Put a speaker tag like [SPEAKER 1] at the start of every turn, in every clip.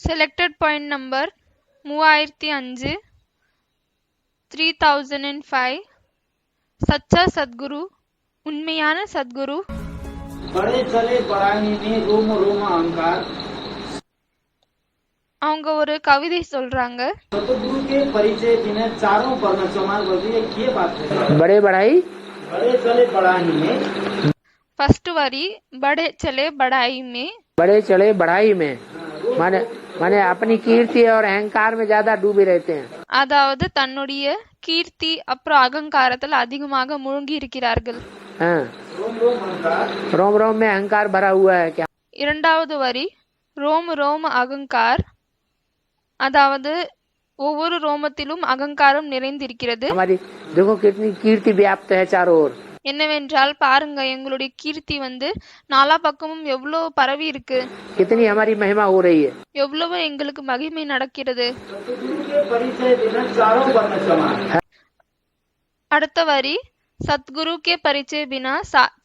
[SPEAKER 1] Selected point number 3005 3005 सच्चा सद्गुरु उन्मेयाना सद्गुरु
[SPEAKER 2] बड़े चले बड़ाई में रोम रोम अहंकार
[SPEAKER 1] அவங்க ஒரு கவிதை சொல்றாங்க.
[SPEAKER 2] सतगुरु के परिचय बिना चारों वर्ण समान बोलिए ये बात है.
[SPEAKER 3] बड़े चले बढ़ाई में
[SPEAKER 1] फर्स्ट वरी बड़े चले बढ़ाई में
[SPEAKER 3] माने अपनी कीर्ति और अहंकार में ज्यादा डूबे रहते हैं.
[SPEAKER 1] அதாவது தன்னுடைய கீர்த்தி அப்புறம் அகங்காரத்தில் அதிகமாக மூழ்கி இருக்கிறார்கள்.
[SPEAKER 3] रोम रोम में अहंकार भरा हुआ है क्या.
[SPEAKER 1] இரண்டாவது வரி ரோம் ரோம் அகங்கார், அதாவது ஒவ்வொரு ரோமத்திலும் அகங்காரம் நிறைந்திருக்கிறது.
[SPEAKER 3] हमारी देखो कितनी कीर्ति व्याप्त है चारों ओर.
[SPEAKER 1] என்னவென்றால் பாருங்க, எங்களுடைய கீர்த்தி நாலா பக்கமும் எவ்வளவு பரவி இருக்கு.
[SPEAKER 3] कितनी हमारी महिमा हो रही है.
[SPEAKER 1] எவ்வளவு எங்களுக்கு மகிமை நடக்கிறது. அடுத்த வரி சத்குரு கே பரிச்சய பினா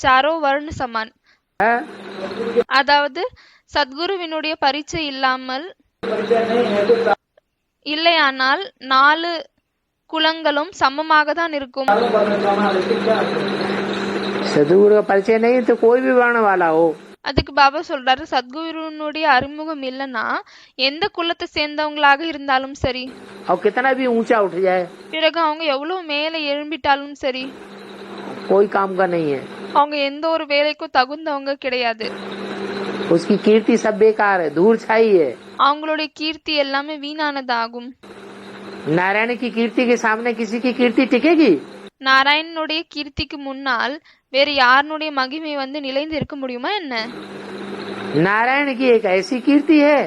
[SPEAKER 1] சாரோ வர்ண சமான், அதாவது சத்குருவினுடைய பரிச்சை இல்லாமல் இல்லையானால் 4 குலங்களும் சமமாக தான் இருக்கும்.
[SPEAKER 3] सदगुरु का परिचय नहीं तो कोई भी वर्ण वाला हो.
[SPEAKER 1] அதுக்கு பாபா சொல்றாரு, சத்குருனுடைய அறிமுகம் இல்லைன்னா எந்த குலத்தை சேர்ந்தவங்களாக இருந்தாலும் சரி,
[SPEAKER 3] और कितना भी ऊंचा उठ जाए,
[SPEAKER 1] பிறகு அவங்க எவ்வளவு மேல எழும்பிட்டாலும் சரி,
[SPEAKER 3] कोई काम का नहीं है.
[SPEAKER 1] அவங்க எந்த ஒரு வேலைக்கும் தகுந்தவங்க கிடையாது.
[SPEAKER 3] उसकी कीर्ति सब बेकार है, धूल छाई है.
[SPEAKER 1] அவங்களுடைய கீர்த்தி எல்லாமே வீணானதாகும்.
[SPEAKER 3] नारायण की कीर्ति के सामने किसी की कीर्ति टिकेगी.
[SPEAKER 1] நாராயணனுடைய கீர்த்திக்கு முன்னால் வேற யாருடைய மகிமை நிலைந்து இருக்க முடியுமா என்ன?
[SPEAKER 3] नारायण की एक ऐसी कीर्ति है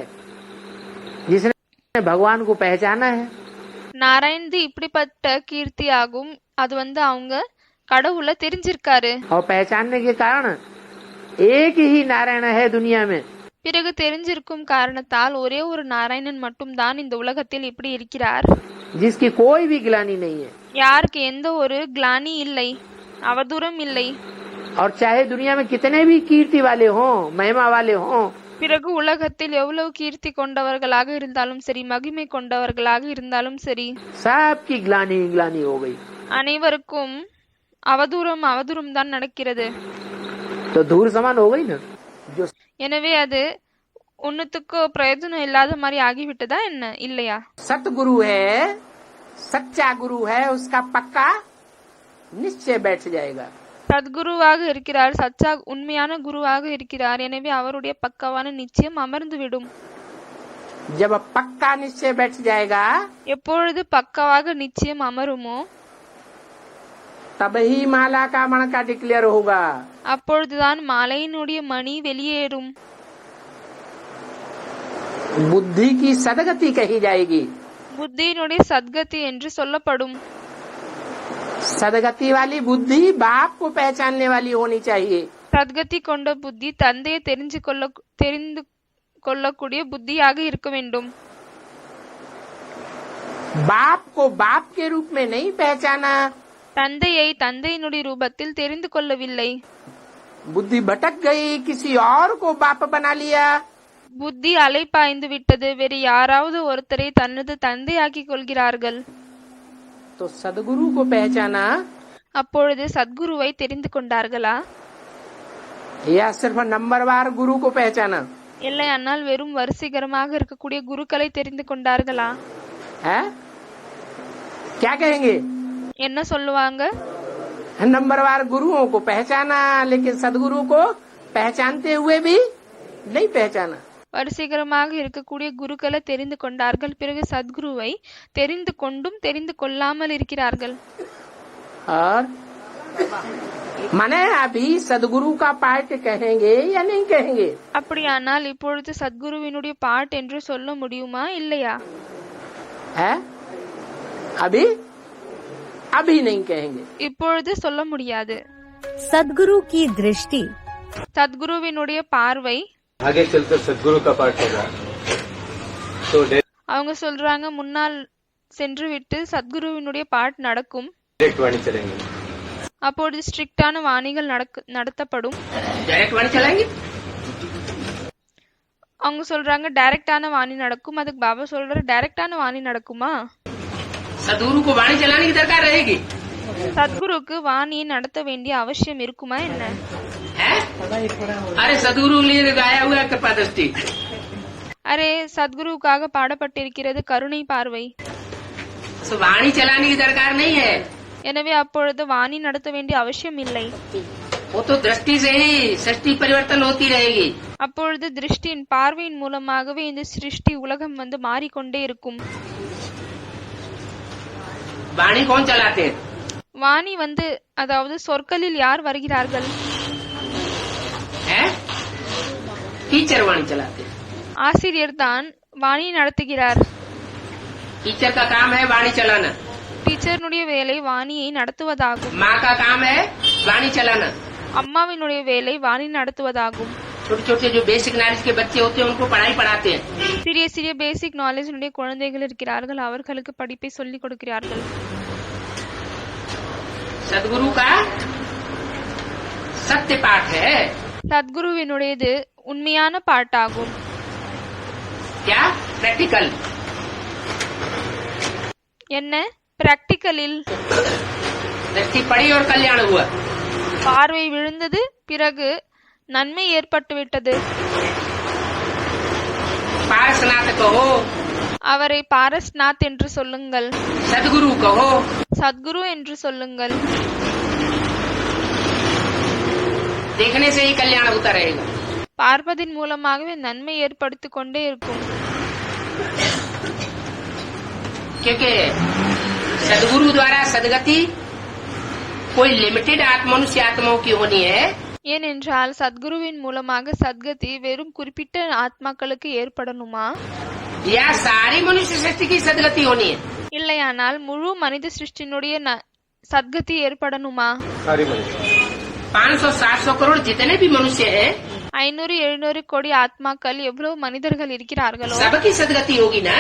[SPEAKER 3] जिसने भगवान को पहचाना है.
[SPEAKER 1] நாராயணது இப்படிப்பட்ட கீர்த்தி ஆகும். அது அவங்க கடவுளை தெரிஞ்சிருக்காரு.
[SPEAKER 3] और पहचानने के कारण एक ही नारायण है दुनिया में.
[SPEAKER 1] பிறகு தெரிஞ்சிருக்கும் காரணத்தால் ஒரே ஒரு நாராயணன் மட்டும் தான் இந்த உலகத்தில் இப்படி இருக்கிறார்,
[SPEAKER 3] जिसकी कोई भी ग्लानि नहीं है.
[SPEAKER 1] யாருக்கு எந்த ஒரு கிளானி இல்லை, அவதூறம் இல்லை.
[SPEAKER 3] और चाहे दुनिया में कितने भी कीर्ति वाले हों, महिमा वाले हों,
[SPEAKER 1] பிறகு உலகத்தில் எவ்வளவு கீர்த்தி கொண்டவர்களாக இருந்தாலும் சரி, மகிமை கொண்டவர்களாக இருந்தாலும் சரி,
[SPEAKER 3] सबकी ग्लानि हो गई.
[SPEAKER 1] அனைவருக்கும் அவதூறம் தான் நடக்கிறது.
[SPEAKER 3] तो धूल समान हो गई ना. जो
[SPEAKER 1] எனவே அது ஒன்னுத்துக்கு பிரயோஜனம் இல்லாத மாதிரி ஆகிவிட்டதா என்ன, இல்லையா?
[SPEAKER 3] सतगुरु है, सच्चा गुरु है, उसका पक्का निश्चय बैठ जाएगा.
[SPEAKER 1] சத்குருவாக இருக்கிறார், சச்சா உண்மையான குருவாக இருக்கிறார். எனவே அவருடைய பக்காவான நிச்சயம் அமர்ந்து விடும்.
[SPEAKER 3] जब पक्का निश्चय बैठ जाएगा,
[SPEAKER 1] எப்பொழுது பக்காவாக நிச்சயம் அமருமோ
[SPEAKER 3] तब ही माला का मणका डिक्लेयर होगा.
[SPEAKER 1] அப்பொழுதுதான் மாலையினுடைய மணி வெளியேறும்.
[SPEAKER 3] बुद्धि की सदगति कही जाएगी.
[SPEAKER 1] புத்தியினுடைய சத்கதி என்று சொல்லப்படும்.
[SPEAKER 3] सदगति वाली बुद्धि बाप को पहचानने वाली होनी चाहिए.
[SPEAKER 1] சத்கதி கொண்ட புத்தி தந்தையை தெரிந்து கொள்ளக்கூடிய புத்தியாக இருக்க வேண்டும்.
[SPEAKER 3] बाप को बाप के रूप में नहीं पहचाना,
[SPEAKER 1] தந்தையை தந்தையினுடைய ரூபத்தில் தெரிந்து கொள்ளவில்லை.
[SPEAKER 3] बुद्धि भटक गई, किसी और को बाप बना लिया,
[SPEAKER 1] புத்தி அலைப்பாய்ந்து விட்டது, வேறு யாராவது ஒருத்தரை தனது தந்தையாக்கி கொள்கிறார்கள்.
[SPEAKER 3] तो सदगुरु को पहचाना
[SPEAKER 1] அப்பொழுது சத்குருவை தெரிந்து கொண்டார்களா,
[SPEAKER 3] या सिर्फ नंबरवार गुरु को पहचाना?
[SPEAKER 1] இல்லை அன்னால் வெறும் வரிசைகரமாக இருக்கக்கூடிய குருக்களை தெரிந்து கொண்டார்களா?
[SPEAKER 3] है क्या कहेंगे?
[SPEAKER 1] என்ன சொல்லுவாங்க?
[SPEAKER 3] नंबरवार गुरुओं को पहचाना, लेकिन सदगुरु को पहचानते हुए भी नहीं पहचाना.
[SPEAKER 1] வரிசைகரமாக இருக்கக்கூடிய குருக்களை தெரிந்து கொண்டார்கள், பிறகு சத்குருவை தெரிந்து கொண்டும் தெரிந்து கொள்ளாமல் இருக்கிறார்கள்.
[SPEAKER 3] और माने अभी सदगुरु का पाठ कहेंगे या नहीं कहेंगे?
[SPEAKER 1] அப்படியானால் இப்பொழுது சத்குருவினுடைய பாட் என்று சொல்ல முடியுமா, இல்லையா?
[SPEAKER 3] है अभी अभी नहीं कहेंगे.
[SPEAKER 1] இப்பொழுது சொல்ல முடியாது.
[SPEAKER 4] सद्गुरु की दृष्टि,
[SPEAKER 1] சத்குருவினுடைய பார்வை,
[SPEAKER 5] आगे चलकर सदगुरु का पाठ होगा तो
[SPEAKER 1] அவங்க சொல்றாங்க முன்னால் சென்று விட்டு சத்குருவினுடைய பாட் நடக்கும்.
[SPEAKER 5] डायरेक्ट वाणी चलेंगे.
[SPEAKER 1] அப்பொழுது ஸ்ட்ரிக்டான வாணிகள் நடத்தப்படும்.
[SPEAKER 3] डायरेक्ट वाणी चलेंगे.
[SPEAKER 1] அவங்க சொல்றாங்க டைரக்டான வாணி நடக்கும். அதுக்கு பாபா சொல்றாரு டைரக்டான வாணி நடக்குமா?
[SPEAKER 3] सदगुरु को वाणी चलाने की दरकार रहेगी?
[SPEAKER 1] சத்குருக்கு வாணியை நடத்த வேண்டிய அவசியம் இருக்குமா என்ன?
[SPEAKER 3] है? अरे सदगुरु लिए गाया हुआ है कृपा दृष्टि।
[SPEAKER 1] அரே சத்குருவுக்காக பாடப்பட்டிருக்கிறது கருணை பார்வை.
[SPEAKER 3] तो वाणी चलाने की दरकार नहीं है,
[SPEAKER 1] எனவே அப்பொழுது வாணி நடத்த வேண்டிய அவசியம் இல்லை.
[SPEAKER 3] वो तो दृष्टि से ही सृष्टि परिवर्तन होती रहेगी।
[SPEAKER 1] அப்பொழுது திருஷ்டியின் பார்வையின் மூலமாகவே இந்த சிருஷ்டி உலகம் மாறிக்கொண்டே இருக்கும்.
[SPEAKER 3] वाणी कौन चलाते हैं?
[SPEAKER 1] வாணி அதாவது சொற்களில் யார் வருகிறார்கள்?
[SPEAKER 3] हैं? टीचर वाणी चलाते हैं।
[SPEAKER 1] ஆசிரியர் தான் வாணி நடத்துகிறார்.
[SPEAKER 3] टीचर का काम है वाणी चलाना।
[SPEAKER 1] டீச்சர்னுடைய வேலை வாணியை நடத்துவதாகும்.
[SPEAKER 3] माँ का काम है वाणी चलाना।
[SPEAKER 1] அம்மாவினுடைய வேலை வாணி நடத்துவதாகும்.
[SPEAKER 3] छोटे छोटे जो बेसिक नॉलेज के बच्चे होते हैं उनको पढ़ाई पढ़ाते हैं।
[SPEAKER 1] சிறிய சிறிய பேசிக் நாலேஜ் குழந்தைகள் இருக்கிறார்கள், அவர்களுக்கு படிப்பை சொல்லிக் கொடுக்கிறார்கள்.
[SPEAKER 3] सदगुरु का सत्य पाठ है।
[SPEAKER 1] சத்குருவினுடையது உண்மையான பாட்டாகும்.
[SPEAKER 3] क्या? प्रैक्टिकल।
[SPEAKER 1] என்ன? பிராக்டிக்கலில்
[SPEAKER 3] दृष्टि पड़ी और कल्याण हुआ।
[SPEAKER 1] பார்வை விழுந்தது, பிறகு நன்மை ஏற்பட்டுவிட்டது.
[SPEAKER 3] पारसनाथ कहो,
[SPEAKER 1] அவரை பாரஸ்நாத் என்று சொல்லுங்கள்,
[SPEAKER 3] सदगुरु कहो,
[SPEAKER 1] சத்குரு என்று சொல்லுங்கள்.
[SPEAKER 3] देखने से ही कल्याण होता रहेगा।
[SPEAKER 1] பார்ப்பதின் மூலமாகவே நன்மை ஏற்படுத்திக் கொண்டே இருக்கும்.
[SPEAKER 3] क्योंकि सदगुरु द्वारा सदगति कोई लिमिटेड मनुष्य आत्माओं की होनी है।
[SPEAKER 1] ஏனென்றால் சத்குருவின் மூலமாக சத்கதி வெறும் குறிப்பிட்ட ஆத்மாக்களுக்கு ஏற்படணுமா?
[SPEAKER 3] या सारी मनुष्य सृष्टि की सदगति होनी है?
[SPEAKER 1] இல்லையானால் முழு மனித சிருஷ்டினுடைய சத்கதி ஏற்படணுமா?
[SPEAKER 5] सारी मनुष्य
[SPEAKER 3] 500-700 करोड़ जितने भी मनुष्य हैं
[SPEAKER 1] 500-700 கோடி ஆத்மாக்கள் எவ்வளவு மனிதர்கள் இருக்கிறார்களோ
[SPEAKER 3] सबकी सदगति होगी ना?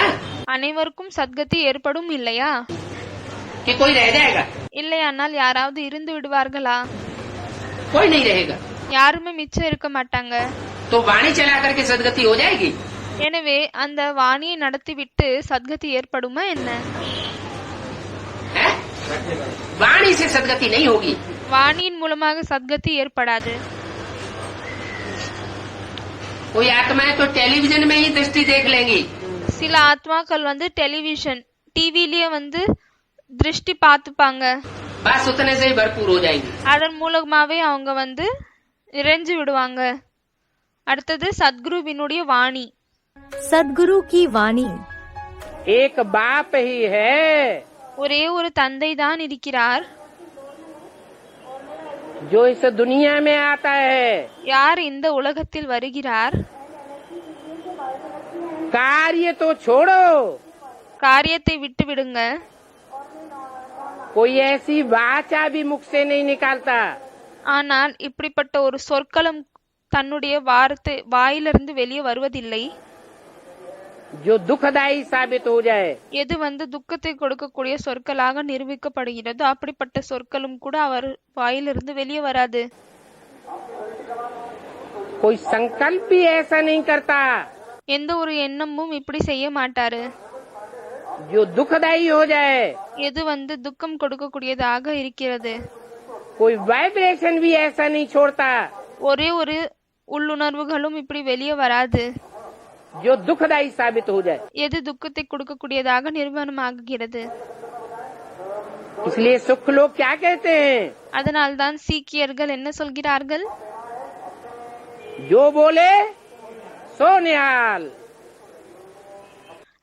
[SPEAKER 1] அனைவருக்கும் சத்கதி ஏற்படும் இல்லையா?
[SPEAKER 3] कि कोई रह जाएगा?
[SPEAKER 1] இல்லையானால் யாராவது இருந்து விடுவார்களா?
[SPEAKER 3] कोई नहीं रहेगा।
[SPEAKER 1] யாருமே மிச்சம் இருக்க மாட்டாங்க.
[SPEAKER 3] तो वाणी चला करके सदगति हो जाएगी?
[SPEAKER 1] எனவே அந்த வாணியை நடத்திவிட்டு சத்கதி ஏற்படுமா என்ன?
[SPEAKER 3] है? वाणी से सदगति नहीं होगी।
[SPEAKER 1] வாணியின் மூலமாக சத்கதி ஏற்படாது.
[SPEAKER 3] कोई आत्माएं तो टेलीविजन में ही दृष्टि देख लेंगी।
[SPEAKER 1] சில ஆத்மாக்கள் டெலிவிஷன் டிவிலேயே திருஷ்டி பார்த்துப்பாங்க.
[SPEAKER 3] बस उतने से ही भरपूर हो जाएंगी।
[SPEAKER 1] அதன் மூலமாவே அவங்க நிறைஞ்சு விடுவாங்க. அடுத்தது சத்குருவினுடைய வாணி.
[SPEAKER 4] सदगुरु की वाणी।
[SPEAKER 3] एक बाप ही है
[SPEAKER 1] ஒரே ஒரு தந்தை தான் இருக்கிறார்.
[SPEAKER 3] जो इस दुनिया में आता है।
[SPEAKER 1] யார் இந்த உலகத்தில் வருகிறார்?
[SPEAKER 3] कार्य तो छोड़ो,
[SPEAKER 1] காரியத்தை விட்டு விடுங்க.
[SPEAKER 3] कोई ऐसी वाचा भी मुख से नहीं निकालता
[SPEAKER 1] ஆனால் இப்படிப்பட்ட ஒரு சொற்களும் தன்னுடைய வாயிலிருந்து வெளியே வருவதில்லை.
[SPEAKER 3] जो दुखदायी साबित हो जाए।
[SPEAKER 1] எது துக்கத்தை கொடுக்கக்கூடிய சொற்களாக நிரூபிக்கப்படுகிறதோ அப்படிப்பட்ட சொற்களும் கூட அவர் வாயிலிருந்து வெளியே வராது.
[SPEAKER 3] कोई संकल्प भी ऐसा नहीं करता
[SPEAKER 1] எந்த ஒரு எண்ணமும் இப்படி செய்ய மாட்டாரு.
[SPEAKER 3] जो दुखदायी हो जाए।
[SPEAKER 1] எது துக்கம் கொடுக்கக்கூடியதாக இருக்கிறது.
[SPEAKER 3] कोई वाइब्रेशन भी ऐसा नहीं छोड़ता
[SPEAKER 1] ஒரே ஒரு உள்ளுணர்வுகளும் இப்படி வெளியே வராது.
[SPEAKER 3] जो दुखदायी साबित हो जाए।
[SPEAKER 1] எது துக்கத்தை கொடுக்கக்கூடியதாக நிரூபணமாகிறது.
[SPEAKER 3] इसलिए सुख लोग क्या कहते हैं?
[SPEAKER 1] அதனால்தான் சீக்கியர்கள் என்ன சொல்கிறார்கள்?
[SPEAKER 3] जो बोले सो निहाल।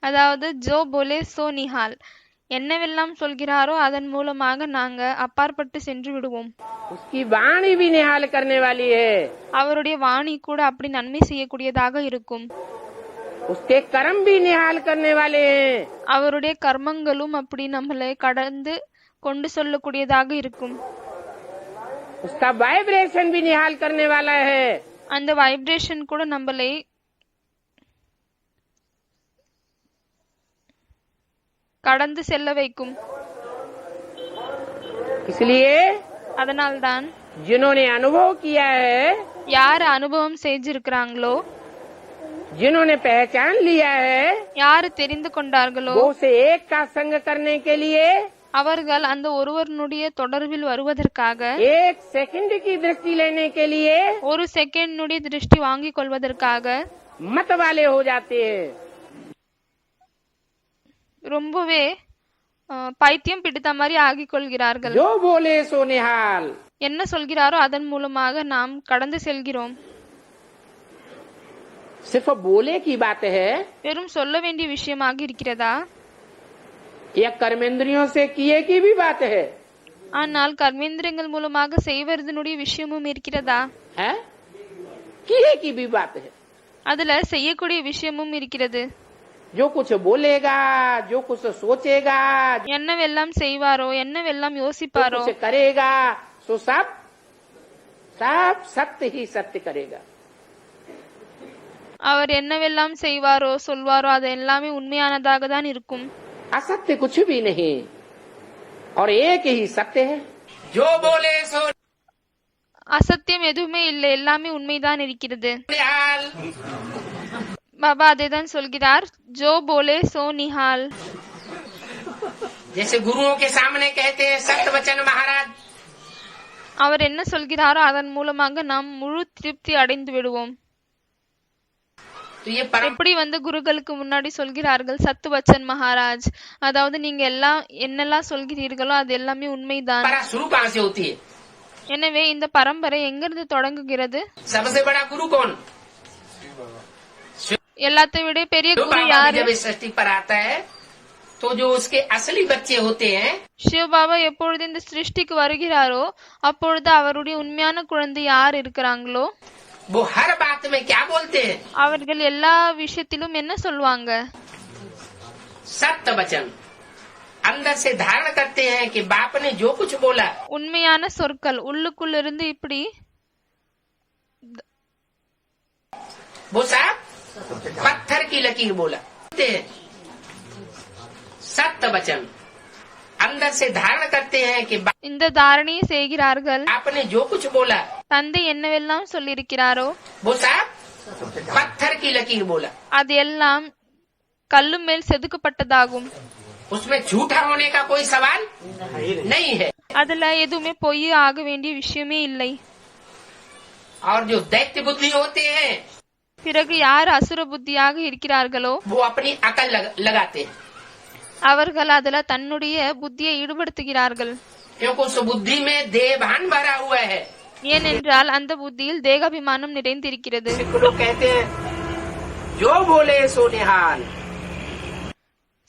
[SPEAKER 1] அதாவது ஜோ போலே சோ நிஹால், என்னவெல்லாம் சொல்கிறாரோ அதன் மூலமாக நாங்க அப்பாற்பட்டு சென்று விடுவோம்.
[SPEAKER 3] उसकी वाणी भी निहाल करने वाली है।
[SPEAKER 1] அவருடைய வாணி கூட அப்படி நன்மை செய்யக்கூடியதாக இருக்கும்.
[SPEAKER 3] उसके कर्म भी निहाल करने वाले हैं।
[SPEAKER 1] அவருடைய கர்மங்களும் அப்படி நம்மளை கடந்து கொண்டு சொல்லக்கூடியதாக இருக்கும்.
[SPEAKER 3] उसका वाइब्रेशन भी निहाल करने वाला है।
[SPEAKER 1] அந்த வைப்ரேஷன் கூட நம்மளை கடந்து செல்ல வைக்கும்.
[SPEAKER 3] इसलिए
[SPEAKER 1] அதனால்தான்
[SPEAKER 3] जिन्होंने अनुभव किया है
[SPEAKER 1] யார் அனுபவம் செஞ்சிருக்கிறாங்களோ
[SPEAKER 3] जिन्होंने पहचान लिया है
[SPEAKER 1] யாரு தெரிந்து கொண்டார்களோ
[SPEAKER 3] वो उसे एक का संग करने के लिए
[SPEAKER 1] அவர்கள் அந்த ஒருவனுடைய தொடர்பில் வருவதற்காக
[SPEAKER 3] एक सेकंड की दृष्टि लेने के लिए
[SPEAKER 1] ஒரு செகண்டுடைய திருஷ்டி வாங்கிக் கொள்வதற்காக
[SPEAKER 3] मत वाले हो जाते हैं।
[SPEAKER 1] ரொம்பவே பைத்தியம் பிடித்த மாதிரி ஆகிக் கொள்கிறார்கள்।
[SPEAKER 3] जो बोले सो निहाल,
[SPEAKER 1] என்ன சொல்கிறாரோ அதன் மூலமாக நாம் கடந்து செல்கிறோம்।
[SPEAKER 3] सिर्फ बोले की बात है
[SPEAKER 1] வெறும் சொல்ல வேண்டிய விஷயமாக இருக்கிறதா,
[SPEAKER 3] या कर्मेंद्रियों से किए की भी बात है?
[SPEAKER 1] ஆனால் கர்மேந்திரங்கள் மூலமாக செய்வதனுடைய விஷயமும் இருக்கிறதா,
[SPEAKER 3] है किए की भी बात है।
[SPEAKER 1] அதுல செய்யக்கூடிய விஷயமும் இருக்கிறது।
[SPEAKER 3] जो कुछ बोलेगा, जो कुछ सोचेगा,
[SPEAKER 1] என்னவெல்லாம் செய்வாரோ, என்னவெல்லாம்
[SPEAKER 3] जो
[SPEAKER 1] யோசிப்பாரோ,
[SPEAKER 3] कुछ करेगा, सो सब सत्य ही सत्य करेगा।
[SPEAKER 1] அவர் என்னவெல்லாம் செய்வாரோ சொல்வாரோ அது எல்லாமே உண்மையானதாக தான் இருக்கும்।
[SPEAKER 3] असत्य कुछ भी नहीं और एक ही सत्य है। जो बोले सो
[SPEAKER 1] அசத்தியம் எதுவுமே இல்லை, எல்லாமே உண்மைதான் இருக்கிறது।
[SPEAKER 3] निहाल,
[SPEAKER 1] பாபா அதேதான் சொல்கிறார், ஜோ போலே சோ நிஹால்।
[SPEAKER 3] जैसे गुरुओं के सामने कहते हैं सत्य वचन महाराज,
[SPEAKER 1] அவர் என்ன சொல்கிறாரோ அதன் மூலமாக நாம் முழு திருப்தி அடைந்து விடுவோம்।
[SPEAKER 3] तो ये परम
[SPEAKER 1] எப்படி குருக்களுக்கு முன்னாடி சொல்கிறார்கள் சத்து வச்சன் மகாராஜ், அதாவது நீங்க எல்லாம் என்னெல்லாம் சொல்கிறீர்களோ அது எல்லாமே உண்மைதான்।
[SPEAKER 3] परंपरा शुरू कहाँ से होती है?
[SPEAKER 1] எனவே இந்த பரம்பரை எங்கிருந்து தொடங்குகிறது?
[SPEAKER 3] सबसे बड़ा गुरु कौन?
[SPEAKER 1] எல்லாத்தை விட பெரிய
[SPEAKER 3] जो
[SPEAKER 1] குரு
[SPEAKER 3] बाबा भी
[SPEAKER 1] யாரு?
[SPEAKER 3] जब इस सृष्टि पर आता है तो जो उसके असली बच्चे होते हैं
[SPEAKER 1] சிவ பாபா எப்பொழுது இந்த சிருஷ்டிக்கு வருகிறாரோ அப்பொழுது அவருடைய உண்மையான குழந்தை யார் இருக்கிறாங்களோ
[SPEAKER 3] वो हर बात में क्या बोलते हैं?
[SPEAKER 1] அவர்கள் எல்லா விஷயத்திலும் என்ன சொல்வாங்க?
[SPEAKER 3] सत्य वचन अंदर से धारण करते हैं कि बाप ने जो कुछ बोला
[SPEAKER 1] உண்மையான சொற்கள் உள்ளுக்குள்ளிருந்து இப்படி
[SPEAKER 3] वो साहब पत्थर की लकीर बोला। सत्य वचन अंदर से धारण करते हैं कि
[SPEAKER 1] இந்த தாரணையை செய்கிறார்கள்।
[SPEAKER 3] बाप ने जो कुछ बोला
[SPEAKER 1] தந்தை என்னவெல்லாம் சொல்லியிருக்கிறாரோ
[SPEAKER 3] वो साहब पत्थर की लकीर बोला।
[SPEAKER 1] அது எல்லாம் கல்லு மேல் செதுக்கப்பட்டதாகும்।
[SPEAKER 3] उसमें झूठा होने का कोई सवाल नहीं है।
[SPEAKER 1] அதுல எதுவுமே பொய் ஆக வேண்டிய விஷயமே இல்லை।
[SPEAKER 3] और जो दैत्य बुद्धि होते हैं
[SPEAKER 1] பிறகு யார் அசுர புத்தியாக இருக்கிறார்களோ
[SPEAKER 3] वो अपनी अकल लगाते हैं,
[SPEAKER 1] அவர்கள் அதுல தன்னுடைய புத்தியை ஈடுபடுத்துகிறார்கள்।
[SPEAKER 3] क्योंकि उस बुद्धि में देहभान भरा हुआ है।
[SPEAKER 1] ஏனென்றால் அந்த புத்தியில் தேகாபிமானம் நிறைந்திருக்கிறது।
[SPEAKER 3] लोग कहते हैं जो बोले सो निहाल,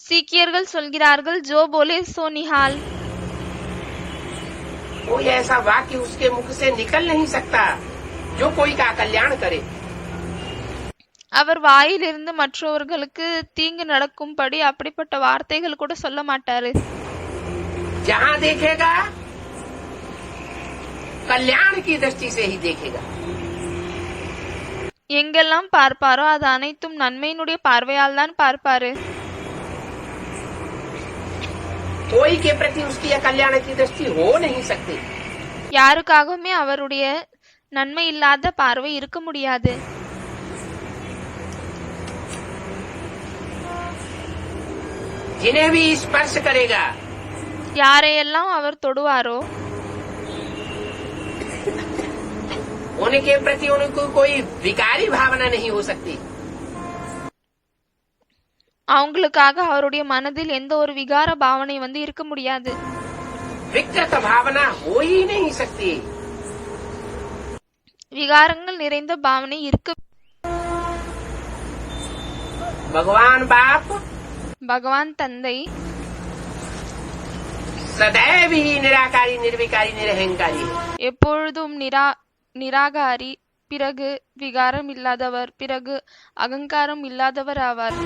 [SPEAKER 1] சீக்கியர்கள் சொல்கிறார்கள் ஜோ போலே சோ நிஹால்।
[SPEAKER 3] कोई ऐसा वाक्य उसके मुख से निकल नहीं सकता जो कोई का कल्याण करे।
[SPEAKER 1] அவர் வாயிலிருந்து மற்றவர்களுக்கு தீங்கு நடக்கும்படி அப்படிப்பட்ட வார்த்தைகள் கூட சொல்ல மாட்டாரு।
[SPEAKER 3] जहाँ देखेगा कल्याण की दृष्टि से ही देखेगा।
[SPEAKER 1] எங்கெல்லாம் பார்ப்பாரோ அது அனைத்தும் நன்மையினுடைய பார்வையால் தான் பார்ப்பாரு।
[SPEAKER 3] कोई के प्रति उसकी कल्याण की दृष्टि हो नहीं सकती।
[SPEAKER 1] யாருக்காகவுமே அவருடைய நன்மை இல்லாத பார்வை இருக்க முடியாது।
[SPEAKER 3] जिन्हें भी स्पर्श करेगा
[SPEAKER 1] யாரையெல்லாம் அவர் தொடுவாரோ
[SPEAKER 3] उनके प्रति उनको कोई विकारी भावना नहीं हो सकती।
[SPEAKER 1] அவங்களுக்காக அவருடைய மனதில் எந்த ஒரு விகார பாவனை இருக்க முடியாது।
[SPEAKER 3] विकृत भावना हो ही नहीं सकती।
[SPEAKER 1] விகாரங்கள் நிறைந்த பாவனை இருக்க
[SPEAKER 3] भगवान बाप
[SPEAKER 1] பகவான் தந்தை
[SPEAKER 3] सदैव ही निराकारी निर्विकारी निरहंकारी है।
[SPEAKER 1] எப்பொழுதும் நிராகாரி, பிறகு விகாரம் இல்லாதவர், பிறகு அகங்காரம் இல்லாதவர் ஆவார்।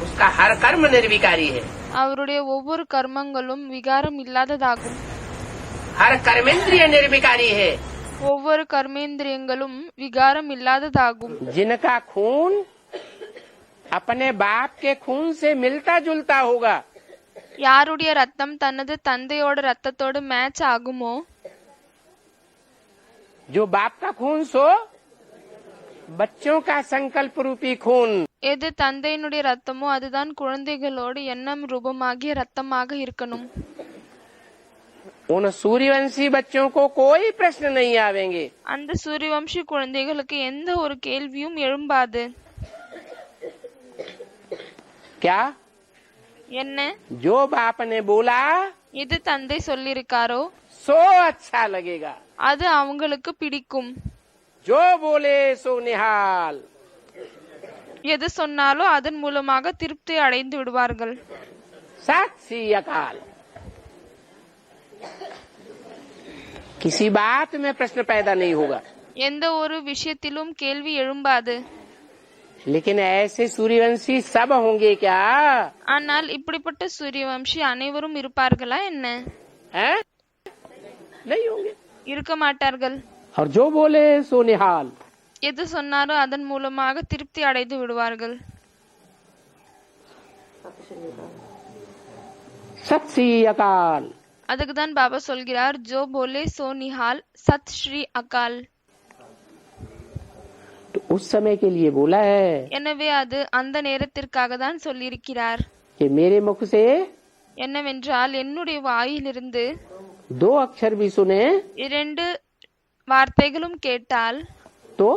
[SPEAKER 3] उसका हर कर्म निर्विकारी है।
[SPEAKER 1] அவருடைய ஒவ்வொரு கர்மங்களும் விகாரம் இல்லாததாகும்।
[SPEAKER 3] हर कर्मेंद्रिय निर्विकारी है।
[SPEAKER 1] ஒவ்வொரு கர்மேந்திரியங்களும் விகாரம் இல்லாததாகும்।
[SPEAKER 3] जिनका खून अपने बाप के खून से मिलता जुलता होगा,
[SPEAKER 1] யாருடைய ரத்தம் தனது தந்தையோட ரத்தத்தோடு மேட்ச் ஆகுமோ,
[SPEAKER 3] जो बाप का खून सो बच्चों का संकल्प रूपी खून
[SPEAKER 1] எது தந்தையினுடைய ரத்தமோ அதுதான் குழந்தைகளோடு எண்ணம் ரூபமாகிய ரத்தமாக இருக்கணும்.
[SPEAKER 3] उन सूर्यवंशी बच्चों को कोई प्रश्न नहीं आवेंगे.
[SPEAKER 1] அந்த சூரியவம்சி குழந்தைகளுக்கு எந்த ஒரு கேள்வியும் எழும்பாது.
[SPEAKER 3] क्या?
[SPEAKER 1] என்ன?
[SPEAKER 3] जो बाप ने बोला
[SPEAKER 1] இது தந்தை சொல்லிருக்காரோ
[SPEAKER 3] सो अच्छा लगेगा.
[SPEAKER 1] அது அவங்களுக்கு பிடிக்கும்.
[SPEAKER 3] जो बोले सो निहाल.
[SPEAKER 1] எது சொன்னாலோ அதன் மூலமாக திருப்தி அடைந்து விடுவார்கள்.
[SPEAKER 3] सत श्री अकाल. किसी बात में प्रश्न पैदा नहीं होगा.
[SPEAKER 1] எந்த ஒரு விஷயத்திலும் கேள்வி எழும்பாது.
[SPEAKER 3] लेकिन ऐसे सूर्यवंशी सब होंगे क्या?
[SPEAKER 1] ஆனால் இப்படிப்பட்ட சூரியவம்சி அனைவரும் இருப்பார்களா என்ன?
[SPEAKER 3] हैं? नहीं होंगे.
[SPEAKER 1] இருக்க மாட்டார்கள்.
[SPEAKER 3] और जो बोले सो निहाल.
[SPEAKER 1] எது சொன்னாரோ அதன் மூலமாக திருப்தி அடைந்து விடுவார்கள்.
[SPEAKER 3] सत श्री अकाल.
[SPEAKER 1] அதுக்கு தான் பாபா சொல்கிறார் ஜோ போலே சோ நிஹால் சத் ஸ்ரீ அகால்.
[SPEAKER 3] तो उस समय के लिए बोला है
[SPEAKER 1] எனவே அது அந்த நேரத்திற்காக தான் சொல்லியிருக்கிறார்.
[SPEAKER 3] कि मेरे मुख से
[SPEAKER 1] என்னவென்றால் என்னுடைய வாயிலிருந்து
[SPEAKER 3] 2 अक्षर भी सुने
[SPEAKER 1] 2 வார்த்தைகளும் கேட்டால்
[SPEAKER 3] तो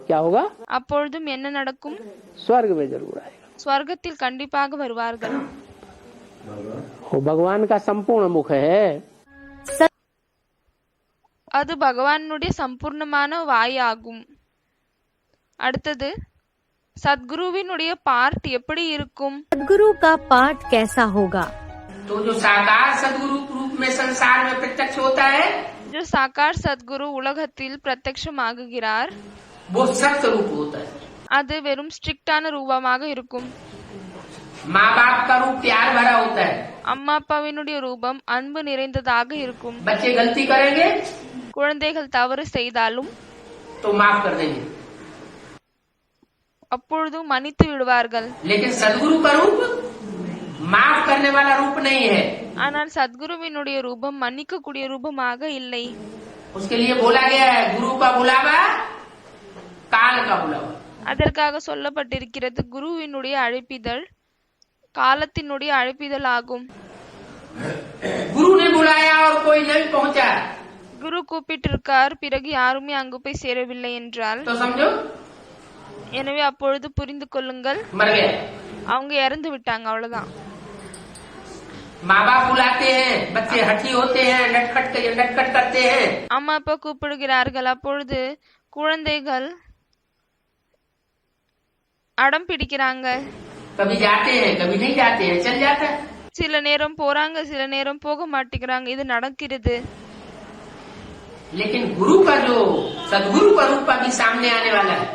[SPEAKER 3] क्या होगा?
[SPEAKER 1] அப்பொழுதும் என்ன நடக்கும்?
[SPEAKER 3] स्वर्ग में जरूर आएगा.
[SPEAKER 1] ஸ்வர்க்கத்தில் கண்டிப்பாக வருவார்கள்.
[SPEAKER 3] वो भगवान का संपूर्ण मुख है.
[SPEAKER 1] அது பகவானுடைய சம்பூர்ணமான வாயாகும். அடுத்தது சத்குருவினுடைய பார்ட் எப்படி இருக்கும்?
[SPEAKER 4] सदगुरु का पाठ कैसा होगा?
[SPEAKER 3] तो जो साकार सदगुरु रूप में संसार में प्रत्यक्ष होता है
[SPEAKER 1] जो साकार सद्गुरु உலகத்தில் பிரத்யக்ஷமாகுகிறார்
[SPEAKER 3] वो सत्य रूप होता है.
[SPEAKER 1] அது வெறும் ஸ்ட்ரிக்டான ரூபமாக இருக்கும்.
[SPEAKER 3] माँ बाप का रूप प्यार भरा होता है.
[SPEAKER 1] அம்மா அப்பாவினுடைய ரூபம் அன்பு நிறைந்ததாக இருக்கும்.
[SPEAKER 3] बच्चे गलती करेंगे
[SPEAKER 1] குழந்தைகள் தவறு செய்தாலும்
[SPEAKER 3] तो माफ कर देंगे.
[SPEAKER 1] அப்பொழுதும் மன்னித்து விடுவார்கள்.
[SPEAKER 3] लेकिन सदगुरु का रूप माफ करने वाला रूप नहीं है.
[SPEAKER 1] ஆனால் சத்குருவினுடைய ரூபம் மன்னிக்கக்கூடிய ரூபமாக இல்லை.
[SPEAKER 3] उसके लिए बोला गया है गुरु का बुलावा काल का बुलावा.
[SPEAKER 1] அதற்காக சொல்லப்பட்டிருக்கிறது குருவினுடைய அழைப்பிதழ் காலத்தினுடைய அழைப்பிதழ் ஆகும்.
[SPEAKER 3] गुरु ने बुलाया और कोई नहीं पहुंचा
[SPEAKER 1] குரு கூப்பிட்டிருக்கார், பிறகு யாருமே அங்கு போய் சேரவில்லை என்றால்
[SPEAKER 3] तो समझो
[SPEAKER 1] எனவே அப்பொழுது புரிந்து கொள்ளுங்கள்
[SPEAKER 3] मर गया.
[SPEAKER 1] அவங்க இறந்து விட்டாங்க, அவ்வளவுதான்.
[SPEAKER 3] माँ बाप बुलाते हैं, बच्चे हठी होते हैं, नटखट करते हैं.
[SPEAKER 1] அம்மா அப்பா கூப்பிடுகிறார்கள், அப்பொழுது குழந்தைகள் அடம் பிடிக்கிறாங்க.
[SPEAKER 3] कभी जाते हैं कभी नहीं जाते हैं, चल जाता है.
[SPEAKER 1] சில நேரம் போறாங்க, சில நேரம் போக மாட்டேங்கிறாங்க, இது நடக்கிறது.
[SPEAKER 3] लेकिन गुरु का जो सदगुरु का रूप अभी सामने आने वाला है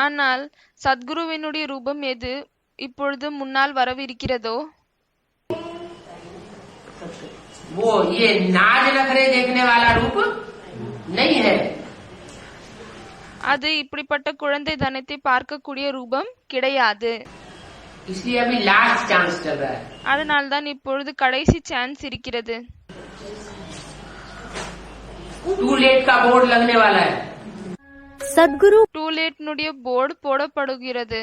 [SPEAKER 1] ஆனால் சத்குருவினுடைய ரூபம் எது இப்பொழுது முன்னால் வரவிருக்கிறதோ
[SPEAKER 3] वो ये नाज नखरे देखने वाला रूप नहीं है.
[SPEAKER 1] அது இப்படிப்பட்ட குழந்தை தனத்தை பார்க்கக்கூடிய ரூபம் கிடையாது.
[SPEAKER 3] इसलिए अभी लास्ट चांस चल रहा है.
[SPEAKER 1] அதனால்தான் இப்பொழுது கடைசி சான்ஸ் இருக்கிறது.
[SPEAKER 3] टू लेट का बोर्ड लगने वाला है.
[SPEAKER 4] सदगुरु
[SPEAKER 1] டூ லேட்னுடைய போர்டு போடப்படுகிறது.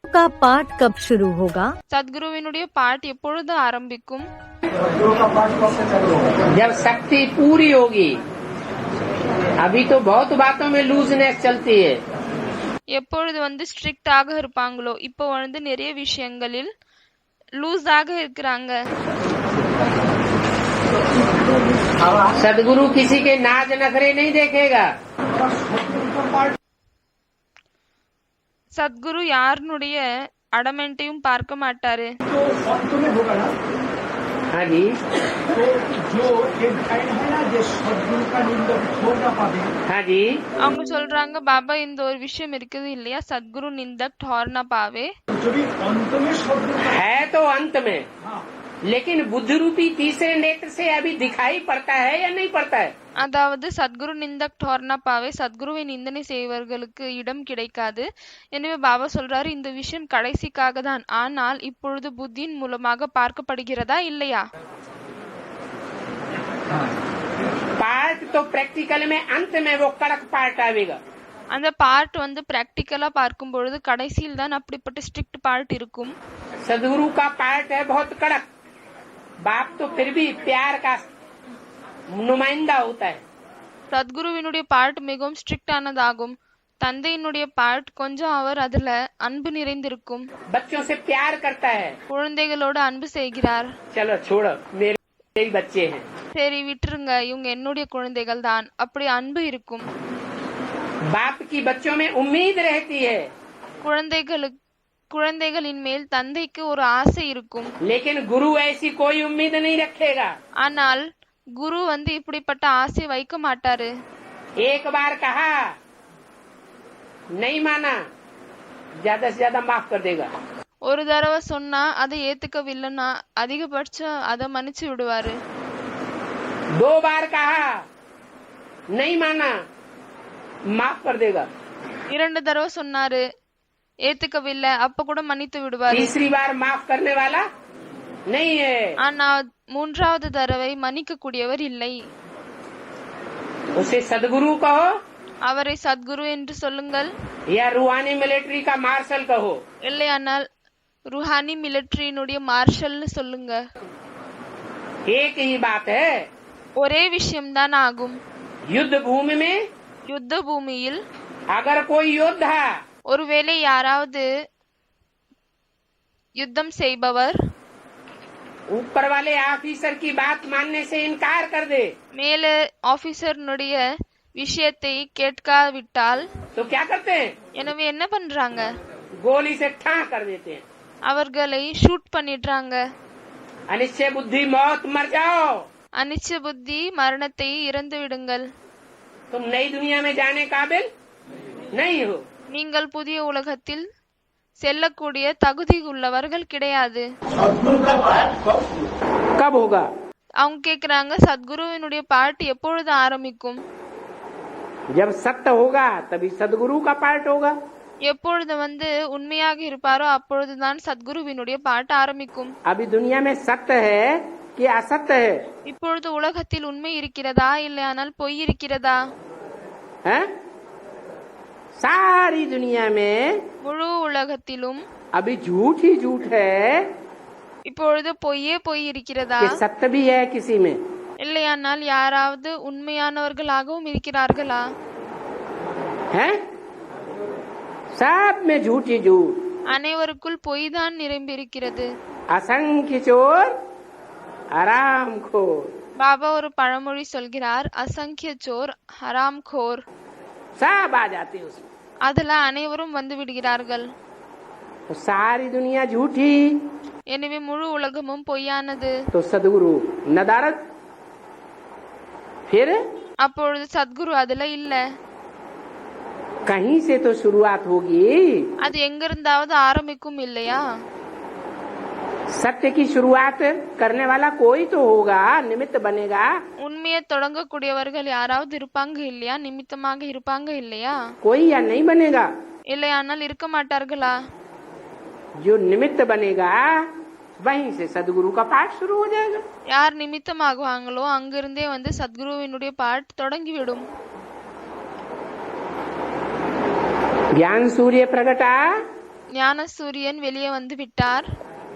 [SPEAKER 4] का पाठ कब शुरू होगा?
[SPEAKER 1] சத்குருவினுடைய பாட்டு எப்பொழுது ஆரம்பிக்கும்?
[SPEAKER 3] जब शक्ति पूरी होगी. अभी तो बहुत बातों में लूजनेस चलती है.
[SPEAKER 1] எப்பொழுது ஸ்ட்ரிக்டாக இருப்பாங்களோ, இப்போ நிறைய விஷயங்களில் லூஸாக இருக்கிறாங்க.
[SPEAKER 3] सदगुरु किसी के नाज नखरे नहीं देखेगा.
[SPEAKER 1] சத்குரு யாருடைய அடமெண்ட்டையும் பார்க்க மாட்டாரு.
[SPEAKER 3] हाँ जी.
[SPEAKER 6] जो एक लाइन है ना जो सदगुरु का निंदक हो ना पावे.
[SPEAKER 3] हाँ जी.
[SPEAKER 1] அவங்க சொல்றாங்க, பாபா இந்த ஒரு விஷயம் இருக்குது இல்லையா, சத்குரு நிந்தக் ठहरना पावे.
[SPEAKER 6] जो भी अंत में सदगुरु का
[SPEAKER 3] है तो अंत में, लेकिन बुद्धि रूपी तीसरे नेत्र से अभी दिखाई पड़ता है या नहीं पड़ता है?
[SPEAKER 1] அதாவது சத்குரு நிந்தக் ठहरना पावे, சத்குருவை நிந்தனை செய்வர்களுக்கு இடம் கிடைக்காது. எனவே பாபா சொல்றாரு, இந்த விஷயம் கடைசிக்காக தான், ஆனால் இப்பொழுது புத்தியின் மூலமாக பார்க்கப்படுகிறதா இல்லையா?
[SPEAKER 3] पार्ट तो प्रैक्टिकल में अंत में वो कड़क पार्ट आवेगा.
[SPEAKER 1] அந்த பார்ட் வந்து பிராக்டிக்கலா பார்க்கும் பொழுது கடைசியில் தான் அப்படிப்பட்ட ஸ்ட்ரிக்ட் பார்ட் இருக்கும்.
[SPEAKER 3] सदगुरु का पार्ट है बहुत कड़क. बाप तो फिर भी प्यार का नुमाइंदा होता है.
[SPEAKER 1] சத்குருவினுடைய பார்ட் மிகவும் ஸ்ட்ரிக்ட் ஆனதாகும். தந்தையினுடைய பார்ட் கொஞ்சம் அவர் அதுல அன்பு நிறைந்திருக்கும்.
[SPEAKER 3] बच्चों से प्यार करता है.
[SPEAKER 1] குழந்தைகளோடு அன்பு செய்கிறார்.
[SPEAKER 3] चलो छोड़ो, मेरे बच्चे हैं.
[SPEAKER 1] சரி விட்டுருங்க, இவங்க என்னுடைய குழந்தைகள் தான், அப்படி அன்பு இருக்கும்.
[SPEAKER 3] बाप की बच्चों में उम्मीद रहती है.
[SPEAKER 1] குழந்தைகளின் மேல் தந்தைக்கு ஒரு ஆசை இருக்கும்.
[SPEAKER 3] लेकिन गुरु ऐसी कोई उम्मीद नहीं रखेगा.
[SPEAKER 1] ஆனால் குரு வந்து இப்படிப்பட்ட ஆசை வைக்க மாட்டாரு.
[SPEAKER 3] एक बार कहा, नहीं माना, ज्यादा से ज्यादा माफ कर देगा.
[SPEAKER 1] ஒரு தடவை சொன்னா அதை ஏத்துக்கவில்லைன்னா அதிகபட்சம் அதை மன்னிச்சு விடுவாரு.
[SPEAKER 3] 2 बार कहा, नहीं माना, माफ कर देगा.
[SPEAKER 1] 2 தடவை சொன்னாரு, ஏத்துக்கவில்லை, அப்ப கூட மன்னித்து விடுவாரு.
[SPEAKER 3] तीसरी बार माफ करने वाला नहीं है.
[SPEAKER 1] ஆனா 3வது தடவை மன்னிக்க கூடியவர் இல்லை.
[SPEAKER 3] उसे सदगुरु कहो
[SPEAKER 1] அவரை சத்குரு என்று சொல்லுங்கள்,
[SPEAKER 3] या रूहानी मिलिट्री का मार्शल कहो.
[SPEAKER 1] இல்லையானால் ருஹானி மிலிட்டரியினுடைய மார்ஷல்னு சொல்லுங்க.
[SPEAKER 3] एक ही बात है.
[SPEAKER 1] ஒரே விஷயம்தான் ஆகும்.
[SPEAKER 3] युद्ध भूमि में
[SPEAKER 1] யுத்த பூமியில்
[SPEAKER 3] अगर कोई योद्धा
[SPEAKER 1] ஒருவேளை யாராவது யுத்தம் செய்பவர்
[SPEAKER 3] ऊपर वाले ऑफिसर की बात मानने से इनकार कर दे,
[SPEAKER 1] மேல ஆபீசர்னுடைய விஷயத்தை கேட்காவிட்டால்
[SPEAKER 3] तो क्या करते हैं?
[SPEAKER 1] எனவே என்ன பண்றாங்க?
[SPEAKER 3] गोली से ठां कर देते हैं.
[SPEAKER 1] அவர்களை ஷூட் பண்ணிடுறாங்க.
[SPEAKER 3] अनिश्चय बुद्धि मौत, मर जाओ.
[SPEAKER 1] அனிச்ச புத்தி மரணத்தை இறந்து விடுங்கள்.
[SPEAKER 3] तुम नई दुनिया में जाने काबिल नहीं हो.
[SPEAKER 1] நீங்கள் புதிய உலகத்தில் செல்லக்கூடிய தகுதி உள்ளவர்கள் கிடையாது.
[SPEAKER 3] कब होगा?
[SPEAKER 1] அவங்க கேக்குறாங்க, சத்குருவினுடைய பாட்டு எப்பொழுது ஆரம்பிக்கும்?
[SPEAKER 3] जब सत्य होगा तभी सदगुरु का पार्ट होगा.
[SPEAKER 1] எப்பொழுது வந்து உண்மையாக இருப்பாரோ அப்பொழுதுதான் சத்குருவினுடைய பாட்டு ஆரம்பிக்கும்.
[SPEAKER 3] अभी दुनिया में सत्य है कि असत्य है?
[SPEAKER 1] இப்பொழுது உலகத்தில் உண்மை இருக்கிறதா இல்லையானால் பொய் இருக்கிறதா?
[SPEAKER 3] हैं? सारी दुनिया में
[SPEAKER 1] முழு உலகத்திலும்
[SPEAKER 3] अभी झूठ ही झूठ है
[SPEAKER 1] இப்பொழுது பொய்யே பொய் இருக்கிறதா?
[SPEAKER 3] कि सत्य भी है किसी में?
[SPEAKER 1] இல்லையானால் யாராவது உண்மையானவர்களாகவும் இருக்கிறார்களா?
[SPEAKER 3] हैं? सब में झूठ ही झूठ.
[SPEAKER 1] அனைவருக்குள் பொய் தான் நிரம்பி இருக்கிறது.
[SPEAKER 3] असंख्य चोर आराम खोर.
[SPEAKER 1] பாபா ஒரு பழமொழி சொல்கிறார், அசங்கிய சோர் ஹராம் கோர்.
[SPEAKER 3] सब आ जाते हैं उसमें.
[SPEAKER 1] அதுல அனைவரும் வந்து விடுகிறார்கள்.
[SPEAKER 3] तो सारी दुनिया झूठी,
[SPEAKER 1] எனவே முழு உலகமும் பொய்யானது.
[SPEAKER 3] तो सदगुरु नदारद. फिर
[SPEAKER 1] அப்பொழுது சத்குரு அதுல இல்ல.
[SPEAKER 3] कहीं से तो शुरुआत होगी.
[SPEAKER 1] அது எங்கிருந்தாவது ஆரம்பிக்கும் இல்லையா?
[SPEAKER 3] सत्य की शुरुआत करने वाला कोई तो होगा, निमित्त बनेगा.
[SPEAKER 1] உண்மையை தொடங்கக்கூடியவர்கள் யாராவது இருப்பாங்க இல்லையா? நிமித்தமாக இருப்பாங்க இல்லையா?
[SPEAKER 3] कोई या नहीं बनेगा.
[SPEAKER 1] இல்லையானால் இருக்க மாட்டார்களா?
[SPEAKER 3] जो निमित्त बनेगा वहीं से सदगुरु का पाठ शुरू हो जाएगा.
[SPEAKER 1] யார் நிமித்தமாகுவாங்களோ அங்கிருந்தே வந்து சத்குருவினுடைய பாட்டு தொடங்கிவிடும்.
[SPEAKER 3] ज्ञान सूर्य प्रगटा,
[SPEAKER 1] ஞான சூரியன் வெளியே வந்து விட்டார்.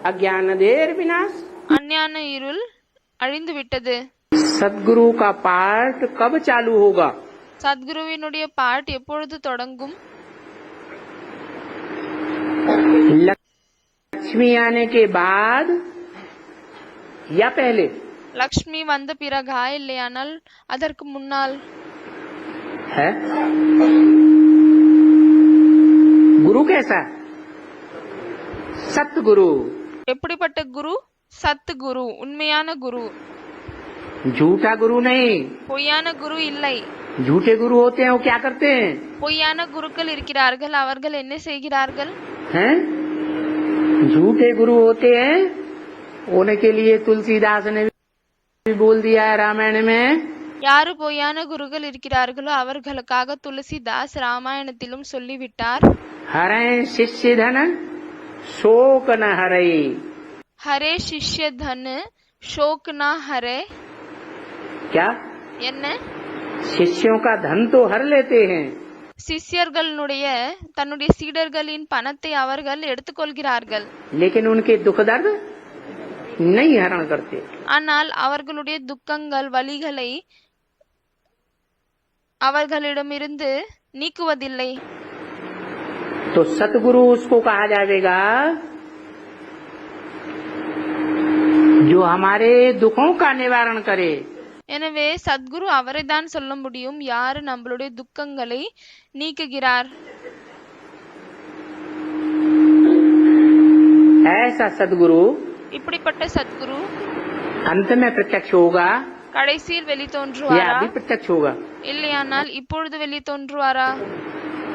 [SPEAKER 3] अज्ञान देर विनाश.
[SPEAKER 1] அஞ்ஞான இருள் அழிந்து விட்டது.
[SPEAKER 3] सदगुरु का पाठ कब चालू होगा?
[SPEAKER 1] சத்குருவினுடைய பாட்டு எப்பொழுது தொடங்கும்?
[SPEAKER 3] लक्ष्मी आने के बाद या पहले?
[SPEAKER 1] லக்ஷ்மி வந்த பிறகா இல்லையானால் அதற்கு முன்னால்?
[SPEAKER 3] है गुरु कैसा? सतगुरु.
[SPEAKER 1] எப்படிப்பட்ட குரு? சத் குரு, உண்மையான குரு.
[SPEAKER 3] झूठा गुरु नहीं.
[SPEAKER 1] பொய்யான குரு இல்லை.
[SPEAKER 3] झूठे गुरु होते हैं वो क्या करते हैं?
[SPEAKER 1] பொய்யான குருக்கள் இருக்கிறார்கள், அவர்கள் என்ன செய்கிறார்கள்?
[SPEAKER 3] हैं? झूठे गुरु होते हैं, उनके लिए तुलसीदास ने भी बोल दिया है रामायण में.
[SPEAKER 1] யாரு பொய்யான குருக்கள் இருக்கிறார்களோ அவர்களுக்காக துளசிதாஸ் ராமாயணத்திலும் சொல்லிவிட்டார்.
[SPEAKER 3] हरे शिष्य धन शोक न हरे.
[SPEAKER 1] ஹரே சிஷ்ய தன் ஷோக் நா ஹரே.
[SPEAKER 3] क्या?
[SPEAKER 1] என்ன?
[SPEAKER 3] शिष्यों का धन तो हर लेते हैं,
[SPEAKER 1] சிஷ்யர்களுடைய தன்னுடைய சீடர்களின் பணத்தை அவர்கள் எடுத்துக்கொள்கிறார்கள்.
[SPEAKER 3] लेकिन उनके दुख दर्द नहीं हरण करते।
[SPEAKER 1] ஆனால் அவர்களுடைய துக்கங்கள் வலிகளை அவர்களிடமிருந்து நீக்குவதில்லை.
[SPEAKER 3] तो सतगुरु उसको कहा जाएगा जो हमारे दुखों का निवारण करे।
[SPEAKER 1] எனவே சத்குரு அவரைதான் சொல்ல முடியும், யாரு நம்மளுடைய துக்கங்களை நீக்குகிறார்.
[SPEAKER 3] ऐसा सदगुरु
[SPEAKER 1] இப்படிப்பட்ட சத்குரு
[SPEAKER 3] अंत में प्रत्यक्ष होगा
[SPEAKER 1] கடைசியில் வெளி
[SPEAKER 3] या
[SPEAKER 1] தோன்றுவாரா
[SPEAKER 3] अभी प्रत्यक्ष होगा?
[SPEAKER 1] இல்லையானால் இப்பொழுது வெளி தோன்றுவாரா?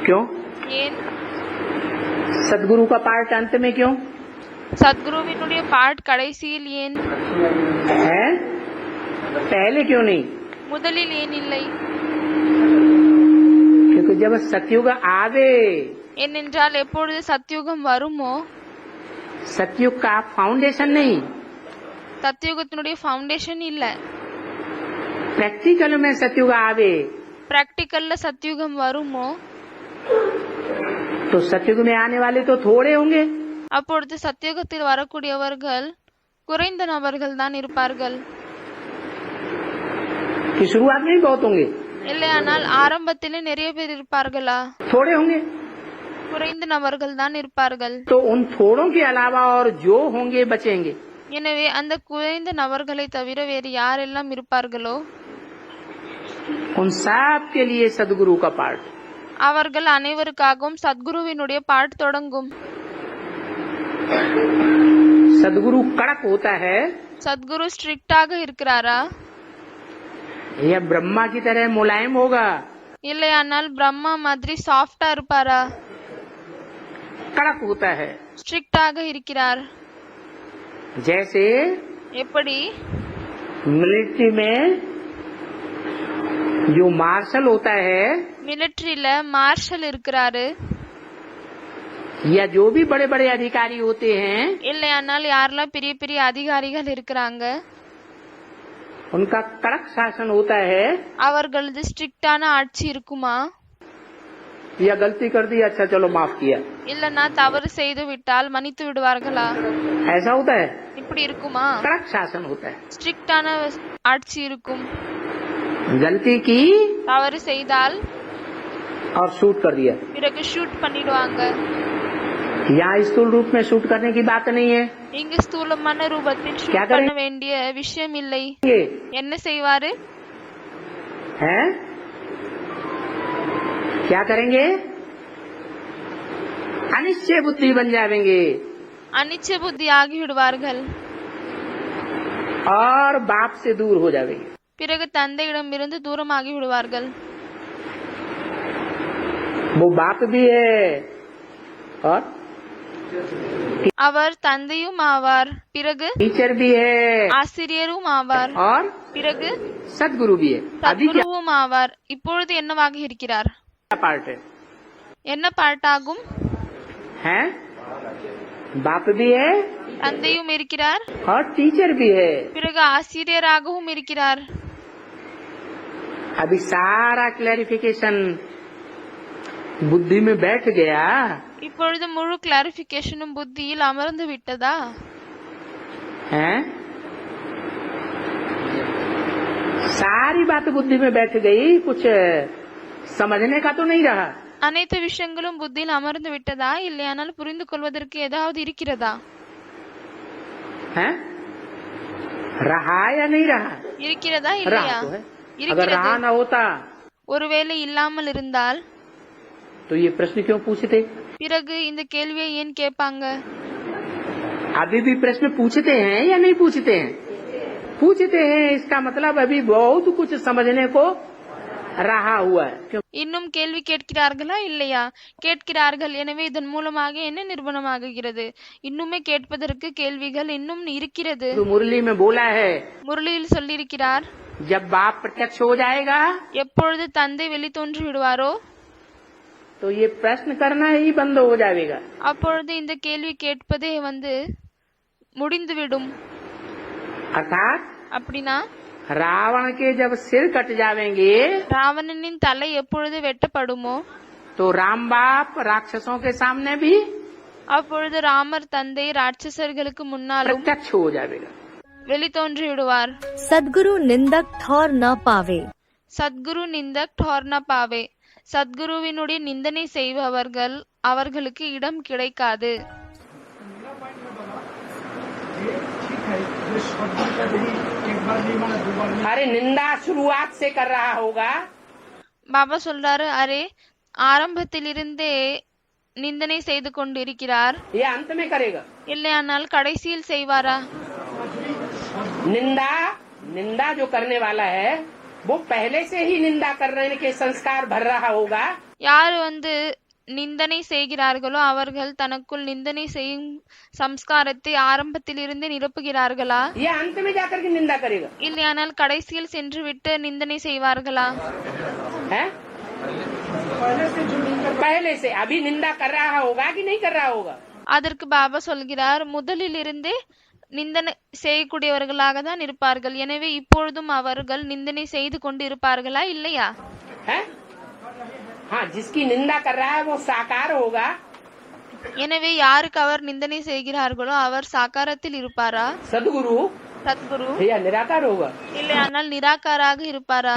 [SPEAKER 3] क्यों?
[SPEAKER 1] ஏன்?
[SPEAKER 3] सदगुरु का पार्ट अंत में क्यों
[SPEAKER 1] சத்குருவினுடைய பாட் கடைசியில் ஏன்?
[SPEAKER 3] है? पहले क्यों नहीं?
[SPEAKER 1] முதலில் ஏன் இல்லை?
[SPEAKER 3] क्योंकि जब सतयुग आवे,
[SPEAKER 1] ஏனென்றால் எப்பொழுது சத்யுகம் வருமோ,
[SPEAKER 3] सतयुग का फाउंडेशन नहीं,
[SPEAKER 1] சத்யுகத்தினுடைய ஃபவுண்டேஷன் இல்ல.
[SPEAKER 3] प्रैक्टिकल में सतयुग आवे
[SPEAKER 1] பிராக்டிக்கல்ல சத்யுகம் வருமோ,
[SPEAKER 3] तो सतयुग में आने वाले तो थोड़े होंगे,
[SPEAKER 1] அப்பொழுது சத்யுகத்தில் வரக்கூடியவர்கள் குறைந்த நபர்கள் தான் இருப்பார்கள்.
[SPEAKER 3] कि शुरुआत में ही बहुत होंगे,
[SPEAKER 1] இல்லையானால் ஆரம்பத்திலே நிறைய பேர் இருப்பார்களா?
[SPEAKER 3] थोड़े होंगे।
[SPEAKER 1] குறைந்த நபர்கள் தான் இருப்பார்கள்.
[SPEAKER 3] तो उन थोड़ों के अलावा और जो होंगे बचेंगे।
[SPEAKER 1] எனவே அந்த குறைந்த நபர்களை தவிர வேறு யாரெல்லாம் இருப்பார்களோ
[SPEAKER 3] उन सब के लिए सदगुरु का पार्ट।
[SPEAKER 1] அவர்கள் அனைவருக்காகவும் சத்குருவினுடைய பாட் தொடங்கும்.
[SPEAKER 3] सदगुरु कड़क होता है
[SPEAKER 1] சத்குரு ஸ்ட்ரிக்டாக இருக்கிறாரா?
[SPEAKER 3] या ब्रह्मा की तरह मुलायम होगा?
[SPEAKER 1] இல்லையானால் பிரம்மா மாதிரி சாஃப்டா இருப்பாரா?
[SPEAKER 3] कड़क होता है।
[SPEAKER 1] ஸ்ட்ரிக்டாக இருக்கிறார்.
[SPEAKER 3] जैसे
[SPEAKER 1] எப்படி?
[SPEAKER 3] मिलिट्री में जो मार्शल होता है
[SPEAKER 1] மிலிட்டரியில மார்ஷல் இருக்கிறாரு.
[SPEAKER 3] या जो भी बड़े बड़े अधिकारी होते हैं,
[SPEAKER 1] இல்லையானால் யாரெல்லாம் பெரிய பெரிய அதிகாரிகள் இருக்கிறாங்க,
[SPEAKER 3] उनका कड़क शासन होता है।
[SPEAKER 1] அவர்களது ஸ்ட்ரிக்டான ஆட்சி இருக்குமா?
[SPEAKER 3] या गलती कर दी, अच्छा चलो माफ किया,
[SPEAKER 1] இல்லனா தவறு செய்து விட்டால் மன்னித்து விடுவார்களா?
[SPEAKER 3] ऐसा होता है?
[SPEAKER 1] இப்படி இருக்குமா?
[SPEAKER 3] कड़क शासन होता है।
[SPEAKER 1] ஸ்ட்ரிக்டான ஆட்சி இருக்கும்.
[SPEAKER 3] गलती की
[SPEAKER 1] தவறு செய்தால்
[SPEAKER 3] और शूट कर दिया।
[SPEAKER 1] பிறகு ஷூட் பண்ணிடுவாங்க.
[SPEAKER 3] यहाँ स्थूल रूप में शूट करने की बात नहीं है।
[SPEAKER 1] இங்கு ஸ்தூலமான ரூபத்தில்
[SPEAKER 3] क्या
[SPEAKER 1] ஷூட்
[SPEAKER 3] करें?
[SPEAKER 1] பண்ண வேண்டிய விஷயம் இல்லை.
[SPEAKER 3] ये
[SPEAKER 1] என்ன செய்வாரு?
[SPEAKER 3] हैं? क्या करेंगे? अनिश्चय बुद्धि बन जाएंगे
[SPEAKER 1] அனிச்ச புத்தி ஆகி விடுவார்கள்.
[SPEAKER 3] और बाप से दूर हो जाएंगे।
[SPEAKER 1] பிறகு தந்தையிடமிருந்து தூரமாகி விடுவார்கள்.
[SPEAKER 3] वो बाप भी है और
[SPEAKER 1] அவர் தந்தையும் ஆவார். பிறகு
[SPEAKER 3] टीचर भी है
[SPEAKER 1] ஆசிரியரும் ஆவார்.
[SPEAKER 3] और
[SPEAKER 1] பிறகு
[SPEAKER 3] सदगुरु भी है। अभी क्या
[SPEAKER 1] சத்குருவும் ஆவார். இப்பொழுது என்னவாக இருக்கிறார்?
[SPEAKER 3] पार्ट है?
[SPEAKER 1] என்ன பாட் ஆகும்?
[SPEAKER 3] हैं? बाप भी है
[SPEAKER 1] தந்தையும் இருக்கிறார்.
[SPEAKER 3] और टीचर भी है।
[SPEAKER 1] பிறகு ஆசிரியராகவும் இருக்கிறார்.
[SPEAKER 3] अभी सारा क्लैरिफिकेशन बुद्धि में बैठ गया।
[SPEAKER 1] இப்பொழுது முழு கிளாரிபிகேஷனும் புத்தியில் அமர்ந்து விட்டதா?
[SPEAKER 3] हैं? सारी बात बुद्धि में बैठ गई, कुछ समझने का तो नहीं रहा।
[SPEAKER 1] அனைத்து விஷயங்களும் புத்தியில் அமர்ந்து விட்டதா? இல்லையானால் புரிந்து கொள்வதற்கு ஏதாவது இருக்கிறதா?
[SPEAKER 3] हैं? रहा या नहीं रहा?
[SPEAKER 1] இருக்கிறதா
[SPEAKER 3] रहा
[SPEAKER 1] இல்லையா?
[SPEAKER 3] तो है। अगर
[SPEAKER 1] இருக்கிறது.
[SPEAKER 3] रहा ना होता
[SPEAKER 1] ஒருவேளை இல்லாமல் இருந்தால்
[SPEAKER 3] तो ये प्रश्न क्यों पूछते?
[SPEAKER 1] பிறகு இந்த கேள்வியை ஏன் கேட்பாங்க?
[SPEAKER 3] अभी भी प्रश्न पूछते हैं या नहीं पूछते हैं? पूछते हैं, इसका मतलब अभी बहुत कुछ समझने को रहा हुआ है। क्यों?
[SPEAKER 1] இன்னும் கேள்வி கேட்கிறார்களா இல்லையா? கேட்கிறார்கள். எனவே இதன் மூலமாக என்ன நிரூபணமாகிறது? இன்னுமே கேட்பதற்கு கேள்விகள் இன்னும் இருக்கிறது.
[SPEAKER 3] तो मुरली में बोला है,
[SPEAKER 1] முரளியில் சொல்லியிருக்கிறார்,
[SPEAKER 3] जब बाप प्रत्यक्ष हो जाएगा
[SPEAKER 1] எப்பொழுது தந்தை வெளி தோன்றி விடுவாரோ
[SPEAKER 3] तो ये प्रश्न करना ही बंद हो जाएगा।
[SPEAKER 1] அப்பொழுது இந்த கேள்வி கேட்பதே முடிந்துவிடும்.
[SPEAKER 3] अर्थात
[SPEAKER 1] அப்படின்னா
[SPEAKER 3] रावण के जब सिर कट जावेंगे
[SPEAKER 1] ராவணனின் தலை எப்பொழுது வெட்டப்படுமோ
[SPEAKER 3] तो राम बाप राक्षसों के सामने भी
[SPEAKER 1] அப்பொழுது ராமர் தந்தை ராட்சசர்களுக்கு முன்னாலும்
[SPEAKER 3] प्रत्यक्ष हो जाएगा।
[SPEAKER 1] வெளித்தோன்றி விடுவார்.
[SPEAKER 4] सद्गुरु निंदक ठौर न पावे।
[SPEAKER 1] சத்குரு நிந்தக் ठौर न पावे. சத்குருவினுடைய நிந்தனை செய்பவர்கள் அவர்களுக்கு இடம் கிடைக்காது.
[SPEAKER 6] ठीक है, ये सदगुरु का भी एक बार नहीं माना, दो बार नहीं।
[SPEAKER 3] अरे निंदा शुरुआत से कर रहा होगा,
[SPEAKER 1] பாபா சொல்றாரு, அரே ஆரம்பத்திலிருந்தே நிந்தனை செய்து கொண்டிருக்கிறார்,
[SPEAKER 3] ये अंत में करेगा।
[SPEAKER 1] இல்லையானால் கடைசியில் செய்வாரா?
[SPEAKER 3] निंदा निंदा जो करने वाला है वो पहले से ही निंदा करने के संस्कार भर रहा होगा।
[SPEAKER 1] யார் நிந்தனை செய்கிறார்களோ அவர்கள் தனக்குள் நிந்தனை செய்யும் சம்ஸ்காரத்தை ஆரம்பத்திலிருந்து நிரப்புகிறார்களா?
[SPEAKER 3] ये अंत में जाकर के निंदा करेगा,
[SPEAKER 1] இல்லையானால் கடைசியில் சென்று விட்டு நிந்தனை செய்வார்களா?
[SPEAKER 3] है? पहले से अभी निंदा कर रहा होगा कि नहीं कर रहा होगा?
[SPEAKER 1] அதற்கு பாபா சொல்கிறார், முதலிலிருந்தே நிந்தனை செய்யக்கூடியவர்களாக தான் இருப்பார்கள். எனவே இப்பொழுதும் அவர்கள் நிந்தனை செய்து கொண்டு இருப்பார்களா இல்லையா?
[SPEAKER 3] है? हाँ, जिसकी निंदा कर रहा है वो साकार होगा।
[SPEAKER 1] எனவே யாருக்கு அவர் நிந்தனை செய்கிறார்களோ அவர் சாக்காரத்தில் இருப்பாரா?
[SPEAKER 3] सदगुरु
[SPEAKER 1] சத்குரு.
[SPEAKER 3] या निराकार होगा।
[SPEAKER 1] இல்லையானால் நிராகாராக இருப்பாரா?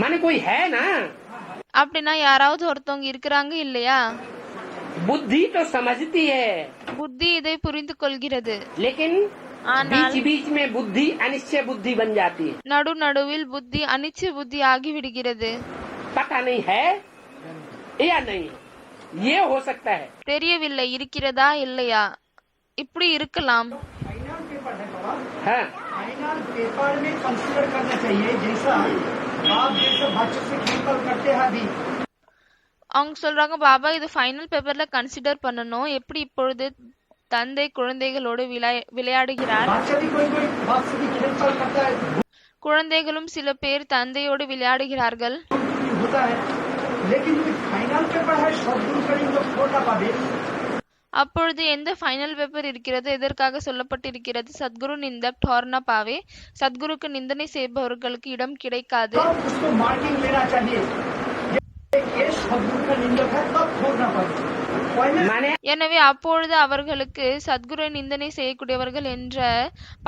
[SPEAKER 3] माने कोई है ना।
[SPEAKER 1] அப்படின்னா யாராவது ஒருத்தவங்க இருக்கிறாங்க இல்லையா?
[SPEAKER 3] बुद्धि तो समझती है,
[SPEAKER 1] புத்தி இதை புரிந்து கொள்கிறது.
[SPEAKER 3] लेकिन
[SPEAKER 1] ஆனால்
[SPEAKER 3] बीच बीच में बुद्धि अनिश्चय बुद्धि बन जाती है।
[SPEAKER 1] நடுவில் புத்தி அனிச்சை புத்தி ஆகிவிடுகிறது.
[SPEAKER 3] पता नहीं है या नहीं, ये हो सकता है।
[SPEAKER 1] தெரியவில்லை, இருக்கிறதா இல்லையா? இப்படி இருக்கலாம்.
[SPEAKER 3] हाँ,
[SPEAKER 6] फाइनल पेपर में कंसीडर करना चाहिए, जैसा आप जैसे बच्चे से खेल करते हैं अभी,
[SPEAKER 1] அவங்க சொல்றாங்க, பாபா இது ஃபைனல் பேப்பர்ல கன்சிடர் பண்ணணும். எப்படி இப்பொழுது தந்தை குழந்தைகளோடு விளையாடுகிறார்,
[SPEAKER 6] बच्चा भी कोई कोई बात से भी खेल करता है,
[SPEAKER 1] குழந்தைகளும் சில பேர் தந்தையோடு விளையாடுகிறார்கள்.
[SPEAKER 6] होता है, लेकिन जो फाइनल पेपर है सदगुरु का नहीं तो छोटा पावे।
[SPEAKER 1] அப்பொழுது எந்த ஃபைனல் பேப்பர் இருக்கிறது, எதற்காக சொல்லப்பட்டிருக்கிறது? சத்குரு நிந்தக் ठौर न पावे. சத்குருக்கு நிந்தனை செய்பவர்களுக்கு இடம் கிடைக்காது.
[SPEAKER 6] तब उसको मार्किंग लेना चाहिए, ये सदगुरु का निंदक है तब छोड़ना पड़े। पहले
[SPEAKER 3] माने
[SPEAKER 1] எனவே அப்பொழுது அவர்களுக்கு சத்குரு நிந்தனை செய்யக்கூடியவர்கள் என்ற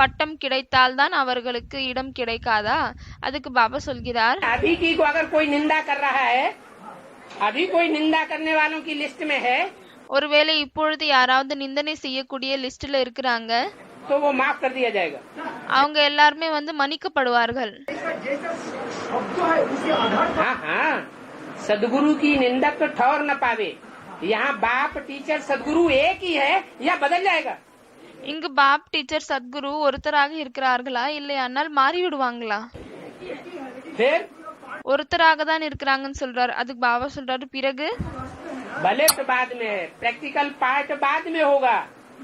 [SPEAKER 1] பட்டம் கிடைத்தால்தான் அவர்களுக்கு இடம் கிடைக்காதா? அதுக்கு பாபா சொல்கிறார்,
[SPEAKER 3] अभी की को अगर कोई निंदा कर रहा है, अभी कोई निंदा करने वालों की लिस्ट में है,
[SPEAKER 1] ஒருவேளை இப்பொழுது யாராவது நிந்தனை செய்யக்கூடிய லிஸ்ட்ல இருக்கிறாங்க,
[SPEAKER 3] तो वो माफ कर दिया जाएगा।
[SPEAKER 1] அவங்க எல்லாருமே மன்னிக்கப்படுவார்கள்.
[SPEAKER 6] जैसा शब्द है उसके आधार पर
[SPEAKER 3] हाँ हाँ, सदगुरु की निंदक तो ठौर न पावे। यहाँ बाप टीचर सदगुरु एक ही है या बदल जाएगा?
[SPEAKER 1] இங்கு பாப் டீச்சர் சத்குரு ஒருத்தராக இருக்கிறார்களா இல்லையானால் மாறி விடுவாங்களா?
[SPEAKER 3] फिर
[SPEAKER 1] ஒருத்தராக தான் இருக்கிறாங்கன்னு சொல்றாரு. அதுக்கு பாபா சொல்றாரு, பிறகு
[SPEAKER 3] भले तो बाद में है, प्रैक्टिकल पार्ट बाद में होगा।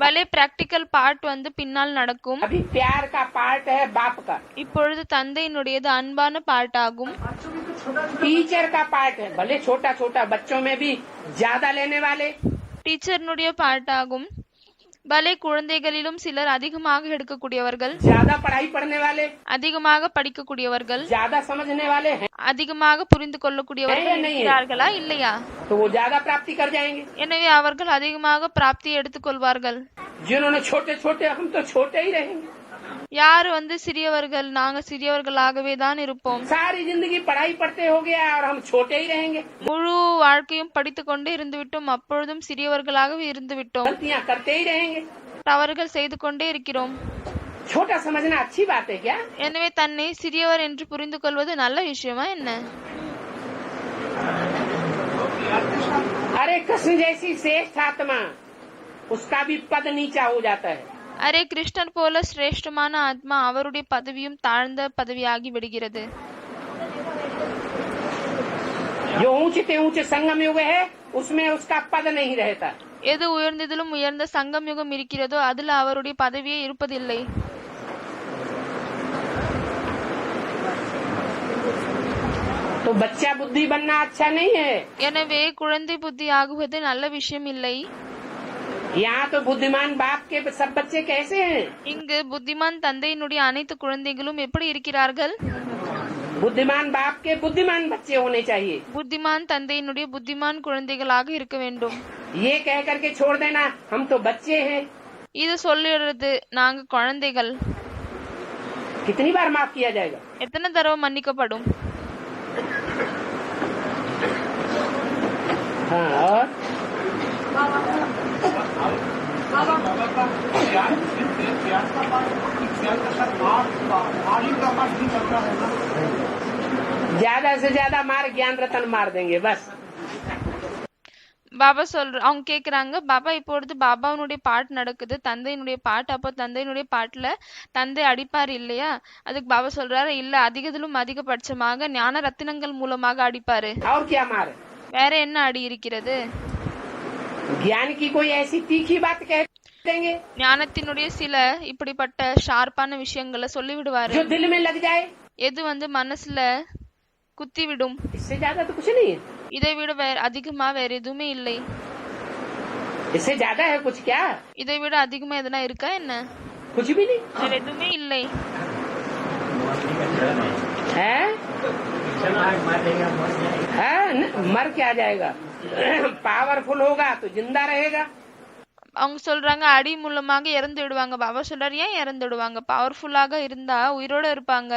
[SPEAKER 1] பலே பிராக்டிக்கல் பார்ட் பின்னால் நடக்கும்.
[SPEAKER 3] अभी प्यार का पार्ट है बाप का,
[SPEAKER 1] இப்பொழுது தந்தையினுடையது அன்பான பார்ட் ஆகும்.
[SPEAKER 3] टीचर का पार्ट है, भले छोटा छोटा बच्चों में भी ज्यादा लेने वाले,
[SPEAKER 1] டீச்சர்னுடைய பார்ட் ஆகும். பலே குழந்தைகளிலும் சிலர் அதிகமாக எடுக்கக்கூடியவர்கள்,
[SPEAKER 3] ज्यादा पढ़ाई पढ़ने वाले,
[SPEAKER 1] அதிகமாக படிக்கக்கூடியவர்கள்,
[SPEAKER 3] ज्यादा समझने वाले हैं,
[SPEAKER 1] அதிகமாக புரிந்து கொள்ளக்கூடியவர்கள் இருக்கிறார்களா இல்லையா?
[SPEAKER 3] तो वो ज्यादा प्राप्ति कर जाएंगे।
[SPEAKER 1] எனவே அவர்கள் அதிகமாக பிராப்தியை எடுத்துக்கொள்வார்கள்.
[SPEAKER 3] जिन्होंने छोटे छोटे, हम तो छोटे ही रहेंगे,
[SPEAKER 1] யாரு சிறியவர்கள், நாங்க சிறியவர்களாகவே தான் இருப்போம்.
[SPEAKER 3] सारी जिंदगी पढ़ाई पढ़ते हो गया और हम छोटे ही रहेंगे,
[SPEAKER 1] முழு வாழ்க்கையும் படித்துக் கொண்டே இருந்துவிட்டோம், அப்பொழுதும் சிறியவர்களாகவே இருந்துவிட்டோம்.
[SPEAKER 3] गलतियाँ करते ही रहेंगे।
[SPEAKER 1] தவறுகள் செய்து கொண்டே இருக்கிறோம்.
[SPEAKER 3] छोटा समझना अच्छी बात है क्या?
[SPEAKER 1] எனவே தன்னை சிறியவர் என்று புரிந்து கொள்வது நல்ல விஷயமா என்ன?
[SPEAKER 3] अरे कृष्ण जैसी श्रेष्ठ आत्मा, उसका भी पद नीचा हो जाता है।
[SPEAKER 1] அரே கிருஷ்ணர் போல சிரேஷ்டமான ஆத்மா, அவருடைய பதவியும் தாழ்ந்த பதவியாகி விடுகிறது.
[SPEAKER 3] जो ऊंचे ऊंचे संगम युग है उसमें उसका पद नहीं रहता।
[SPEAKER 1] எது உயர்ந்ததிலும் உயர்ந்த சங்கம் யுகம் இருக்கிறதோ அதுல அவருடைய பதவியே இருப்பதில்லை.
[SPEAKER 3] तो बच्चा बुद्धि बनना अच्छा नहीं है।
[SPEAKER 1] எனவே குழந்தை புத்தி ஆகுவது நல்ல விஷயம் இல்லை.
[SPEAKER 3] यहाँ तो बुद्धिमान बाप के सब बच्चे कैसे हैं?
[SPEAKER 1] இங்கு புத்திமான் தந்தையினுடைய அனைத்து குழந்தைகளும் எப்படி இருக்கிறார்கள்?
[SPEAKER 3] बुद्धिमान बाप के बुद्धिमान बच्चे होने चाहिए।
[SPEAKER 1] புத்திமான் தந்தையினுடைய புத்திமான் குழந்தைகளாக இருக்க வேண்டும்.
[SPEAKER 3] ये कह करके छोड़ देना हम तो बच्चे हैं,
[SPEAKER 1] இது சொல்லிடுறது நாங்க குழந்தைகள்.
[SPEAKER 3] कितनी बार माफ किया जाएगा?
[SPEAKER 1] எத்தனை தடவை மன்னிக்கப்படும்?
[SPEAKER 3] हाँ, और ज्यादा से ज्यादा मार ज्ञान रतन मार देंगे बस।
[SPEAKER 1] பாபா அவங்க கேக்குறாங்க, பாபா இப்பொழுது பாபாவுடைய பாட்டு நடக்குது, தந்தையினுடைய பாட்டு. அப்போ தந்தையினுடைய பாட்டுல தந்தை அடிப்பார் இல்லையா? அதுக்கு பாபா சொல்றாரு, இல்ல அதிகத்திலும் அதிகபட்சமாக ஞான ரத்தினங்கள் மூலமாக அடிப்பாரு.
[SPEAKER 3] और क्या मार?
[SPEAKER 1] வேற என்ன அடி இருக்கிறது?
[SPEAKER 3] ज्ञान की कोई ऐसी तीखी बात कह देंगे
[SPEAKER 1] ஞானத்தினுடைய சில இப்படிப்பட்ட ஷார்ப்பான விஷயங்களை சொல்லி விடுவாரு,
[SPEAKER 3] जो दिल में लग जाए।
[SPEAKER 1] எது மனசுல குத்தி விடும்.
[SPEAKER 3] इससे ज्यादा तो कुछ नहीं है।
[SPEAKER 1] இதை விட வேற அதிகமா வேற எதுவுமே இல்லை.
[SPEAKER 3] इससे ज्यादा है कुछ क्या?
[SPEAKER 1] இதை விட அதிகமா எதுனா இருக்கா என்ன?
[SPEAKER 3] कुछ भी नहीं
[SPEAKER 1] வேற எதுவுமே இல்லை.
[SPEAKER 3] है, मर क्या जाएगा? पावरफुल होगा तो जिंदा रहेगा।
[SPEAKER 1] அவங்க சொல்றாங்க அடி மூலமாக இறந்து விடுவாங்க. பாபா சொல்றாரு, ஏன் இறந்து விடுவாங்க? பவர்ஃபுல்லாக இருந்தா உயிரோட இருப்பாங்க.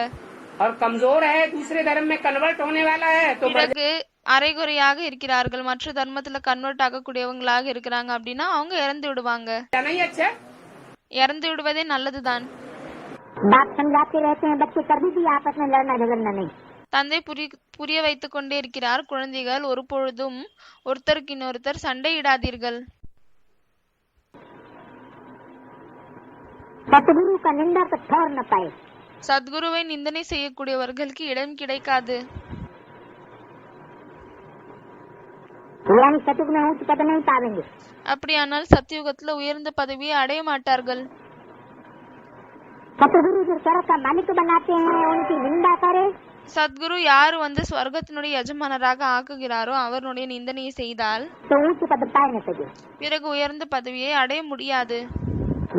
[SPEAKER 3] और कमजोर है, दूसरे धर्म में कन्वर्ट होने वाला है तो
[SPEAKER 1] பிறகு அரைகுறையாக இருக்கிறார்கள், மற்ற தர்மத்துல கன்வெர்ட் ஆகக்கூடியவங்களாக இருக்கிறாங்க அப்படின்னா அவங்க இறந்து விடுவாங்க.
[SPEAKER 3] नहीं अच्छा।
[SPEAKER 1] இறந்து விடுவதே நல்லதுதான்.
[SPEAKER 7] बात समझाते रहते हैं बच्चे, कभी भी आपस में लड़ना झगड़ना नहीं।
[SPEAKER 1] தந்தை புரிய வைத்துக் கொண்டே இருக்கிறார், குழந்தைகள் ஒரு பொழுதும் ஒருத்தருக்கு இன்னொருத்தர் சண்டையிடாதீர்கள்.
[SPEAKER 7] सतगुरु का निंदा तो ठहर न पाए।
[SPEAKER 1] சத்குருவை நிந்தனை செய்யக்கூடியவர்களுக்கு இடம் கிடைக்காது.
[SPEAKER 7] यानी सतयुग में ऊंच पद नहीं पावेंगे।
[SPEAKER 1] அப்படியானால் சத்தியுகத்துல உயர்ந்த பதவியை அடைய மாட்டார்கள்.
[SPEAKER 7] सतगुरु जो स्वर्ग का मालिक बनाते हैं उनकी निंदा करे
[SPEAKER 1] சத்குரு யார் ஸ்வர்கத்தினுடைய எஜமானராக ஆக்குகிறாரோ அவருடைய நிந்தனையை செய்தால்
[SPEAKER 7] तो ऊंच पद पाए न सके।
[SPEAKER 1] பிறகு உயர்ந்த பதவியை அடைய முடியாது.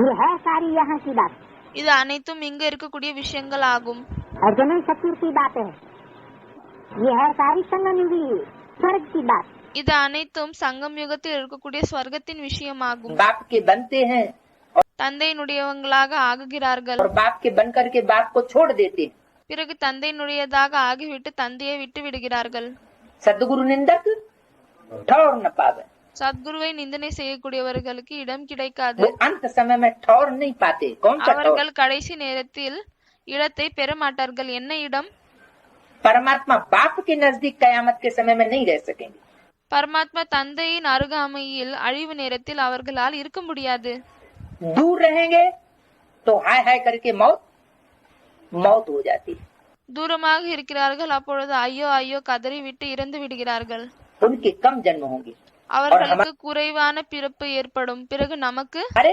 [SPEAKER 7] ये है सारी यहाँ की बात।
[SPEAKER 1] இது அனைத்தும் இங்க இருக்கக்கூடிய விஷயங்கள் ஆகும்.
[SPEAKER 7] और जमीन सतयुग की बात है। ये है सारी संगम युगी स्वर्ग की बात।
[SPEAKER 1] இது அனைத்தும் சங்கம் யுகத்தில் இருக்கக்கூடிய ஸ்வர்கத்தின் விஷயமாகும்.
[SPEAKER 8] बाप के बनते हैं
[SPEAKER 1] தந்தையினுடையவங்களாக ஆகுகிறார்கள்.
[SPEAKER 8] और बाप के बन करके बाप को छोड़ देते हैं।
[SPEAKER 1] பிறகு தந்தையினுடையதாக ஆகிவிட்டு தந்தையை விட்டு விடுகிறார்கள்.
[SPEAKER 8] सदगुरु निंदक ठौर न पावे।
[SPEAKER 1] சத்குருவை நிந்தனை செய்யக்கூடியவர்களுக்கு இடம் கிடைக்காது.
[SPEAKER 8] वो अंत समय में ठौर नहीं पाते। कौन सा ठौर?
[SPEAKER 1] அவர்கள் கடைசி நேரத்தில் இடத்தை பெற மாட்டார்கள். என்ன இடம்?
[SPEAKER 8] परमात्मा बाप के नजदीक कयामत के समय में नहीं रह सकेंगे।
[SPEAKER 1] பரமாத்மா தந்தையின் அருகாமையில் அழிவு நேரத்தில் அவர்களால் இருக்க முடியாது.
[SPEAKER 8] दूर रहेंगे तो हाय हाय करके मौत हो जाती है।
[SPEAKER 1] தூரமாக இருக்கிறார்கள், அப்பொழுது ஐயோ ஐயோ கதறி விட்டு இறந்து விடுகிறார்கள்.
[SPEAKER 8] उनके कम जन्म होंगे।
[SPEAKER 1] அவர்களுக்கு குறைவான பிறப்பு ஏற்படும். பிறகு நமக்கு
[SPEAKER 8] अरे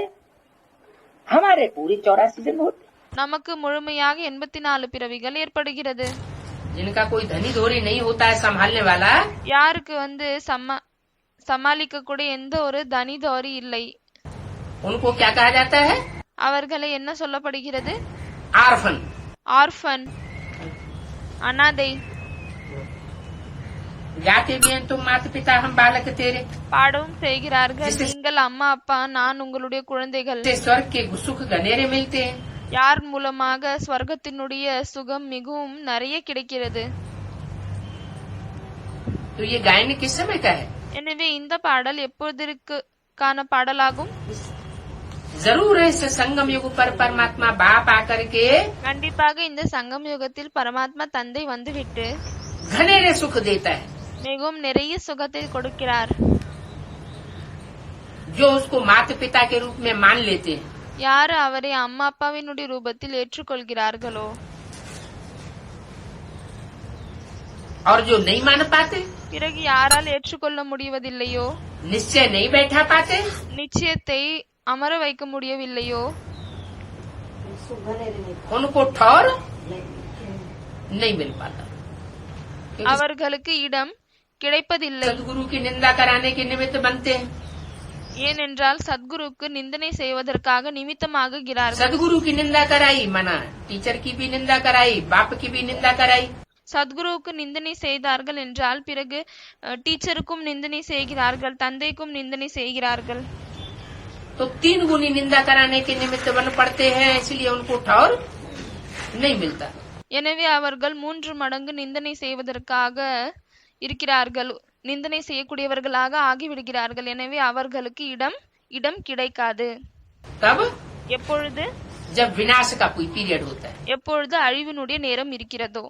[SPEAKER 8] हमारे पूरी 84 जन्म होते।
[SPEAKER 1] நமக்கு முழுமையாக 84 பிறவிகள் ஏற்படுகிறது.
[SPEAKER 3] जिनका कोई धनी धोरी नहीं होता है संभालने वाला,
[SPEAKER 1] யாருக்கு சமாளிக்க கூடிய எந்த ஒரு தனி தோரி இல்லை,
[SPEAKER 3] उनको क्या कहा जाता है?
[SPEAKER 1] அவர்களை என்ன சொல்லப்படுகிறது?
[SPEAKER 3] आर्फन।
[SPEAKER 1] ஆர்ஃபன், அனாதை.
[SPEAKER 3] जाते भी हैं तुम माता पिता हम बालक तेरे,
[SPEAKER 1] பாடவும் செய்கிறார்கள், நீங்கள் அம்மா அப்பா நான் உங்களுடைய குழந்தைகள்.
[SPEAKER 3] स्वर्ग के सुख घनेरे मिलते हैं।
[SPEAKER 1] யார் மூலமாக ஸ்வர்கத்தினுடைய சுகம் மிகவும் நிறைய கிடைக்கிறது.
[SPEAKER 3] तो ये गायन किस समय का है?
[SPEAKER 1] எனவே இந்த பாடல் எப்போதிற்கான பாடலாகும்?
[SPEAKER 3] जरूर है इस संगम युग पर परमात्मा बाप आकर के
[SPEAKER 1] கண்டிப்பாக இந்த சங்கம் யுகத்தில் பரமாத்மா தந்தை வந்துவிட்டு
[SPEAKER 3] घनेरे सुख देता है।
[SPEAKER 1] மிகவும் நிறைய சுகத்தை கொடுக்கிறார்.
[SPEAKER 3] जो उसको माता पिता के रूप में मान लेते हैं,
[SPEAKER 1] யாரு அவரை அம்மா அப்பாவினுடைய ரூபத்தில் ஏற்றுக்கொள்கிறார்களோ,
[SPEAKER 3] और जो नहीं मान पाते,
[SPEAKER 1] பிறகு யாரால் ஏற்றுக்கொள்ள முடிவதில்லையோ,
[SPEAKER 3] निश्चय नहीं बैठा पाते,
[SPEAKER 1] நிச்சயத்தை அமர வைக்க முடியவில்லையோ,
[SPEAKER 3] उनको ठौर नहीं मिल पाता।
[SPEAKER 1] அவர்களுக்கு இடம் கிடைப்பதில்லை.
[SPEAKER 3] सदगुरु की निंदा कराने के निमित्त बनते हैं।
[SPEAKER 1] ஏனென்றால் சத்குருக்கு நிந்தனை செய்வதற்காக நிமித்தமாகுகிறார்கள்.
[SPEAKER 3] सदगुरु की निंदा कराई, मना टीचर की भी निंदा कराई, बाप की भी निंदा कराई।
[SPEAKER 1] சத்குருவுக்கு நிந்தனை செய்தார்கள் என்றால் பிறகு டீச்சருக்கும் நிந்தனை செய்கிறார்கள், தந்தைக்கும் நிந்தனை செய்கிறார்கள்.
[SPEAKER 3] तो 3 गुनी निंदा कराने के निमित्त बन पड़ते हैं, इसलिए उनको ठौर नहीं मिलता.
[SPEAKER 1] எனவே அவர்கள் 3 மடங்கு நிந்தனை செய்வதற்காக இருக்கிறார்கள், நிந்தனை செய்யக்கூடியவர்களாக ஆகிவிடுகிறார்கள். எனவே அவர்களுக்கு இடம் கிடைக்காது.
[SPEAKER 3] तब
[SPEAKER 1] எப்பொழுது
[SPEAKER 3] जब विनाश का कोई पीरियड होता है.
[SPEAKER 1] எப்பொழுது அழிவினுடைய நேரம் இருக்கிறதோ.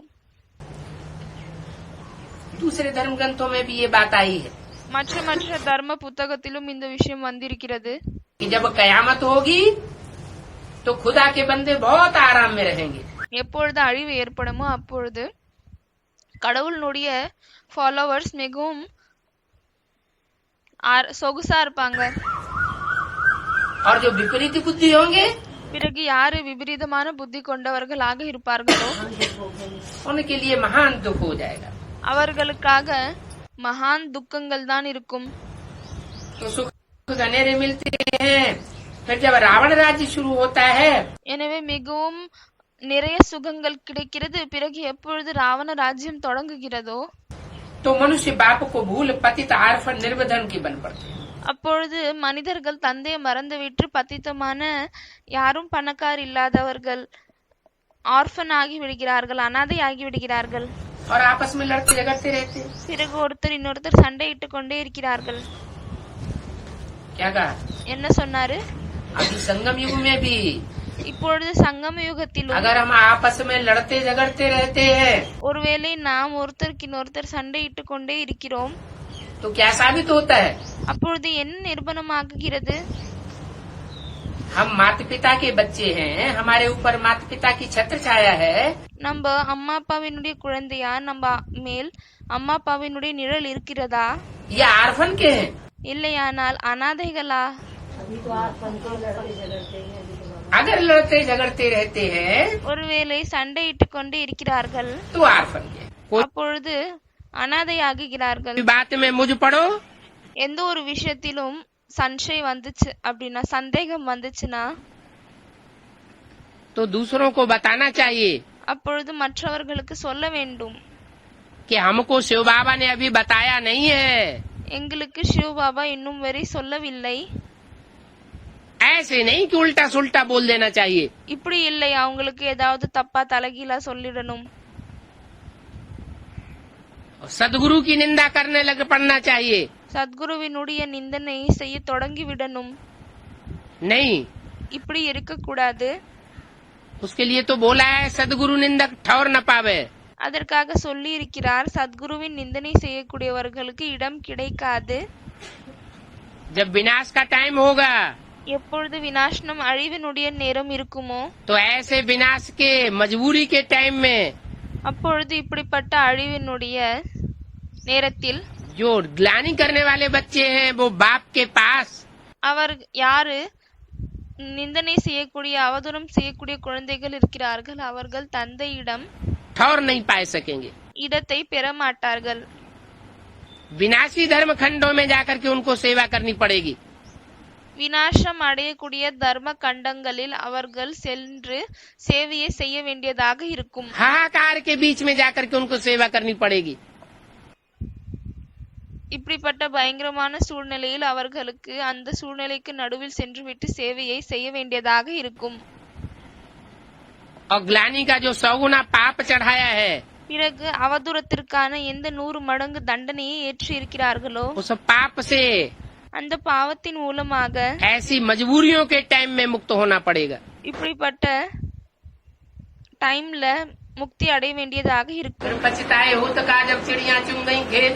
[SPEAKER 3] दूसरे धर्म ग्रंथों में भी ये बात आई है
[SPEAKER 1] மற்ற தர்ம புத்தகத்திலும் இந்த விஷயம் வந்திருக்கிறது.
[SPEAKER 3] कि जब कयामत होगी तो खुदा के बंदे बहुत आराम में रहेंगे.
[SPEAKER 1] எப்பொழுது அழிவு ஏற்படுமோ அப்பொழுது கடவுளுடைய ஃபாலோவர்ஸ் மிகவும் சொகுசா இருப்பாங்க.
[SPEAKER 3] और जो विपरीत बुद्धि होंगे
[SPEAKER 1] பிறகு யாரு விபரீதமான புத்தி கொண்டவர்களாக இருப்பார்களோ
[SPEAKER 3] उनके लिए महान दुख हो जाएगा.
[SPEAKER 1] அவர்களுக்காக மகான் துக்கங்கள் தான் இருக்கும்.
[SPEAKER 3] तो सुख घनेरे मिलते हैं. फिर जब रावण राज्य शुरू होता है
[SPEAKER 1] எனவே மிகவும் நிறைய சுகங்கள் கிடைக்கிறது. பிறகு எப்பொழுது ராவண ராஜ்யம் தொடங்குகிறதோ
[SPEAKER 3] तो मनुष्य बाप को भूल पतित आर्फन निर्वधन की बन पड़ते हैं.
[SPEAKER 1] அப்பொழுது மனிதர்கள் தந்தையை மறந்துவிட்டு பத்தித்தமான யாரும் பணக்கார் இல்லாதவர்கள் ஆர்ஃபன் ஆகி விடுகிறார்கள், அனாதை ஆகி விடுகிறார்கள்.
[SPEAKER 3] और आपस में लड़ते झगड़ते रहते हैं.
[SPEAKER 1] பிறகு ஒருத்தர் இன்னொருத்தர் சண்டையிட்டுக் கொண்டே இருக்கிறார்கள்.
[SPEAKER 3] क्या कहा?
[SPEAKER 1] என்ன சொன்னாரு?
[SPEAKER 3] अभी संगम युग में भी
[SPEAKER 1] இப்பொழுது சங்கம யுகத்திலும்
[SPEAKER 3] अगर हम आपस में लड़ते झगड़ते रहते हैं
[SPEAKER 1] ஒருவேளை நாம் ஒருத்தருக்கு இன்னொருத்தர் சண்டையிட்டுக் கொண்டே இருக்கிறோம்,
[SPEAKER 3] तो क्या साबित होता है?
[SPEAKER 1] அப்பொழுது என்ன நிரூபணமாகுகிறது?
[SPEAKER 3] हम माता पिता के बच्चे हैं, हमारे ऊपर माता पिता की छत्र छाया है.
[SPEAKER 1] நம்ம அம்மா அப்பாவினுடைய குழந்தையா, நம்ம மேல் அம்மா அப்பாவினுடைய நிழல் இருக்கிறதா?
[SPEAKER 3] ये आर्फन के हैं.
[SPEAKER 1] இல்லையானால் அனாதைகளா?
[SPEAKER 3] अगर लड़ते झगड़ते रहते हैं
[SPEAKER 1] ஒருவேளை சண்டையிட்டுக் கொண்டே இருக்கிறார்கள்,
[SPEAKER 3] तो आर्फन के.
[SPEAKER 1] அப்பொழுது அனாதை ஆகுகிறார்கள்.
[SPEAKER 3] बात में मुझ पड़ो
[SPEAKER 1] எந்த ஒரு விஷயத்திலும் சஞ்சய் வந்துச்சு அப்படின்னா, சந்தேகம் வந்துச்சுன்னா
[SPEAKER 3] तो दूसरों को बताना चाहिए
[SPEAKER 1] அப்பொழுது மற்றவர்களுக்கு சொல்ல வேண்டும்.
[SPEAKER 3] कि हमको शिव बाबा ने अभी बताया नहीं है.
[SPEAKER 1] எங்களுக்கு சிவ பாபா இன்னும் வரை சொல்லவில்லை.
[SPEAKER 3] ऐसे नहीं कि उल्टा सुल्टा बोल देना चाहिए.
[SPEAKER 1] இப்படி இல்லை, அவங்களுக்கு ஏதாவது தப்பா தலைகீழா சொல்லிடணும்.
[SPEAKER 3] सदगुरु की निंदा करने लग पड़ना चाहिए.
[SPEAKER 1] சத்குருவினுடைய நிந்தனை செய்ய தொடங்கி விடணும்.
[SPEAKER 3] नहीं,
[SPEAKER 1] இப்படி இருக்கக்கூடாது.
[SPEAKER 3] उसके लिए तो बोला है सदगुरु निंदक ठौर न पावे.
[SPEAKER 1] அதற்காக சொல்லி இருக்கிறார், சத்குருவின் நிந்தனை செய்யக்கூடியவர்களுக்கு இடம் கிடைக்காது.
[SPEAKER 3] जब विनाश का टाइम होगा
[SPEAKER 1] எப்பொழுது விநாசனம் அழிவினுடைய நேரம் இருக்குமோ
[SPEAKER 3] तो ऐसे विनाश के मजबूरी के टाइम में
[SPEAKER 1] அப்பொழுது இப்படிப்பட்ட அழிவினுடைய நேரத்தில்
[SPEAKER 3] जो ग्लानि करने वाले बच्चे हैं वो बाप के पास
[SPEAKER 1] அவர் யாரு நிந்தனை செய்யக்கூடிய அவதூறம் செய்யக்கூடிய குழந்தைகள் இருக்கிறார்கள், அவர்கள் தந்தையிடம்
[SPEAKER 3] ठौर नहीं पा सकेंगे.
[SPEAKER 1] இடத்தை பெற மாட்டார்கள்.
[SPEAKER 3] विनाशी धर्म खंडों में जाकर के उनको सेवा करनी पड़ेगी.
[SPEAKER 1] விநாசம் அடையக்கூடிய தர்ம கண்டங்களில் அவர்கள் சென்று சேவையை செய்ய வேண்டியதாக இருக்கும்.
[SPEAKER 3] हाहाकार के बीच में जाकर के उनको सेवा करनी पड़ेगी.
[SPEAKER 1] இப்படிப்பட்ட பயங்கரமான சூழ்நிலையில் அவர்களுக்கு அந்த சூழ்நிலைக்கு நடுவில் சென்றுவிட்டு சேவையை செய்ய வேண்டியதாக இருக்கும்.
[SPEAKER 3] और ग्लानि का जो 100 गुना पाप चढ़ाया है
[SPEAKER 1] பிறகு அவதூறத்திற்கான எந்த 100 மடங்கு தண்டனையை ஏற்றி இருக்கிறார்களோ
[SPEAKER 3] उस पाप से
[SPEAKER 1] அந்த பாவத்தின் மூலமாக
[SPEAKER 3] ऐसी मजबूरियों के टाइम में मुक्त होना पड़ेगा.
[SPEAKER 1] இப்படிப்பட்ட டைம்ல முக்தி அடைய வேண்டியதாக இருக்கும்.
[SPEAKER 3] पछताए हो तो का जब चिड़िया चुन गई खेत.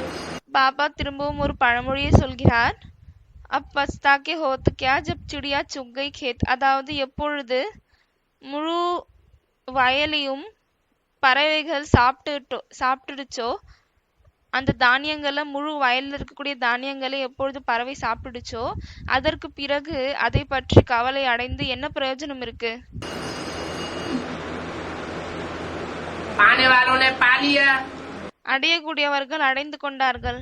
[SPEAKER 1] பாபா திரும்பவும் ஒரு பழமொழியை சொல்கிறார், அப் பஸ்தாக்கே ஹோத் கியா ஜப் சிடியா சுக்கை கேத். அதாவது எப்பொழுது முழு வயலையும் பறவைகள் சாப்பிட்டுடுச்சோ, அந்த தானியங்களை முழு வயலில் இருக்கக்கூடிய தானியங்களை எப்பொழுது பறவை சாப்பிட்டுடுச்சோ அதற்கு பிறகு அதை பற்றி கவலை அடைந்து என்ன பிரயோஜனம் இருக்கு?
[SPEAKER 3] पाने वालों ने पा लिया
[SPEAKER 1] அடையக்கூடியவர்கள் அடைந்து கொண்டார்கள்.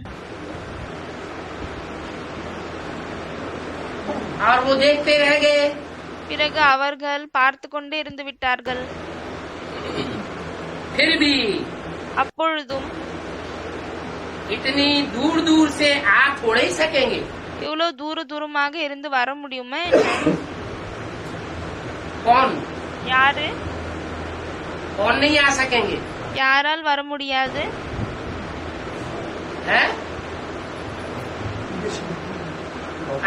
[SPEAKER 3] और वो देखते रह गए.
[SPEAKER 1] பிறகு அவர்கள் பார்த்து கொண்டே இருந்து விட்டார்கள்.
[SPEAKER 3] फिर भी
[SPEAKER 1] அப்பொழுது எப்பொழுதும்
[SPEAKER 3] इतनी दूर दूर से आ थोड़े ही सकेंगे।
[SPEAKER 1] இவ்வளவு தூரமாக இருந்து வர முடியுமா என்ன?
[SPEAKER 3] कौन
[SPEAKER 1] யாரு?
[SPEAKER 3] कौन नहीं आ सकेंगे?
[SPEAKER 1] யாரால் வர முடியாது?
[SPEAKER 3] है?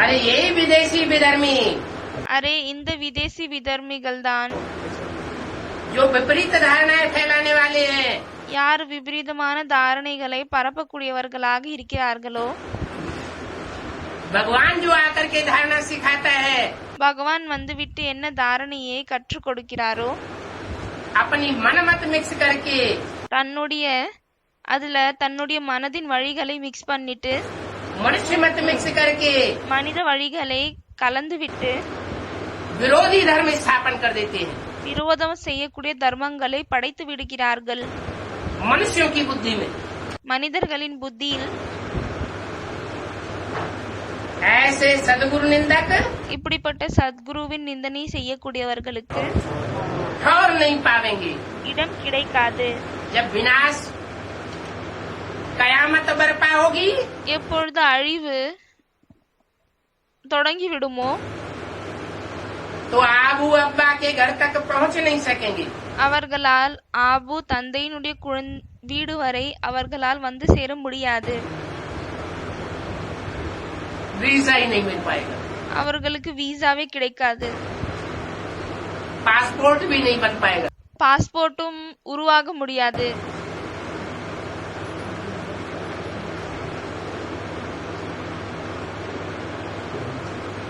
[SPEAKER 3] अरे यही विदेशी विधर्मी
[SPEAKER 1] அரே இந்த விதேசி விதர்மிகள் தான்
[SPEAKER 3] जो विपरीत धारणाएं फैलाने वाले हैं।
[SPEAKER 1] யார் விபரீதமான தாரணைகளை பரப்பக்கூடியவர்களாக இருக்கிறார்களோ,
[SPEAKER 3] भगवान जो आकर के धारणा सिखाता है,
[SPEAKER 1] பகவான் வந்துவிட்டு என்ன தாரணையை கற்றுக் கொடுக்கிறாரோ
[SPEAKER 3] अपनी मन मत मिक्स करके
[SPEAKER 1] தன்னுடைய மனதின் வழிகளை மிக்ஸ் பண்ணிட்டு,
[SPEAKER 3] मनुष्य मत मिक्स करके
[SPEAKER 1] மனித வழிகளை கலந்துவிட்டு
[SPEAKER 3] विरोधी धर्म स्थापन कर देते हैं
[SPEAKER 1] விரோதம் செய்யக்கூடிய தர்மங்களை படைத்து விடுகிறார்கள்
[SPEAKER 3] मनुष्यों की बुद्धि में।
[SPEAKER 1] மனிதர்களின் புத்தியில்.
[SPEAKER 3] ऐसे सदगुरु निंदक
[SPEAKER 1] இப்படிப்பட்ட சத்குருவின் நிந்தனை செய்யக்கூடியவர்களுக்கு
[SPEAKER 3] ठौर नहीं पावेंगे।
[SPEAKER 1] இடம் கிடைக்காது.
[SPEAKER 3] जब विनाश कयामत बरपा होगी,
[SPEAKER 1] எப்பொழுது அழிவு தொடங்கி விடுமோ
[SPEAKER 3] तो आबू अब्बा के घर तक पहुंच नहीं सकेंगे।
[SPEAKER 1] அவர்களால் ஆபு தந்தையினுடைய வீடு வரை அவர்களால் வந்து சேர முடியாது.
[SPEAKER 3] वीजा ही नहीं मिल पाएगा,
[SPEAKER 1] அவர்களுக்கு வீசாவே கிடைக்காது,
[SPEAKER 3] पासपोर्ट भी नहीं बन पाएगा।
[SPEAKER 1] பாஸ்போர்ட்டும் உருவாக முடியாது.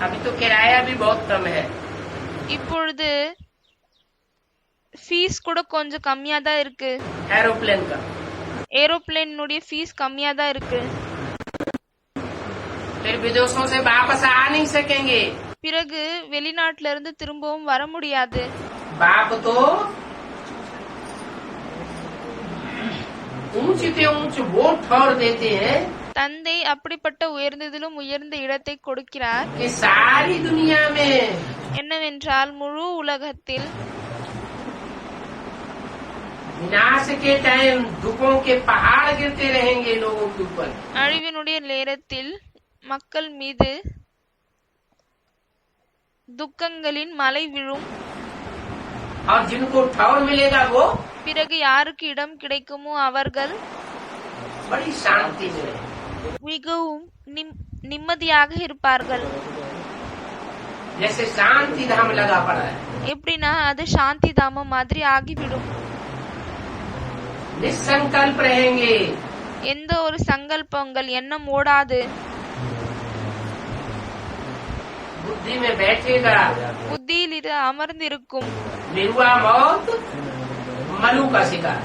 [SPEAKER 3] अभी तो किराया भी बहुत कम है।
[SPEAKER 1] இப்பொழுது ஃபீஸ் கூட கொஞ்சம் கம்மியா தான் இருக்கு.
[SPEAKER 3] एरोप्लेन का
[SPEAKER 1] ஏரோப்ளேனுடைய ஃபீஸ் கம்மியா தான் இருக்கு.
[SPEAKER 3] फिर विदेशों से वापस आ नहीं सकेंगे।
[SPEAKER 1] பிறகு வெளிநாட்டுல இருந்து திரும்பவும் வர முடியாது.
[SPEAKER 3] बाप तो ऊंच से ऊंच वो ठौर देते हैं
[SPEAKER 1] தந்தை அப்படிப்பட்ட உயர்ந்ததிலும் உயர்ந்த இடத்தை கொடுக்கிறார்.
[SPEAKER 3] कि सारी दुनिया में
[SPEAKER 1] என்னவென்றால் முழு உலகத்தில்
[SPEAKER 3] विनाश के टाइम दुखों के पहाड़ गिरते रहेंगे लोगों के ऊपर।
[SPEAKER 1] அழிவினுடைய நேரத்தில் மக்கள் மீது துக்கங்களின் மலை விழும்.
[SPEAKER 3] और जिनको ठौर मिलेगा वो
[SPEAKER 1] பிறகு யாருக்கு இடம் கிடைக்குமோ அவர்கள்
[SPEAKER 3] बड़ी शांति में रहेंगे।
[SPEAKER 1] மிகவும் நிம்மதியாக இருப்பார்கள்.
[SPEAKER 3] जैसे शांति धाम लगा पड़ा है,
[SPEAKER 1] எப்படின்னா அது சாந்தி தாமம் மாதிரி ஆகிவிடும்.
[SPEAKER 3] निसंकल्प रहेंगे।
[SPEAKER 1] எந்த ஒரு சங்கல்பங்கள் எண்ணம் ஓடாது.
[SPEAKER 3] बुद्धि में बैठेगा
[SPEAKER 1] புத்தியில் இது அமர்ந்திருக்கும்.
[SPEAKER 3] निरुआ मौत मलू का शिकार।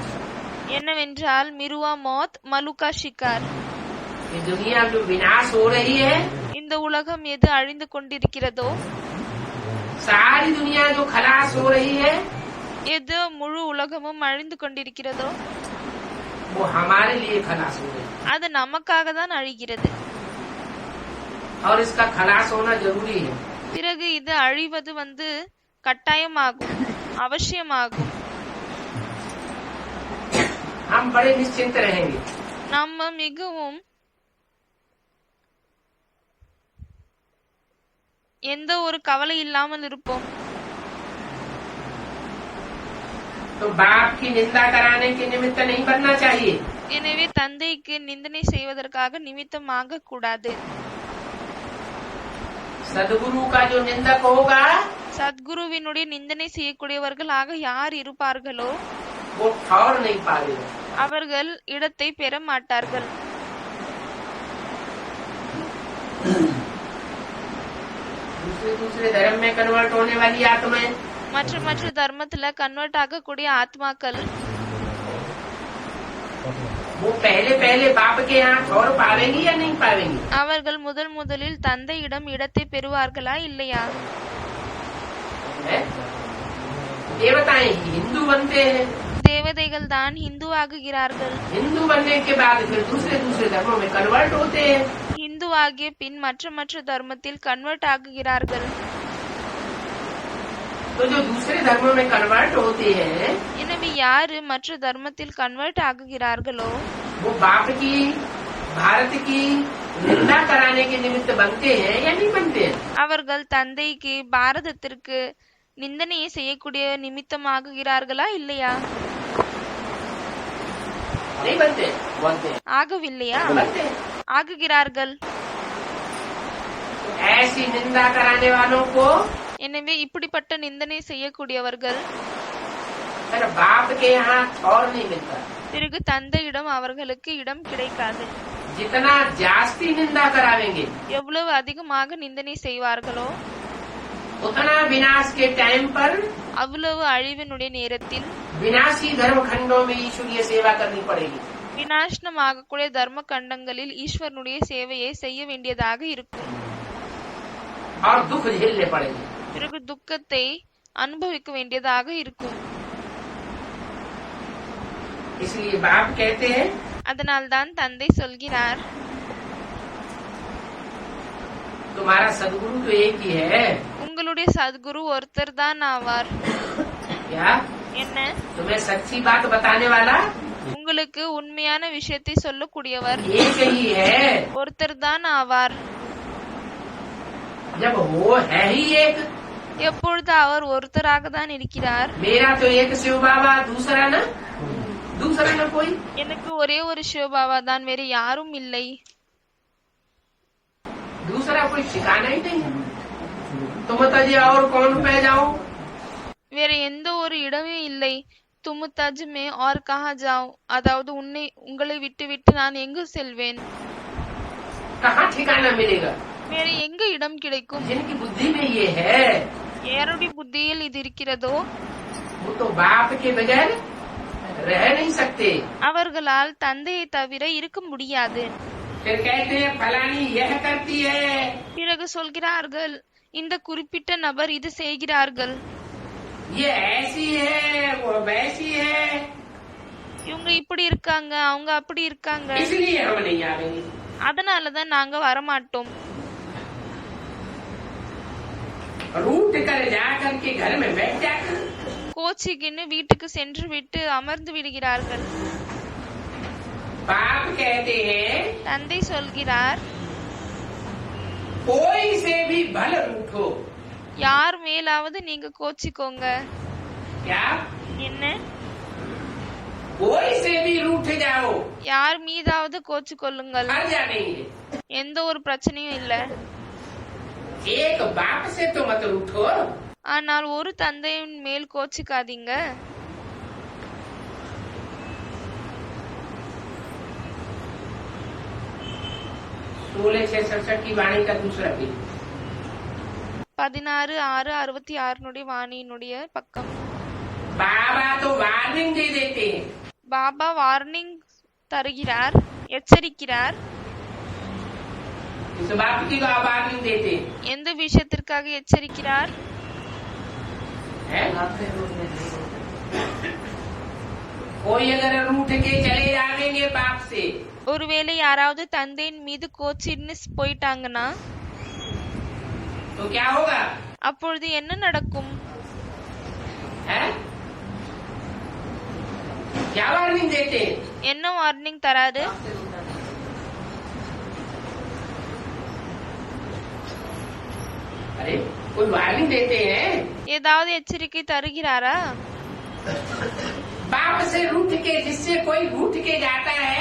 [SPEAKER 1] என்னவென்றால் மிருவா மௌத் மலுகா ஷிகார்.
[SPEAKER 3] ये दुनिया जो विनाश हो रही है,
[SPEAKER 1] இந்த உலகம் எது அழிந்து கொண்டிருக்கிறதோ,
[SPEAKER 3] सारी दुनिया जो खलास हो रही है,
[SPEAKER 1] எது முழு உலகமும் அழிந்து கொண்டிருக்கிறதோ
[SPEAKER 3] वो हमारे लिए खलास हो रही है।
[SPEAKER 1] அது நமக்காக தான் அழிகிறது.
[SPEAKER 3] और इसका खलास होना जरूरी है।
[SPEAKER 1] பிறகு இது அழிவது கட்டாயமாகும், அவசியமாகும்.
[SPEAKER 3] हम बड़े निश्चिंत रहेंगे।
[SPEAKER 1] நம்ம மிகவும் எந்த ஒரு கவலை இல்லாமல் இருப்போம்.
[SPEAKER 3] तो बाप की निंदा कराने के निमित्त नहीं बनना चाहिए।
[SPEAKER 1] எனவே தந்தைக்கு நிந்தனை செய்வதற்காக நிமித்தமாக கூடாது.
[SPEAKER 3] सदगुरु का जो निंदक होगा
[SPEAKER 1] சத்குருவினுடைய நிந்தனை செய்யக்கூடியவர்களாக யார் இருப்பார்களோ
[SPEAKER 3] वो ठौर नहीं पाएगा।
[SPEAKER 1] அவர்கள் இடத்தை பெற மாட்டார்கள்.
[SPEAKER 3] दूसरे धर्म में कन्वर्ट होने वाली आत्माएं
[SPEAKER 1] மற்ற தர்மத்துல கன்வெர்ட் ஆகக்கூடிய ஆத்மாக்கள்
[SPEAKER 3] वो पहले बाप के यहाँ ठौर पावेंगी या नहीं पावेंगी?
[SPEAKER 1] அவர்கள் முதலில் தந்தையிடம் இடத்தை பெறுவார்களா இல்லையா?
[SPEAKER 3] देवताएं हिंदू बनते हैं,
[SPEAKER 1] தேவதைகள் தான் ஹிந்து ஆகுகிறார்கள்.
[SPEAKER 3] हिंदू बनने के बाद फिर दूसरे धर्मों में कन्वर्ट होते हैं।
[SPEAKER 1] ஹிந்து ஆகிய பின் மற்ற தர்மத்தில் கன்வெர்ட் ஆகுகிறார்கள்.
[SPEAKER 3] तो जो दूसरे धर्मों में कन्वर्ट होते हैं
[SPEAKER 1] எனவே யாரு மற்ற தர்மத்தில் கன்வெர்ட் ஆகுகிறார்களோ
[SPEAKER 3] वो बाप की भारत की निंदा कराने के निमित्त बनते हैं या नहीं बनते हैं?
[SPEAKER 1] அவர்கள் தந்தைக்கு பாரதத்திற்கு நிந்தனையை செய்யக்கூடிய நிமித்தமாகுகிறார்களா இல்லையா?
[SPEAKER 3] नहीं बनते, बनते हैं,
[SPEAKER 1] ஆகவில்லையா?
[SPEAKER 3] बनते हैं।
[SPEAKER 1] ஆகுகிறார்கள்.
[SPEAKER 3] ऐसी निंदा कराने वालों को
[SPEAKER 1] எனவே இப்படிப்பட்ட நிந்தனை செய்யக்கூடியவர்கள்
[SPEAKER 3] फिर बाप के यहाँ और नहीं मिलता।
[SPEAKER 1] பிறகு தந்தையிடம் அவர்களுக்கு இடம் கிடைக்காது.
[SPEAKER 3] जितना जास्ती निंदा करावेंगे
[SPEAKER 1] எவ்வளவு அதிகமாக நிந்தனை செய்வார்களோ
[SPEAKER 3] उतना विनाश के टाइम पर
[SPEAKER 1] அவ்வளவு அழிவினுடைய நேரத்தில்
[SPEAKER 3] विनाशी धर्म खंडों में ईश्वरीय सेवा करनी पड़ेगी।
[SPEAKER 1] விநாசனமாகக்கூடிய தர்ம கண்டங்களில் ஈஸ்வரனுடைய சேவையை செய்ய வேண்டியதாக இருக்கும்.
[SPEAKER 3] और दुख झेलने पड़ेंगे।
[SPEAKER 1] பிறகு துக்கத்தை அனுபவிக்க வேண்டியதாக இருக்கும்.
[SPEAKER 3] इसलिए बाप कहते हैं
[SPEAKER 1] அதனால்தான் தந்தை சொல்கிறார்,
[SPEAKER 3] तुम्हारा सदगुरु तो एक ही है।
[SPEAKER 1] உங்களுடைய சத்குரு ஒருத்தர் தான் ஆவார்.
[SPEAKER 3] क्या
[SPEAKER 1] என்ன?
[SPEAKER 3] तुम्हें सच्ची बात बताने वाला
[SPEAKER 1] உங்களுக்கு உண்மையான விஷயத்தை சொல்லக்கூடியவர்
[SPEAKER 3] एक ही है।
[SPEAKER 1] ஒருத்தர் தான் ஆவார்.
[SPEAKER 3] जब वो है ही एक,
[SPEAKER 1] எப்பொழுது அவர் ஒருத்தராக தான் இருக்கிறார்.
[SPEAKER 3] मेरा तो एक शिव बाबा, दूसरा न कोई।
[SPEAKER 1] எனக்கு ஒரே ஒரு சிவபாபா தான், வேறு யாரும் இல்லை.
[SPEAKER 3] दूसरा कोई ठिकाना ही नहीं है। तुम तजे और कौन पे जाओ?
[SPEAKER 1] வேறு எந்த ஒரு இடமே இல்லை. துமு தஜ்மே और कहाँ जाओ, அதாவது உங்களை விட்டு நான் எங்கு செல்வேன்?
[SPEAKER 3] कहाँ ठिकाना मिलेगा?
[SPEAKER 1] வேறு எங்க இடம் கிடைக்கும்?
[SPEAKER 3] जिनकी बुद्धि में ये है
[SPEAKER 1] யாருடைய புத்தியில் இது இருக்கிறதோ
[SPEAKER 3] वो तो बाप के बगैर रह नहीं सकते।
[SPEAKER 1] அவர்களால் தந்தையை தவிர இருக்க முடியாது.
[SPEAKER 3] फिर कहते हैं फलानी यह करती है,
[SPEAKER 1] பிறகு சொல்கிறார்கள், இந்த குறிப்பிட்ட நபர் இது செய்கிறார்கள்,
[SPEAKER 3] ये ऐसी है, वो वैसी है,
[SPEAKER 1] இவங்க இப்படி இருக்காங்க, அவங்க அப்படி இருக்காங்க,
[SPEAKER 3] इसलिए हम नहीं आवेंगे।
[SPEAKER 1] அதனாலதான் நாங்க வரமாட்டோம்.
[SPEAKER 3] रूठ कर जा करके घर में बैठ जाकर
[SPEAKER 1] கோச்சிக்கின்னு வீட்டுக்கு சென்று விட்டு அமர்ந்து விடுகிறார்கள்.
[SPEAKER 3] बाप कहते हैं
[SPEAKER 1] தந்தை சொல்கிறார்,
[SPEAKER 3] कोई से भी भल रूठो।
[SPEAKER 1] யார் மேலாவது நீங்க கோச்சிக்கோங்க.
[SPEAKER 3] क्या?
[SPEAKER 1] என்ன?
[SPEAKER 3] कोई से भी रूठ जाओ,
[SPEAKER 1] யார் மீதாவது கோச்சிக்கொள்ளுங்கள்,
[SPEAKER 3] हर्जा नहीं है।
[SPEAKER 1] எந்த ஒரு பிரச்சனையும் இல்ல.
[SPEAKER 3] एक बाप से तो मत रूठो।
[SPEAKER 1] ஆனால் ஒரு தந்தையின் மேல் கோச்சிக்காதீங்க.
[SPEAKER 3] सोलह 667 की वाणी का दूसरा पेज।
[SPEAKER 1] 16:666 வாணியினுடைய பக்கம்.
[SPEAKER 3] बाबा तो वार्निंग दे देते हैं।
[SPEAKER 1] பாபா வார்னிங் தருகிறார், எச்சரிக்கிறார்.
[SPEAKER 3] इस बाप की वार्निंग देते हैं
[SPEAKER 1] எந்த விஷயத்திற்காக எச்சரிக்கிறார்?
[SPEAKER 3] हैं? कोई अगर रूठ के चले जाएंगे बाप से
[SPEAKER 1] ஒருவேளை யாராவது தந்தையின் மீது கோச்சின்னு போயிட்டாங்கன்னா
[SPEAKER 3] तो क्या होगा?
[SPEAKER 1] அப்பொழுது என்ன நடக்கும்?
[SPEAKER 3] हैं? क्या वार्निंग देते हैं?
[SPEAKER 1] என்ன வார்னிங் தராரு?
[SPEAKER 3] अरे कोई वार्निंग देते हैं?
[SPEAKER 1] ஏதாவது எச்சரிக்கை தருகிறாரா?
[SPEAKER 3] बाप से रूठ के, जिससे कोई रूठ के जाता है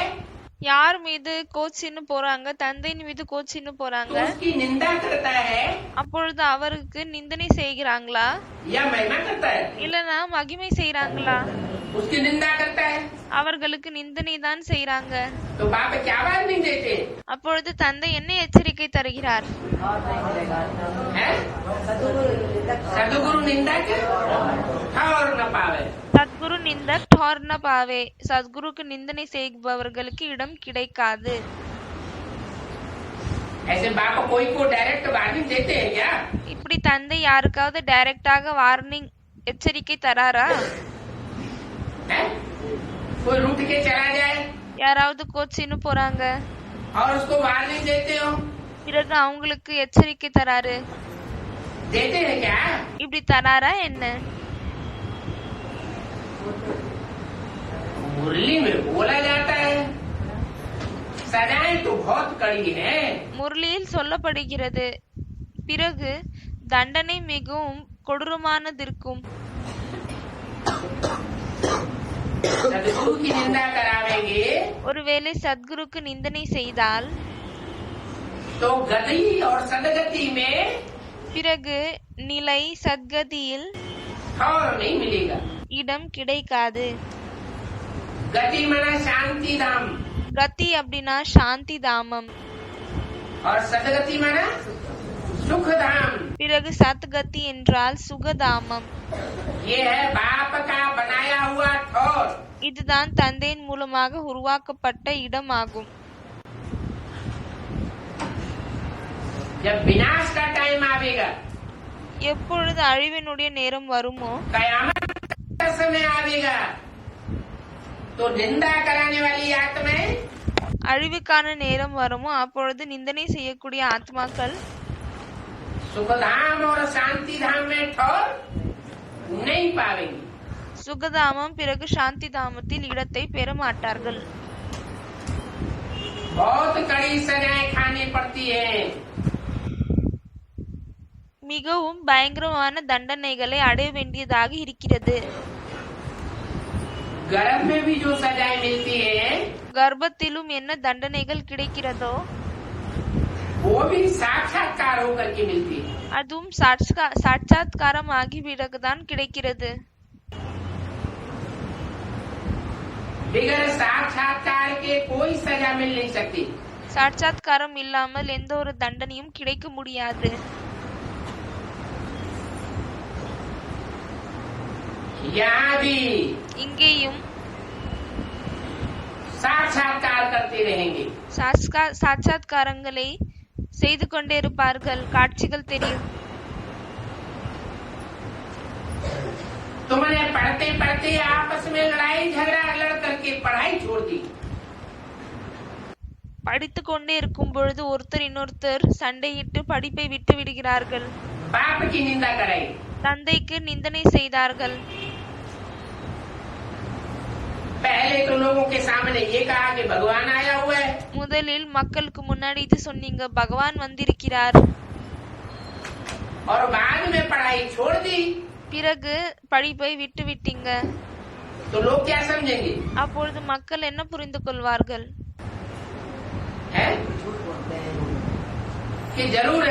[SPEAKER 1] யார் மீது கோச்சின்னு போறாங்க, தந்தையின் மீது கோச்சின்னு
[SPEAKER 3] तो
[SPEAKER 1] போறாங்க,
[SPEAKER 3] उसकी निंदा करता है
[SPEAKER 1] அப்பொழுது அவருக்கு நிந்தனை செய்கிறாங்களா
[SPEAKER 3] या महिमा करता है?
[SPEAKER 1] இல்லனா மகிமை செய்றாங்களா?
[SPEAKER 3] उसकी निंदा करता है।
[SPEAKER 1] அவர்களுக்கு நிந்தனை தான் செய்றாங்க.
[SPEAKER 3] तो बाप क्या वार्निंग देते हैं?
[SPEAKER 1] அப்பொழுது தந்தை என்ன எச்சரிக்கை தருகிறார்?
[SPEAKER 3] हैं? सदगुरु निंदा के और न पावे।
[SPEAKER 1] சத்குரு நிந்தக் ठौर न पावे, சத்குருக்கு நிந்தனை செய்பவர்களுக்கு இடம் கிடைக்காது.
[SPEAKER 3] ऐसे बाप कोई को डायरेक्ट वार्निंग देते हैं क्या?
[SPEAKER 1] இப்படி தந்தை யாருக்காவது டைரக்டாக வார்னிங் எச்சரிக்கை தராரா?
[SPEAKER 3] हैं? कोई रूठ के चला जाए
[SPEAKER 1] யாராவது கோச்சின்னு போறாங்க,
[SPEAKER 3] और उसको वार्निंग देते हो,
[SPEAKER 1] பிறகு அவங்களுக்கு எச்சரிக்கை தராரு.
[SPEAKER 3] देते हैं क्या?
[SPEAKER 1] இப்படி தராரா என்ன?
[SPEAKER 3] मुरली में बोला जाता है सजाएं तो बहुत कड़ी है।
[SPEAKER 1] முரளியில் சொல்லப்படுகிறது. பிறகு தண்டனை மிகவும் கொடூரமானதிருக்கும்.
[SPEAKER 3] सदगुरु की निंदा करावेंगे
[SPEAKER 1] ஒருவேளை சத்குருக்கு நிந்தனை செய்தால்
[SPEAKER 3] तो गति और सदगति में
[SPEAKER 1] பிறகு நிலை சத்கதியில்
[SPEAKER 3] ठौर नहीं मिलेगा।
[SPEAKER 1] இடம் கிடைக்காது.
[SPEAKER 3] गति माना शांति धाम
[SPEAKER 1] கதி அப்படின்னா சாந்தி தாமம்.
[SPEAKER 3] और सदगति माना सुख धाम।
[SPEAKER 1] பிறகு சத்கதி என்றால் சுகதாமம்.
[SPEAKER 3] ये है बाप का बनाया हुआ ठौर।
[SPEAKER 1] இதுதான் தந்தையின் மூலமாக உருவாக்கப்பட்ட இடமாகும்.
[SPEAKER 3] जब विनाश का टाइम आवेगा,
[SPEAKER 1] எப்பொழுது அழிவினுடைய நேரம் வருமோ,
[SPEAKER 3] कयामत का समय आवेगा, तो निंदा कराने वाली आत्माएं
[SPEAKER 1] அழிவுக்கான நேரம் வருமோ அப்பொழுது நிந்தனை செய்யக்கூடிய ஆத்மாக்கள்
[SPEAKER 3] सुखधाम और शांति धाम में ठौर नहीं पावेंगी।
[SPEAKER 1] சுகதாமம் பிறகு சாந்தி தாமத்தில் இடத்தை பெற மாட்டார்கள்.
[SPEAKER 3] बहुत कड़ी सजाएं खानी पड़ती है।
[SPEAKER 1] மிகவும் பயங்கரமான தண்டனைகளை அடைய வேண்டியதாக இருக்கிறது.
[SPEAKER 3] गर्भ में भी जो सजाएं मिलती है
[SPEAKER 1] கர்ப்பத்திலும் என்ன தண்டனைகள் கிடைக்கிறதோ
[SPEAKER 3] वो भी साक्षात्कार होकर के मिलती है।
[SPEAKER 1] அதுவும் சாட்சாத்காரம் ஆகி பிறகுதான் கிடைக்கிறது.
[SPEAKER 3] बिगर साक्षात्कार के कोई सजा मिल नहीं सकती।
[SPEAKER 1] சாட்சாத்காரம் இல்லாமல் எந்த ஒரு தண்டனையும் கிடைக்க முடியாது.
[SPEAKER 3] यहाँ भी
[SPEAKER 1] இங்கேயும்
[SPEAKER 3] साक्षात्कार करते रहेंगे।
[SPEAKER 1] சாட்சாத்காரங்களை செய்து கொண்டே இருப்பார்கள். காட்சிகள் தெரியும்.
[SPEAKER 3] तुमने पढ़ते पढ़ते आपस में लड़ाई झगड़ा लड़ करके पढ़ाई छोड़ दी।
[SPEAKER 1] படித்து கொண்டே இருக்கும் பொழுது ஒருத்தர் இன்னொருத்தர் சண்டையிட்டு படிப்பை விட்டு விடுகிறார்கள்.
[SPEAKER 3] बाप की निंदा कराई,
[SPEAKER 1] தந்தைக்கு நிந்தனை செய்தார்கள்.
[SPEAKER 3] पहले तो लोगों के सामने ये कहा कि भगवान आया हुआ है,
[SPEAKER 1] முதலில் மக்களுக்கு முன்னாடி இது சொன்னீங்க, பகவான் வந்திருக்கிறார்.
[SPEAKER 3] और बाद में पढ़ाई छोड़ दी
[SPEAKER 1] பிறகு படிப்பை விட்டு விட்டீங்க.
[SPEAKER 3] तो लोग क्या समझेंगे?
[SPEAKER 1] அப்பொழுது மக்கள் என்ன புரிந்து கொள்வார்கள்?
[SPEAKER 3] है कि जरूर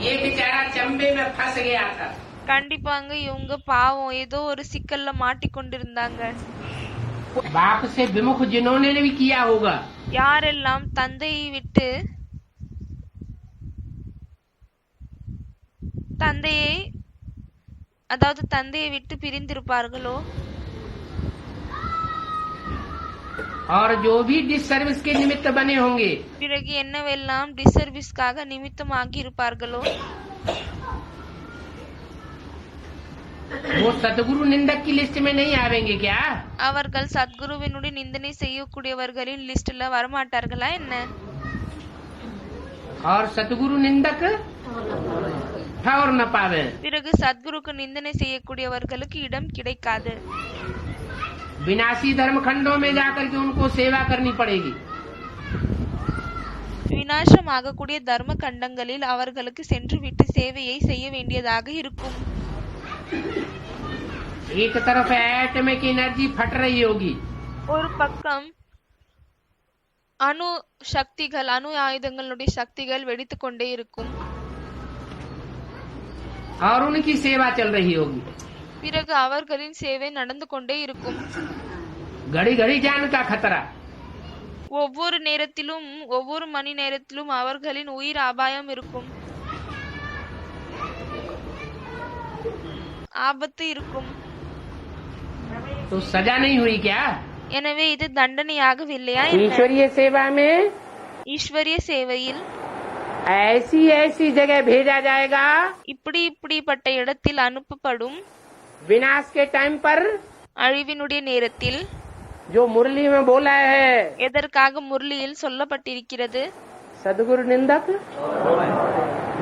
[SPEAKER 3] ये बेचारा चंबे में फंस गया था।
[SPEAKER 1] கண்டிப்பாங்க இவங்க பாவம் ஏதோ ஒரு சிக்கல்ல மாட்டிக்கொண்டிருந்தாங்க.
[SPEAKER 3] बाप से विमुख जिन्होंने भी किया होगा,
[SPEAKER 1] யாரெல்லாம் தந்தையை விட்டு தந்தையை விட்டு பிரிந்திருப்பார்களோ
[SPEAKER 3] और जो भी डिसर्विस के निमित्त बने होंगे,
[SPEAKER 1] பிறகு என்னவெல்லாம் டிசர்விஸ்க்காக நிமித்தமாகி இருப்பார்களோ
[SPEAKER 3] वो सतगुरु निंदक की लिस्ट में नहीं आवेंगे क्या?
[SPEAKER 1] அவர்கள் சத்குருவினுடைய நிந்தனை செய்யக்கூடியவர்களின் லிஸ்ட்ல வரமாட்டார்களா என்ன?
[SPEAKER 3] और सतगुरु निंदक ठौर न पावे।
[SPEAKER 1] பிறகு சத்குருக்கு நிந்தனை செய்யக்கூடியவர்களுக்கு இடம் கிடைக்காது.
[SPEAKER 3] विनाशी धर्म खंडों में जाकर के उनको सेवा करनी पड़ेगी।
[SPEAKER 1] விநாசமாகக்கூடிய தர்ம கண்டங்களில் அவர்களுக்கு சென்று விட்டு சேவையை செய்ய வேண்டியதாக இருக்கும்.
[SPEAKER 3] एक तरफ एटमिक एनर्जी फट रही होगी,
[SPEAKER 1] ஒரு பக்கம் அணு ஆயுதங்களுடைய சக்திகள் வெடித்துக் கொண்டே இருக்கும்.
[SPEAKER 3] और उनकी सेवा चल रही होगी।
[SPEAKER 1] பிறகு அவர்களின் சேவை நடந்து கொண்டே இருக்கும்.
[SPEAKER 3] घड़ी घड़ी जान का खतरा,
[SPEAKER 1] ஒவ்வொரு நேரத்திலும் ஒவ்வொரு மணி நேரத்திலும் அவர்களின் உயிர் அபாயம் இருக்கும், ஆபத்து இருக்கும்.
[SPEAKER 3] तो सजा नहीं हुई क्या?
[SPEAKER 1] எனவே இது தண்டனையாகவில்லையா?
[SPEAKER 3] ईश्वरीय सेवा में
[SPEAKER 1] ஈஸ்வரிய சேவையில்
[SPEAKER 3] ऐसी ऐसी जगह भेजा जाएगा,
[SPEAKER 1] இப்படிப்பட்ட இடத்தில் அனுப்பப்படும்.
[SPEAKER 3] विनाश के टाइम पर
[SPEAKER 1] அழிவினுடைய நேரத்தில்
[SPEAKER 3] जो मुरली में बोला है,
[SPEAKER 1] எதற்காக முரளியில் சொல்லப்பட்டிருக்கிறது?
[SPEAKER 3] सदगुरु निंदक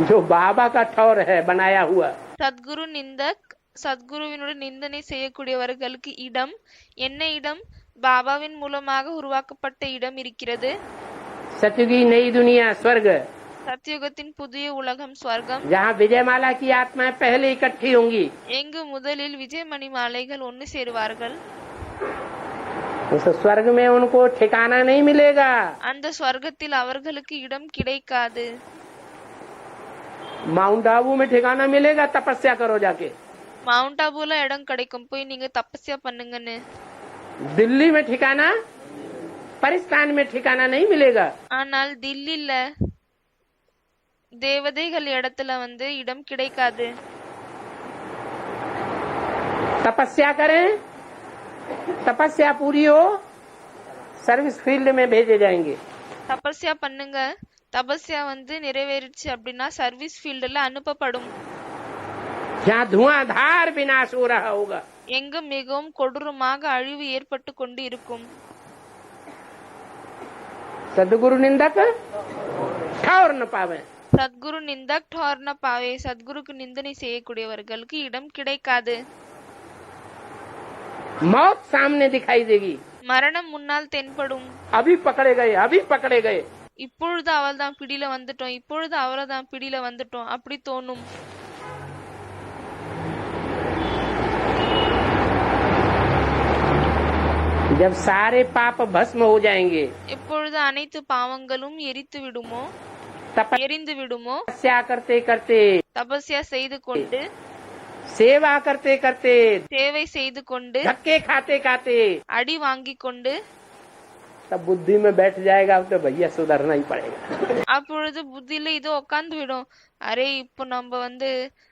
[SPEAKER 3] जो बाबा का ठौर है बनाया हुआ,
[SPEAKER 1] சத்குரு நிந்தக் சத்குருவினுடன் நிந்தனை செய்யக்கூடியவர்களுக்கு இடம் என்ன இடம்? பாபாவின் மூலமாக உருவாக்கப்பட்ட இடம் இருக்கிறது.
[SPEAKER 3] सतयुगी नई दुनिया स्वर्ग,
[SPEAKER 1] சத்யுகத்தின் புதிய உலகம் ஸ்வர்க்கம்,
[SPEAKER 3] जहाँ विजयमाला की आत्माएं पहले इकट्ठी होंगी।
[SPEAKER 1] எங்கு முதலில் விஜயமணி மாலைகள் ஒன்று சேருவார்கள்.
[SPEAKER 3] उस स्वर्ग में उनको ठिकाना नहीं मिलेगा।
[SPEAKER 1] அந்த ஸ்வர்க்கத்தில் அவர்களுக்கு இடம் கிடைக்காது.
[SPEAKER 3] माउंट आबू में ठिकाना मिलेगा, तपस्या करो जाके।
[SPEAKER 1] மவுண்ட் ஆபுல இடம் கிடைக்கும், போய் நீங்க தபஸ்யா பண்ணுங்கன்னு.
[SPEAKER 3] दिल्ली में ठिकाना, परिस्तान में ठिकाना नहीं मिलेगा।
[SPEAKER 1] ஆனால் தில்லில தேவதைகள் இடத்துல இடம் கிடைக்காது.
[SPEAKER 3] तपस्या करें, तपस्या पूरी हो, सर्विस फील्ड में भेजे जाएंगे।
[SPEAKER 1] தபஸ்யா பண்ணுங்க, தபஸ்யா நிறைவேறிச்சு அப்படின்னா சர்வீஸ் ஃபீல்டுல அனுப்பப்படும்.
[SPEAKER 3] जहाँ धुआंधार विनाश हो रहा होगा,
[SPEAKER 1] எங்கு மிகவும் கொடூரமாக அழிவு ஏற்பட்டு கொண்டு இருக்கும்.
[SPEAKER 3] सदगुरु निंदक ठौर न पावे।
[SPEAKER 1] சத்குரு நிந்தக் ठौर न पावे, சத்குருக்கு நிந்தனை செய்யக்கூடியவர்களுக்கு இடம் கிடைக்காது.
[SPEAKER 3] मौत सामने दिखाई देगी,
[SPEAKER 1] மரணம் முன்னால் தென்படும்.
[SPEAKER 3] अभी पकड़े गए, अभी पकड़े गए।
[SPEAKER 1] இப்பொழுது அவள் தான் பிடியில வந்துட்டோம், இப்பொழுது அவளை தான் பிடியில வந்துட்டோம் அப்படி தோணும்.
[SPEAKER 3] जब सारे पाप भस्म हो जाएंगे,
[SPEAKER 1] எப்பொழுது அனைத்து பாவங்களும் எரித்து விடுமோ, எரிந்து விடுமோ,
[SPEAKER 3] तपस्या करते करते,
[SPEAKER 1] தபஸ்யா செய்து கொண்டு,
[SPEAKER 3] सेवा करते करते,
[SPEAKER 1] சேவை செய்து கொண்டு,
[SPEAKER 3] धक्के खाते खाते,
[SPEAKER 1] அடி வாங்கி கொண்டு,
[SPEAKER 3] तब बुद्धि में बैठ जाएगा, अब तो भैया सुधरना ही पड़ेगा।
[SPEAKER 1] அப்பொழுது புத்தியில இது உட்கார்ந்து விடும், அரே இப்போ நம்ம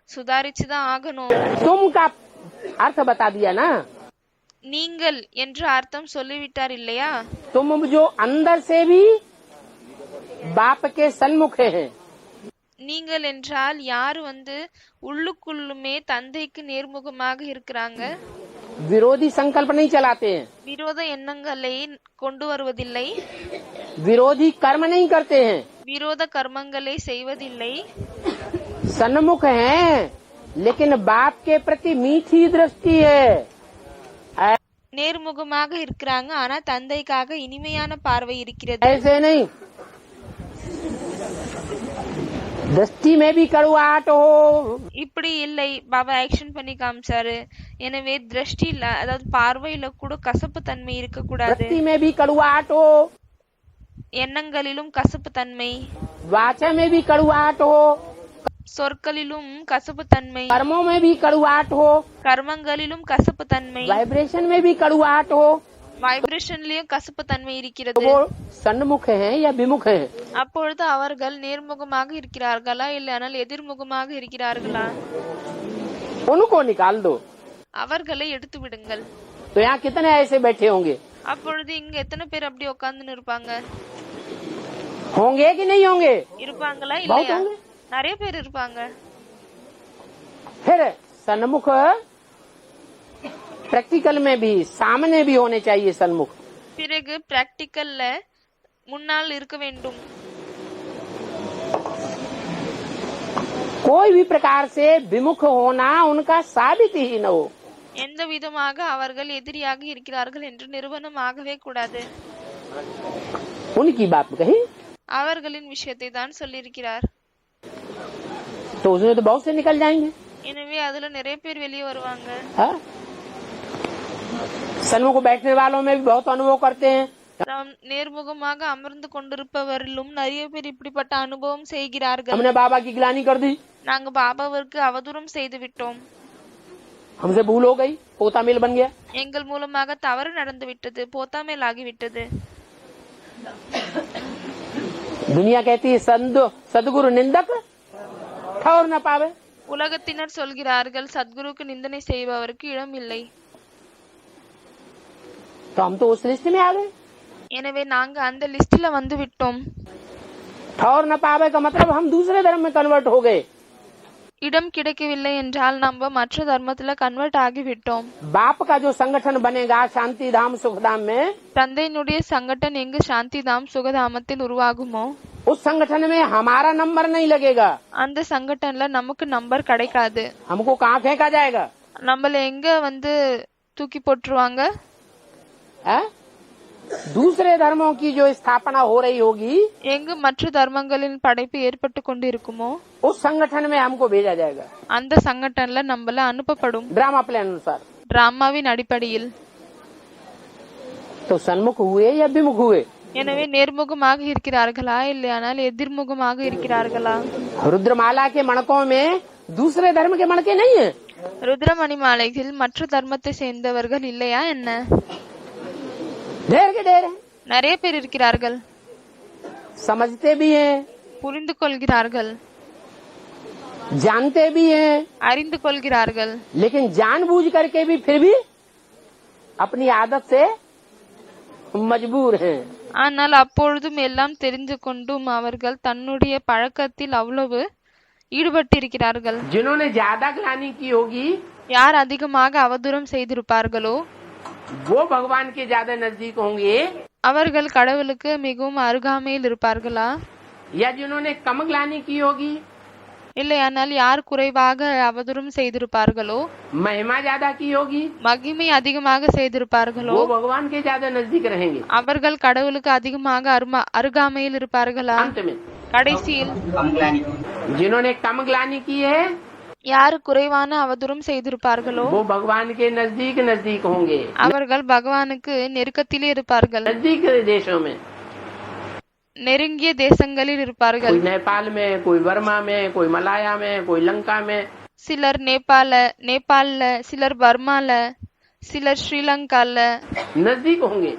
[SPEAKER 1] சுதாரிச்சுதான் ஆகணும்.
[SPEAKER 3] तुम का अर्थ बता दिया ना,
[SPEAKER 1] நீங்கள் என்ற அர்த்தம் சொல்லிவிட்டார் இல்லையா?
[SPEAKER 3] तुम जो अंदर से भी बाप के सन्मुख हैं,
[SPEAKER 1] நீங்கள் என்றால் யாரு உள்ளுக்குள்ளுமே தந்தைக்கு நேர்முகமாக இருக்கிறாங்க,
[SPEAKER 3] विरोधी संकल्प नहीं चलाते हैं,
[SPEAKER 1] விரோத எண்ணங்களை கொண்டு வருவதில்லை,
[SPEAKER 3] विरोधी कर्म नहीं करते हैं,
[SPEAKER 1] விரோத கர்மங்களை செய்வதில்லை,
[SPEAKER 3] सन्मुख हैं, लेकिन बाप के प्रति मीठी दृष्टि है।
[SPEAKER 1] நேர்முகமாக இருக்கிறாங்க, ஆனா தந்தைக்காக இனிமையான பார்வை இருக்கிறது.
[SPEAKER 3] ऐसे नहीं, दृष्टि में भी कड़वाहट हो,
[SPEAKER 1] இப்படி இல்லை, பாபா ஆக்ஷன் பண்ணி காமிச்சாரு. எனவே திருஷ்டில அதாவது பார்வையில கூட கசப்பு தன்மை இருக்க கூடாது,
[SPEAKER 3] दृष्टि में भी कड़वाहट हो,
[SPEAKER 1] எண்ணங்களிலும் கசப்பு தன்மை,
[SPEAKER 3] वाचा में भी कड़वाहट हो,
[SPEAKER 1] சொற்களிலும் கசப்பு தன்மை,
[SPEAKER 3] कर्मों में भी कड़वाहट हो,
[SPEAKER 1] கர்மங்களிலும் கசப்பு தன்மை,
[SPEAKER 3] वाइब्रेशन में भी कड़वाहट हो,
[SPEAKER 1] வைப்ரேஷன்லயும் கசப்பு தன்மை இருக்கிறது.
[SPEAKER 3] वो सन्मुख हैं या विमुख हैं?
[SPEAKER 1] அப்பொழுது அவர்கள் நேர்முகமாக இருக்கிறார்களா இல்லையானால் எதிர்முகமாக இருக்கிறார்களா?
[SPEAKER 3] उनको निकाल दो।
[SPEAKER 1] அவர்களை எடுத்து விடுங்கள்.
[SPEAKER 3] तो यहाँ कितने ऐसे बैठे होंगे?
[SPEAKER 1] அப்பொழுது இங்க எத்தனை பேர் அப்படி உட்கார்ந்து இருப்பாங்க?
[SPEAKER 3] होंगे कि नहीं होंगे?
[SPEAKER 1] இருப்பாங்களா
[SPEAKER 3] बहुत
[SPEAKER 1] இல்லையா?
[SPEAKER 3] होंगे।
[SPEAKER 1] நிறைய பேர் இருப்பாங்க.
[SPEAKER 3] फिर सन्मुख प्रैक्टिकल में भी सामने भी होने चाहिए सन्मुख।
[SPEAKER 1] பிறகு பிராக்டிக்கல்ல முன்னால் இருக்க வேண்டும்.
[SPEAKER 3] कोई भी प्रकार से विमुख होना उनका साबित ही न हो।
[SPEAKER 1] எந்த விதமாக அவர்கள் எதிரியாக இருக்கிறார்கள் என்று நிரூபணம் ஆகவே கூடாது.
[SPEAKER 3] उनकी बात कही
[SPEAKER 1] அவர்களின் விஷயத்தை தான் சொல்லியிருக்கிறார்.
[SPEAKER 3] तो उसमें तो बहुत से निकल जाएंगे।
[SPEAKER 1] எனவே அதுல நிறைய பேர் வெளியே வருவாங்க.
[SPEAKER 3] हाँ? सन्मुख बैठने वालों में भी बहुत अनुभव करते हैं।
[SPEAKER 1] தாம் நேர்முகமாக அமர்ந்து கொண்டிருப்பவரிலும் நிறைய பேர் இப்படிப்பட்ட அனுபவம் செய்கிறார்கள்.
[SPEAKER 3] हमने बाबा की गिलानी कर दी,
[SPEAKER 1] நாங்க பாபாவிற்கு அவதூறம் செய்து விட்டோம்,
[SPEAKER 3] हमसे भूल हो गई, पोता मेल बन गया।
[SPEAKER 1] எங்கள் மூலமாக தவறு நடந்து விட்டது, போத்தாமேல் ஆகிவிட்டது.
[SPEAKER 3] दुनिया कहती है सदगुरु निंदक ठौर न पावे।
[SPEAKER 1] உலகத்தினர் சொல்கிறார்கள் சத்குருக்கு நிந்தனை செய்பவருக்கு இடம் இல்லை.
[SPEAKER 3] तो हम तो उस लिस्ट में आ गए।
[SPEAKER 1] எனவே நாங்க அந்த லிஸ்ட்ல வந்து விட்டோம்.
[SPEAKER 3] ठौर न पावे का मतलब हम दूसरे धर्म में कन्वर्ट हो गए।
[SPEAKER 1] இடம் கிடைக்கவில்லை என்றால் நம்ம மற்ற தர்மத்துல கன்வெர்ட் ஆகிவிட்டோம்.
[SPEAKER 3] बाप का जो संगठन बनेगा शांति धाम सुखधाम में,
[SPEAKER 1] தந்தையினுடைய சங்கடன் எங்கு சாந்தி தாம் சுகதாமத்தில் உருவாகுமோ
[SPEAKER 3] उस संगठन में हमारा नंबर नहीं लगेगा।
[SPEAKER 1] அந்த சங்கடன்ல நமக்கு நம்பர் கிடைக்காது.
[SPEAKER 3] हमको कहाँ फेंका जाएगा?
[SPEAKER 1] நம்மள எங்க தூக்கி போட்டுருவாங்க?
[SPEAKER 3] दूसरे धर्मों की जो स्थापना हो रही होगी,
[SPEAKER 1] எங்கு மற்ற தர்மங்களின் படைப்பு ஏற்பட்டு கொண்டு இருக்குமோ
[SPEAKER 3] उस संगठन में हमको भेजा जाएगा।
[SPEAKER 1] அந்த சங்கடன்ல நம்மள அனுப்பப்படும்.
[SPEAKER 3] ड्रामा प्लान अनुसार।
[SPEAKER 1] டிராமாவின் அடிப்படையில்.
[SPEAKER 3] तो सन्मुख हुए या विमुख हुए?
[SPEAKER 1] எனவே நேர்முகமாக இருக்கிறார்களா இல்லையானால் எதிர்முகமாக இருக்கிறார்களா?
[SPEAKER 3] रुद्रमाला के मणकों में दूसरे धर्म के मणके नहीं है।
[SPEAKER 1] ருத்ரமணி மாலையில் மற்ற தர்மத்தை சேர்ந்தவர்கள் இல்லையா என்ன?
[SPEAKER 3] ढेर के ढेर हैं।
[SPEAKER 1] நிறைய பேர் இருக்கிறார்கள்.
[SPEAKER 3] समझते भी हैं,
[SPEAKER 1] புரிந்து கொள்கிறார்கள்,
[SPEAKER 3] जानते भी हैं,
[SPEAKER 1] அறிந்து கொள்கிறார்கள்.
[SPEAKER 3] लेकिन जानबूझ करके भी फिर भी अपनी आदत से मजबूर हैं।
[SPEAKER 1] ஆனால் அப்பொழுதும் எல்லாம் தெரிந்து கொண்டும் அவர்கள் தன்னுடைய பழக்கத்தில் அவ்வளவு ஈடுபட்டிருக்கிறார்கள்.
[SPEAKER 3] जिन्होंने ज्यादा ग्लानि की होगी,
[SPEAKER 1] யார் அதிகமாக அவதூறம் செய்திருப்பார்களோ
[SPEAKER 3] वो भगवान के ज्यादा नजदीक होंगे,
[SPEAKER 1] அவர்கள் கடவுளுக்கு மிகவும் அருகாமையில் இருப்பார்களா?
[SPEAKER 3] या जिन्होंने कम ग्लानि की होगी,
[SPEAKER 1] இல்லையானால் யார் குறைவாக அவதூறம் செய்திருப்பார்களோ
[SPEAKER 3] महिमा ज्यादा की होगी,
[SPEAKER 1] மகிமை அதிகமாக செய்திருப்பார்களோ
[SPEAKER 3] वो भगवान के ज्यादा नजदीक रहेंगे।
[SPEAKER 1] அவர்கள் கடவுளுக்கு அதிகமாக அருகாமையில் இருப்பார்களா?
[SPEAKER 3] अंत में
[SPEAKER 1] கடைசியில்
[SPEAKER 3] जिन्होंने कम ग्लानि की है,
[SPEAKER 1] யார் குறைவான அவதூறம் செய்திருப்பார்களோ
[SPEAKER 3] वो भगवान के नजदीक नजदीक होंगे।
[SPEAKER 1] அவர்கள் பகவானுக்கு நெருக்கத்திலே இருப்பார்கள்,
[SPEAKER 3] नजदीक देशों में,
[SPEAKER 1] நெருங்கிய தேசங்களில் இருப்பார்கள்.
[SPEAKER 3] कोई नेपाल में, कोई बर्मा में, कोई मलाया में, कोई लंका में,
[SPEAKER 1] சிலர் நேபாள்ல, சிலர் பர்மால, சிலர் ஸ்ரீலங்கால
[SPEAKER 3] नजदीक होंगे।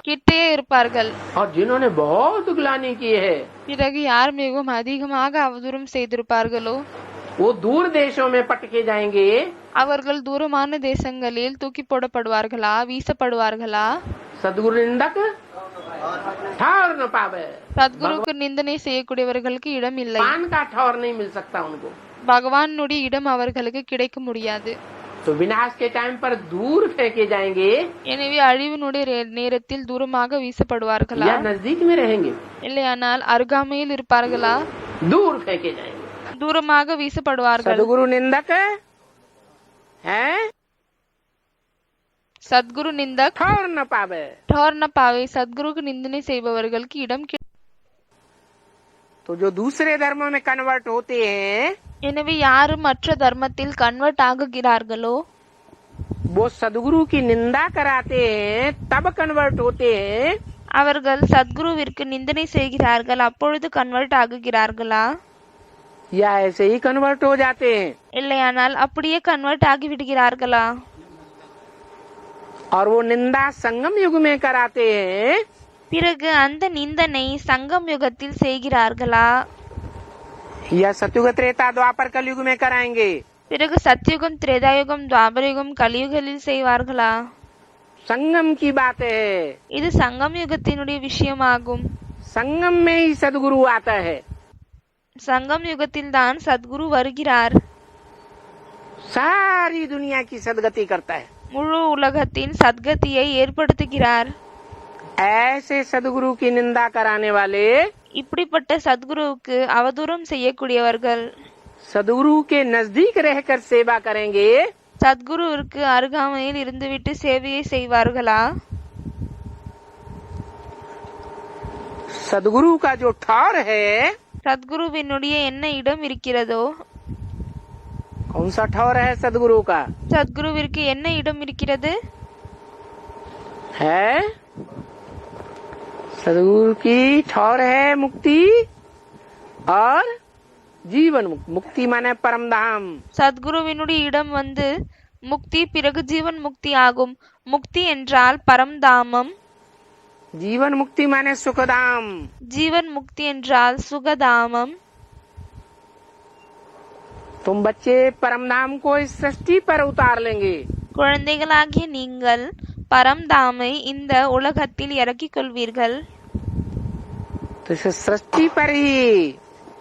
[SPEAKER 1] கிட்டே இருப்பார்கள்.
[SPEAKER 3] और जिन्होंने बहुत ग्लानि की है,
[SPEAKER 1] பிறகு யார் மிகவும் அதிகமாக அவதூறம் செய்திருப்பார்களோ
[SPEAKER 3] वो दूर देशों में पटके जाएंगे।
[SPEAKER 1] அவர்கள் தூரமான தேசங்களில் தூக்கி போடப்படுவார்களா, வீசப்படுவார்களா?
[SPEAKER 3] सदगुरु निंदक ठौर न पावे।
[SPEAKER 1] சத்குருக்கு நிந்தனை செய்யக்கூடியவர்களுக்கு இடம் இல்லை.
[SPEAKER 3] पान का ठौर नहीं मिल सकता उनको।
[SPEAKER 1] பகவானுடைய இடம் அவர்களுக்கு கிடைக்க முடியாது.
[SPEAKER 3] तो विनाश के टाइम पर दूर फेंके जाएंगे,
[SPEAKER 1] எனவே அழிவினுடைய நேரத்தில் தூரமாக வீசப்படுவார்களா
[SPEAKER 3] या नजदीक में रहेंगे,
[SPEAKER 1] இல்லையானால் அருகாமையில் இருப்பார்களா?
[SPEAKER 3] दूर फेंके जाएंगे।
[SPEAKER 1] தூரமாக வீசப்படுவார்கள்.
[SPEAKER 3] सदगुरु निंदक है,
[SPEAKER 1] சத்குரு நிந்தக்
[SPEAKER 3] ठौर न पावे।
[SPEAKER 1] ठौर न पावे. சத்குருக்கு நிந்தனை செய்பவர்களுக்கு இடம்
[SPEAKER 3] तो जो दूसरे धर्मों में कन्वर्ट होते हैं,
[SPEAKER 1] எனவே யாரு மற்ற தர்மத்தில் கன்வெர்ட் ஆகுகிறார்களோ
[SPEAKER 3] वो सदगुरु की निंदा कराते हैं, तब कन्वर्ट होते हैं,
[SPEAKER 1] அவர்கள் சத்குருவிற்கு நிந்தனை செய்கிறார்கள், அப்பொழுது கன்வெர்ட் ஆகுகிறார்களா?
[SPEAKER 3] या ऐसे ही कन्वर्ट हो जाते हैं।
[SPEAKER 1] இல்லையானால் அப்படியே கன்வெர்ட் ஆகிவிடுகிறார்களா?
[SPEAKER 3] और वो निंदा संगम युग में कराते हैं,
[SPEAKER 1] பிறகு அந்த நிந்தனை சங்கம் யுகத்தில் செய்கிறார்களா?
[SPEAKER 3] या सतयुग त्रेता द्वापर कलयुग में कराएंगे।
[SPEAKER 1] பிறகு சத்யுகம், திரேதாயுகம், துவாபரயுகம், கலியுகலில் செய்வார்களா?
[SPEAKER 3] संगम की बात है।
[SPEAKER 1] இது சங்கம் யுகத்தினுடைய விஷயமாகும்.
[SPEAKER 3] संगम में ही सदगुरु आता है।
[SPEAKER 1] சங்கம் யுகத்தில் தான் சத்குரு வருகிறார்.
[SPEAKER 3] सारी दुनिया की सदगति करता है।
[SPEAKER 1] முழு உலகத்தின் சத்கதியை ஏற்படுத்துகிறார்.
[SPEAKER 3] ऐसे सदगुरु की निंदा कराने वाले,
[SPEAKER 1] இப்படிப்பட்ட சத்குருவுக்கு அவதூறம் செய்யக்கூடியவர்கள்
[SPEAKER 3] सदगुरु के नजदीक रहकर सेवा करेंगे,
[SPEAKER 1] சத்குருவிற்கு அருகாமையில் இருந்துவிட்டு சேவையை செய்வார்களா?
[SPEAKER 3] सदगुरु का जो ठौर है,
[SPEAKER 1] சத்குருவினுடைய என்ன இடம் இருக்கிறதோ,
[SPEAKER 3] कौन सा ठौर है सदगुरु का?
[SPEAKER 1] சத்குருவிற்கு என்ன இடம் இருக்கிறது?
[SPEAKER 3] है सदगुरु की ठौर है मुक्ति और जीवन मुक्ति। मुक्ति माने परम धाम।
[SPEAKER 1] சத்குருவினுடைய இடம் முக்தி, பிறகு ஜீவன் முக்தி ஆகும். முக்தி என்றால் பரம்தாமம்,
[SPEAKER 3] जीवन मुक्ति माने सुखधाम।
[SPEAKER 1] ஜீவன் முக்தி என்றால் சுகதாமம்.
[SPEAKER 3] तुम बच्चे परम धाम को इस सृष्टि पर उतार लेंगे।
[SPEAKER 1] குழந்தைகளாகிய நீங்கள் பரம்தாமை இந்த உலகத்தில் இறக்கிக் கொள்வீர்கள்.
[SPEAKER 3] तो इस सृष्टि पर ही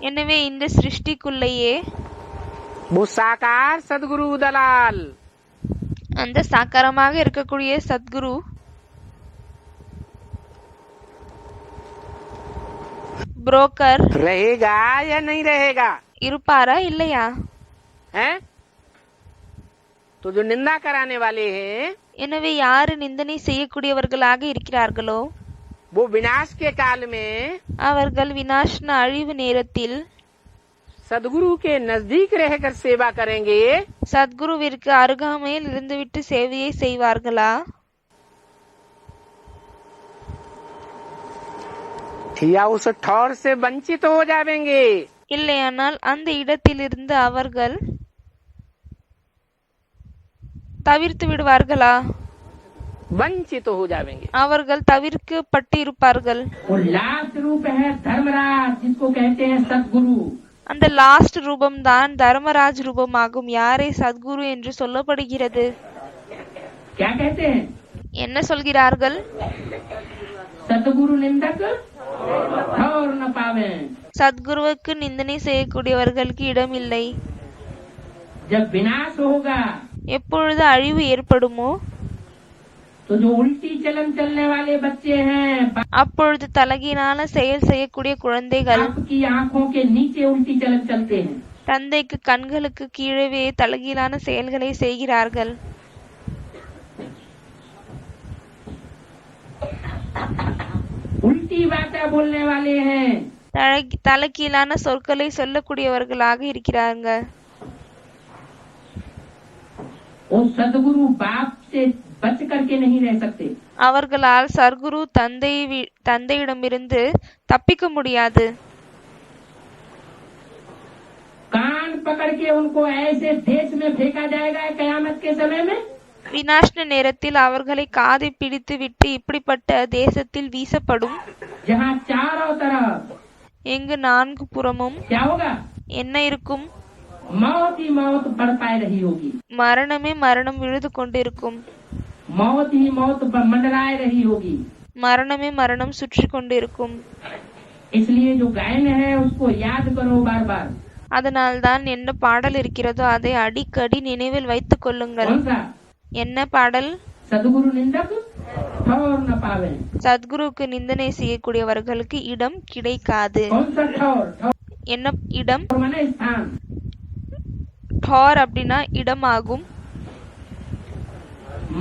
[SPEAKER 1] எனவே இந்த சிருஷ்டிக்குள்ளேயே
[SPEAKER 3] वो साकार सदगुरु दलाल,
[SPEAKER 1] அந்த சாக்காரமாக இருக்கக்கூடிய சத்குரு புரோக்கர்
[SPEAKER 3] रहेगा या नहीं रहेगा?
[SPEAKER 1] இருப்பாரா இல்லையா?
[SPEAKER 3] हैं? तो जो निंदा कराने वाले हैं
[SPEAKER 1] எனவே யாரு நிந்தனை செய்யக்கூடியவர்களாக இருக்கிறார்களோ
[SPEAKER 3] वो विनाश के काल में
[SPEAKER 1] அவர்கள் விநாசன அழிவு நேரத்தில்
[SPEAKER 3] सदगुरु के नजदीक रहकर सेवा करेंगे
[SPEAKER 1] சத்குருவிற்கு அருகாமையில் இருந்துவிட்டு சேவையை செய்வார்களா?
[SPEAKER 3] या उस ठौर से वंचित हो जाएंगे?
[SPEAKER 1] இல்லையானால் அந்த இடத்திலிருந்து அவர்கள் தவிர்த்து விடுவார்களா?
[SPEAKER 3] वंचित हो जाएंगे।
[SPEAKER 1] அவர்கள் தவிர்க்கப்பட்டு இருப்பார்கள்.
[SPEAKER 3] और लास्ट रूप है धर्मराज, जिसको कहते हैं सदगुरु।
[SPEAKER 1] அந்த லாஸ்ட் ரூபம் தான் தர்மராஜ் ரூபமாகும். யாரை சத்குரு என்று சொல்லப்படுகிறது?
[SPEAKER 3] क्या कहते हैं?
[SPEAKER 1] என்ன சொல்கிறார்கள்?
[SPEAKER 3] सदगुरु निंदक ठौर न पावे।
[SPEAKER 1] சத்குருவுக்கு நிந்தனை செய்யக்கூடியவர்களுக்கு இடம் இல்லை.
[SPEAKER 3] जब विनाश होगा
[SPEAKER 1] எப்பொழுது அழிவு ஏற்படுமோ
[SPEAKER 3] तो जो उल्टी चलन चलने वाले बच्चे हैं
[SPEAKER 1] அப்பொழுது தலகீனான செயல் செய்யக்கூடிய குழந்தைகள்
[SPEAKER 3] आपकी आंखों के नीचे उल्टी चलन चलते हैं।
[SPEAKER 1] தந்தைக்கு கண்களுக்கு கீழே தலகீழான செயல்களை செய்கிறார்கள்.
[SPEAKER 3] उल्टी बातें बोलने वाले हैं।
[SPEAKER 1] தலகீழான சொற்களை சொல்லக்கூடியவர்களாக இருக்கிறாங்க.
[SPEAKER 3] वो सदगुरु बाप से बच करके नहीं रह सकते।
[SPEAKER 1] அவர்களால் சர்க்குரு தந்தையிடமிருந்து தப்பிக்க முடியாது.
[SPEAKER 3] कान पकड़ के उनको ऐसे देश में फेंका जाएगा कयामत के समय में।
[SPEAKER 1] விநாசன நேரத்தில் அவர்களை காதை பிடித்து விட்டு இப்படிப்பட்ட தேசத்தில் வீசப்படும்.
[SPEAKER 3] जहाँ चारों तरफ
[SPEAKER 1] எங்கு நான்கு புறமும்
[SPEAKER 3] क्या होगा?
[SPEAKER 1] என்ன இருக்கும்?
[SPEAKER 3] मौत ही मौत बरपाए रही होगी।
[SPEAKER 1] மரணமே மரணம் விழுது கொண்டிருக்கும்.
[SPEAKER 3] मौत ही मौत मंडराए रही होगी।
[SPEAKER 1] மரணமே மரணம் சுற்றி கொண்டிருக்கும்.
[SPEAKER 3] इसलिए जो गायन है उसको याद करो बार बार।
[SPEAKER 1] அதனால்தான் என்ன பாடல் இருக்கிறதோ அதை அடிக்கடி நினைவில் வைத்துக் கொள்ளுங்கள்.
[SPEAKER 3] कौन सा?
[SPEAKER 1] என்ன பாடல்?
[SPEAKER 3] सदगुरु निंदक ठौर न पावे।
[SPEAKER 1] சத்குருவுக்கு நிந்தனை செய்யக்கூடியவர்களுக்கு இடம் கிடைக்காது.
[SPEAKER 3] कौन सा ठौर?
[SPEAKER 1] என்ன இடம்?
[SPEAKER 3] ठौर माने स्थान।
[SPEAKER 1] ठौर அப்படின்னா இடமாகும்.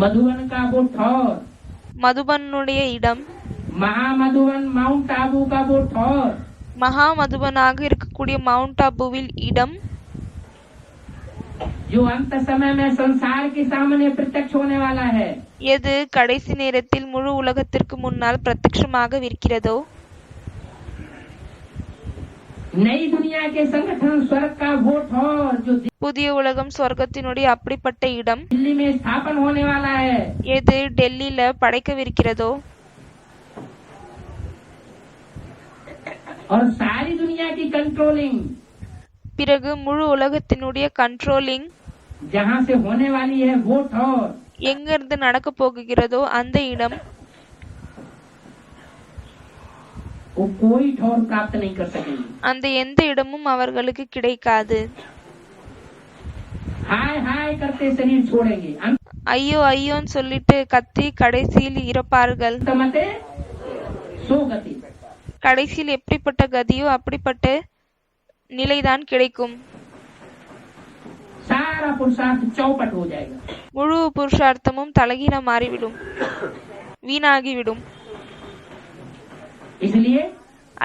[SPEAKER 3] मधुबन का वो ठौर,
[SPEAKER 1] மதுபனுடைய இடம்.
[SPEAKER 3] महामधुबन माउंट आबू का वो ठौर,
[SPEAKER 1] மகா மதுபனாக இருக்கக்கூடிய மவுண்ட் ஆபுவில் இடம்.
[SPEAKER 3] जो अंत समय में संसार के सामने प्रत्यक्ष होने वाला है।
[SPEAKER 1] எது கடைசி நேரத்தில் முழு உலகத்திற்கு முன்னால் பிரத்யட்சமாக இருக்கிறதோ
[SPEAKER 3] नई दुनिया के संगठन स्वर्ग का वो ठौर जो
[SPEAKER 1] புதிய உலகம் சொர்க்கத்தினுடைய அப்படிப்பட்ட இடம்.
[SPEAKER 3] दिल्ली में स्थापन होने वाला है।
[SPEAKER 1] எது டெல்லியில படைக்கவிருக்கிறதோ
[SPEAKER 3] और सारी दुनिया की कंट्रोलिंग
[SPEAKER 1] பிறகு முழு உலகத்தினுடைய கண்ட்ரோலிங்
[SPEAKER 3] जहाँ से होने वाली है वो ठौर
[SPEAKER 1] எங்கிருந்து நடக்க போகிறதோ அந்த இடம்.
[SPEAKER 3] वो कोई ठौर प्राप्त नहीं कर सकेंगे।
[SPEAKER 1] அந்த எந்த இடமும் அவர்களுக்கு கிடைக்காது.
[SPEAKER 3] हाय हाय करते शरीर छोड़ेंगे।
[SPEAKER 1] ஐயோ ஐயோன்னு சொல்லிட்டு கத்தி கடைசியில் இறப்பார்கள்.
[SPEAKER 3] अंतमते सो गति।
[SPEAKER 1] கடைசியில் எப்படிப்பட்ட கதியோ அப்படிப்பட்ட நிலைதான் கிடைக்கும்.
[SPEAKER 3] सारा पुरुषार्थ चौपट हो जाएगा।
[SPEAKER 1] முழு புருஷார்த்தமும் தலகீழ மாறிவிடும், வீணாகிவிடும்.
[SPEAKER 3] इसलिए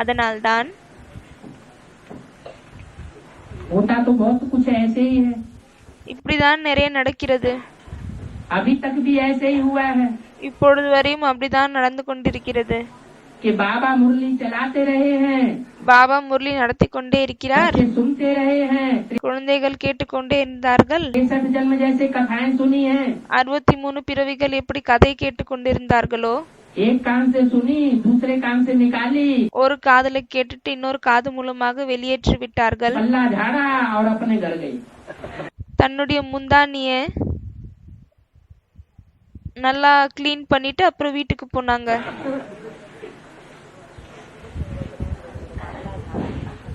[SPEAKER 1] அதனால்தான்
[SPEAKER 3] होता तो बहुत कुछ ऐसे ही है।
[SPEAKER 1] இப்படிதான் நிறைய நடக்கிறது.
[SPEAKER 3] अभी तक भी ऐसे ही हुआ है
[SPEAKER 1] இப்பொழுது வரையும் அப்படிதான் நடந்து கொண்டிருக்கிறது.
[SPEAKER 3] कि बाबा मुरली चलाते रहे हैं,
[SPEAKER 1] பாபா முரளி நடத்தி கொண்டே இருக்கிறார்,
[SPEAKER 3] बच्चे सुनते रहे हैं,
[SPEAKER 1] குழந்தைகள் கேட்டுக்கொண்டே இருந்தார்கள்.
[SPEAKER 3] 63 जन्म जैसे कथाएं सुनी हैं।
[SPEAKER 1] 63 பிறவிகள் எப்படி கதை கேட்டுக்கொண்டிருந்தார்களோ
[SPEAKER 3] एक कान से सुनी दूसरे कान से निकाली,
[SPEAKER 1] ஒரு காதுல கேட்டுட்டு இன்னொரு காது மூலமாக வெளியேற்றி விட்டார்கள்.
[SPEAKER 3] पल्ला झाड़ा और अपने घर गई।
[SPEAKER 1] தன்னுடைய முந்தானிய நல்லா கிளீன் பண்ணிட்டு அப்புறம் வீட்டுக்கு போனாங்க.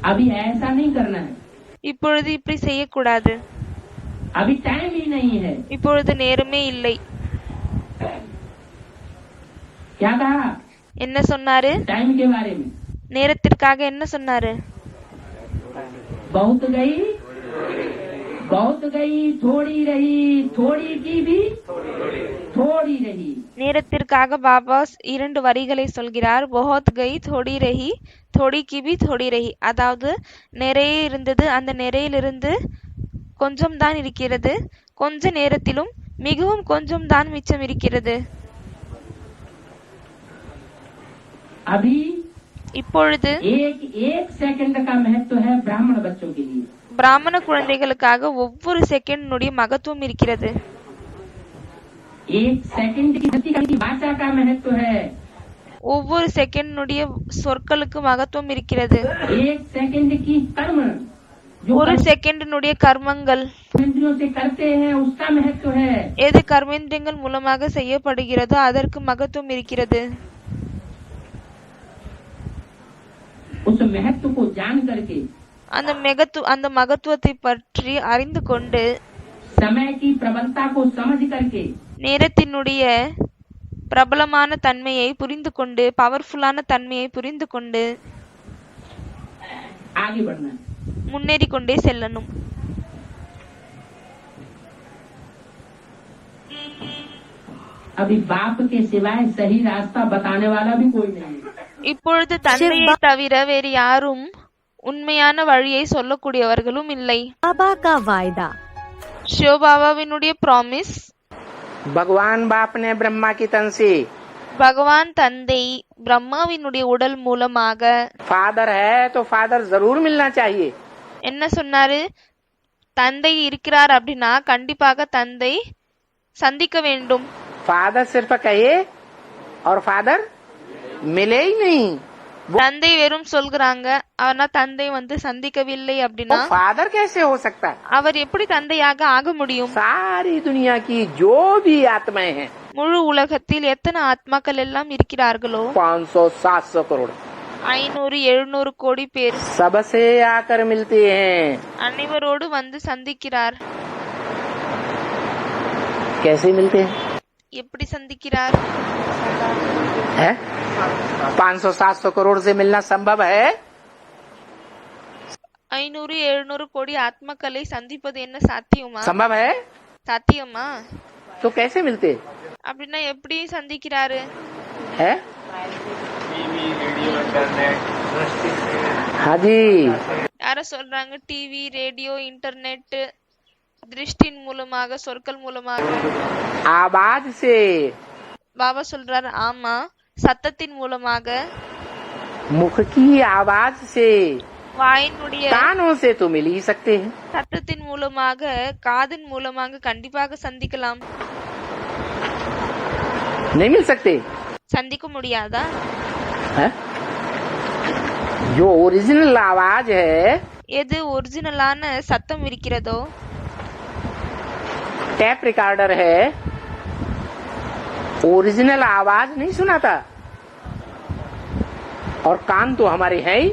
[SPEAKER 3] अभी ऐसा नहीं करना है।
[SPEAKER 1] இப்பொழுது இப்படி செய்யக்கூடாது.
[SPEAKER 3] अभी टाइम ही नहीं है।
[SPEAKER 1] இப்பொழுது நேரமே இல்லை.
[SPEAKER 3] क्या कहा?
[SPEAKER 1] என்ன சொன்னாரு?
[SPEAKER 3] टाइम के बारे में
[SPEAKER 1] நேரத்திற்காக என்ன சொன்னாரு?
[SPEAKER 3] बहुत गई थोड़ी रही, थोड़ी की भी थोड़ी रही.
[SPEAKER 1] நேரத்திற்காக பாபா 2 வரிகளை சொல்கிறார். बहुत गई थोड़ी रही, थोड़ी की भी थोड़ी रही. அதாவது நிறைய இருந்தது, அந்த நிறையிலிருந்து கொஞ்சம் தான் இருக்கிறது, கொஞ்ச நேரத்திலும் மிகவும் கொஞ்சம் தான் மிச்சம் இருக்கிறது.
[SPEAKER 3] अभी
[SPEAKER 1] இப்பொழுது
[SPEAKER 3] एक सेकंड का महत्व है ब्राह्मण बच्चों के लिए.
[SPEAKER 1] பிராமண குழந்தைகளுக்காக ஒவ்வொரு செகண்டினுடைய மகத்துவம் இருக்கிறது.
[SPEAKER 3] एक सेकंड की भाषा का महत्व है.
[SPEAKER 1] ஒவ்வொரு செகண்டினுடைய சொற்களுக்கு மகத்துவம் இருக்கிறது.
[SPEAKER 3] एक सेकंड की कर्म
[SPEAKER 1] ஒரு செகண்டினுடைய கர்மங்கள்
[SPEAKER 3] इंद्रियों से करते हैं उसका महत्व है.
[SPEAKER 1] எது கர்மேந்திரியங்கள் மூலமாக செய்யப்படுகிறதோ அதற்கு மகத்துவம் இருக்கிறது.
[SPEAKER 3] उस महत्व को जान करके
[SPEAKER 1] அந்த மகத்துவத்தை பற்றி அறிந்து கொண்டு
[SPEAKER 3] समय की प्रबलता को समझ करके
[SPEAKER 1] நேரத்தினுடைய பிரபலமான தன்மையை புரிந்து கொண்டு, பவர்ஃபுல்லான தன்மையை புரிந்து கொண்டு
[SPEAKER 3] आगे बढ़ना.
[SPEAKER 1] முன்னேறி கொண்டே செல்லணும்.
[SPEAKER 3] अभी बाप के सिवाय सही रास्ता बताने वाला भी कोई नहीं.
[SPEAKER 1] இப்பொழுது தந்தையை தவிர வேறு யாரும் உண்மையான வழியை சொல்லக்கூடியவர்களும் இல்லை.
[SPEAKER 4] बाबा का वायदा.
[SPEAKER 1] சிவபாபாவினுடைய ப்ராமிஸ்.
[SPEAKER 3] भगवान बाप ने ब्रह्मा की तन से
[SPEAKER 1] பகவான் தந்தை பிரம்மாவினுடைய உடல் மூலமாக
[SPEAKER 3] फादर है तो फादर जरूर मिलना चाहिए.
[SPEAKER 1] என்ன சொன்னாரு? தந்தை இருக்கிறார் அப்படின்னா கண்டிப்பாக தந்தை சந்திக்க வேண்டும்.
[SPEAKER 3] फादर सिर्फ कहे और फादर मिले ही नहीं.
[SPEAKER 1] தந்தை வெறும் சொல்கிறாங்க, ஆனா தந்தை சந்திக்கவில்லை அப்படின்னா
[SPEAKER 3] फादर कैसे हो सकता है?
[SPEAKER 1] அவர் எப்படி தந்தையாக ஆக முடியும்?
[SPEAKER 3] सारी दुनिया की जो भी आत्माएं हैं
[SPEAKER 1] முழு உலகத்தில் எத்தனை ஆத்மாக்கள் எல்லாம் இருக்கிறார்களோ
[SPEAKER 3] 500-700 करोड़
[SPEAKER 1] 500-700 கோடி பேர்
[SPEAKER 3] सबसे आकर मिलते हैं.
[SPEAKER 1] அனைவரோடு சந்திக்கிறார்.
[SPEAKER 3] कैसे मिलते हैं?
[SPEAKER 1] எப்படி சந்திக்கிறார்?
[SPEAKER 3] है 500-700 करोड़ से मिलना संभव है?
[SPEAKER 1] 500-700 கோடி ஆத்மாக்களை சந்திப்பது என்ன சாத்தியமா?
[SPEAKER 3] संभव है?
[SPEAKER 1] சாத்தியமா?
[SPEAKER 3] तो कैसे मिलते
[SPEAKER 1] அப்படின்னா எப்படி சந்திக்கிறாரு?
[SPEAKER 3] है? हाँ जी.
[SPEAKER 1] யார சொல்றாங்க? டிவி, ரேடியோ, இன்டர்நெட், திருஷ்டின் மூலமாக, சொற்கள் மூலமாக,
[SPEAKER 3] आवाज से.
[SPEAKER 1] பாபா சொல்றாரு ஆமா, சத்தத்தின் மூலமாக,
[SPEAKER 3] मुख की आवाज से,
[SPEAKER 1] வாயினுடைய
[SPEAKER 3] कानों से तो मिल ही सकते हैं.
[SPEAKER 1] சத்தத்தின் மூலமாக, காதின் மூலமாக கண்டிப்பாக சந்திக்கலாம்.
[SPEAKER 3] नहीं मिल सकते
[SPEAKER 1] சந்திக்க முடியாதா?
[SPEAKER 3] है? जो ओरिजिनल आवाज है,
[SPEAKER 1] எது ஒரிஜினலான சத்தம் இருக்கிறதோ,
[SPEAKER 3] टैप रिकॉर्डर है, ओरिजिनल आवाज नहीं सुनाता. और कान तो हमारे हैं ही.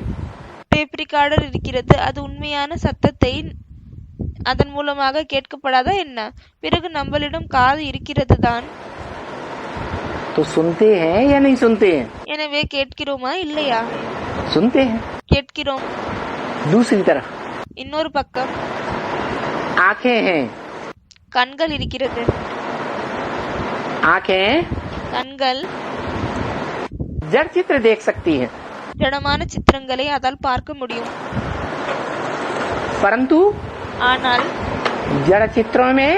[SPEAKER 1] டேப் ரிகார்டர் இருக்கிறது, அது உண்மையான சத்தத்தை அதன் மூலமாக கேட்கப்படாதா என்ன? பிறகு நம்மளிடம் காது இருக்கிறது தான்.
[SPEAKER 3] तो सुनते हैं या नहीं सुनते हैं?
[SPEAKER 1] எனவே கேட்கிறோமா இல்லையா?
[SPEAKER 3] सुनते हैं.
[SPEAKER 1] கேட்கிறோம்.
[SPEAKER 3] दूसरी तरफ
[SPEAKER 1] இன்னொரு பக்கம்
[SPEAKER 3] आंखें हैं.
[SPEAKER 1] கண்கள் இருக்கிறது.
[SPEAKER 3] आंखें
[SPEAKER 1] கண்கள்
[SPEAKER 3] जड़ चित्र देख सकती हैं,
[SPEAKER 1] ஜடமான சித்திரங்களை அதால் பார்க்க முடியும்.
[SPEAKER 3] परंतु
[SPEAKER 1] ஆனால்
[SPEAKER 3] जड़ चित्रों में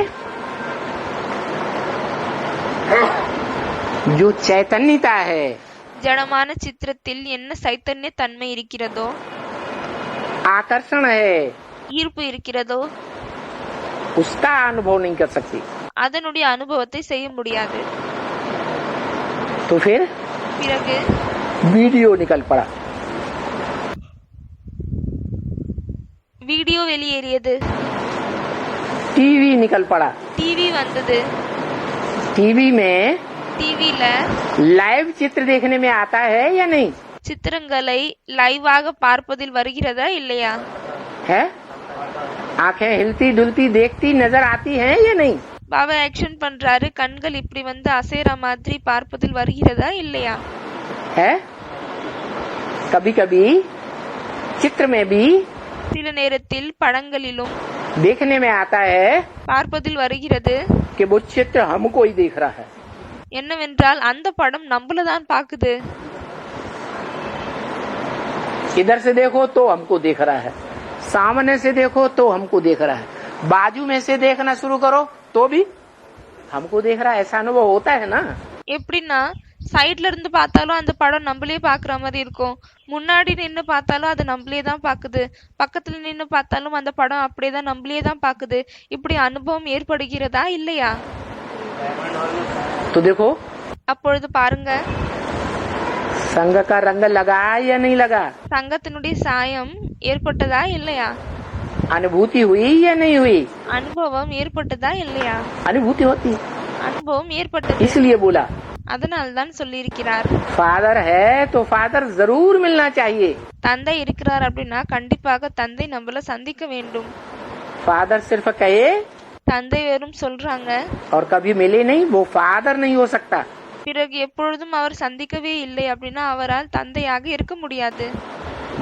[SPEAKER 3] जो चैतन्यता है,
[SPEAKER 1] ஜடமான சித்திரத்தில் என்ன சைத்தன்ய தன்மை இருக்கிறதோ,
[SPEAKER 3] आकर्षण है,
[SPEAKER 1] ஈர்ப்பு இருக்கிறதோ,
[SPEAKER 3] उसका अनुभव नहीं कर सकती.
[SPEAKER 1] அதனுடைய அனுபவத்தை செய்ய முடியாது.
[SPEAKER 3] तो फिर
[SPEAKER 1] பிறகு
[SPEAKER 3] वीडियो निकल पड़ा.
[SPEAKER 1] வீடியோ வெளியேறியது,
[SPEAKER 3] टीवी निकल पड़ा.
[SPEAKER 1] டிவி வந்தது.
[SPEAKER 3] टीवी में
[SPEAKER 1] டிவில
[SPEAKER 3] लाइव चित्र देखने में आता है या नहीं?
[SPEAKER 1] சித்திரங்களை லைவாக பார்ப்பதில் வருகிறதா இல்லையா?
[SPEAKER 3] है? आंखें हिलती डुलती देखती नजर आती हैं या नहीं?
[SPEAKER 1] பாபா ஆக்ஷன் பண்றாரு, கண்கள் இப்படி அசைற மாதிரி பார்ப்பதில் வருகிறதா இல்லையா?
[SPEAKER 3] है? कभी कभी चित्र में भी
[SPEAKER 1] சில நேரத்தில் படங்களிலும்
[SPEAKER 3] देखने में आता है
[SPEAKER 1] பார்ப்பதில் வருகிறது
[SPEAKER 3] कि वो चित्र हमको ही देख रहा है।
[SPEAKER 1] என்னவென்றால் அந்த படம் நம்மளதான் பாக்குது।
[SPEAKER 3] इधर से देखो तो हमको देख रहा है, सामने से देखो तो हमको देख रहा है, बाजू में से देखना शुरू करो तो भी हमको देख रहा है। ऐसा अनुभव होता है ना।
[SPEAKER 1] எப்படின்னா சைட்ல இருந்து பார்த்தாலும் அந்த படம் நம்மளே பாக்குற மாதிரி இருக்கும், முன்னாடி நின்னு பார்த்தாலும் அது நம்மளே தான் பாக்குது, பக்கத்துல நின்னு பார்த்தாலும் அந்த படம் அப்படியேதான் நம்மளே தான் பாக்குது। இப்படி அனுபவம் ஏற்படுகிறதா இல்லையா?
[SPEAKER 3] तो देखो
[SPEAKER 1] அப்பொழுது பாருங்க,
[SPEAKER 3] संग का रंग लगा या नहीं लगा,
[SPEAKER 1] சங்கத்தினுடைய சாயம் ஏற்பட்டதா இல்லையா,
[SPEAKER 3] अनुभूति हुई या नहीं हुई।
[SPEAKER 1] அனுபவம் ஏற்பட்டதா இல்லையா?
[SPEAKER 3] अनुभूति होती,
[SPEAKER 1] அனுபவம் ஏற்பட்டது,
[SPEAKER 3] इसलिए बोला
[SPEAKER 1] அதனால்தான் சொல்லியிருக்கிறார்।
[SPEAKER 3] फादर है तो फादर जरूर मिलना चाहिए।
[SPEAKER 1] தந்தை இருக்கிறார் அப்படின்னா கண்டிப்பாக தந்தை நம்மள சந்திக்க வேண்டும்।
[SPEAKER 3] फादर सिर्फ कहे
[SPEAKER 1] தந்தை வெறும் சொல்றாங்க,
[SPEAKER 3] और कभी मिले नहीं, वो फादर नहीं हो सकता।
[SPEAKER 1] பிறகு எப்பொழுதும் அவர் சந்திக்கவே இல்லை அப்படின்னா அவரால் தந்தையாக இருக்க முடியாது।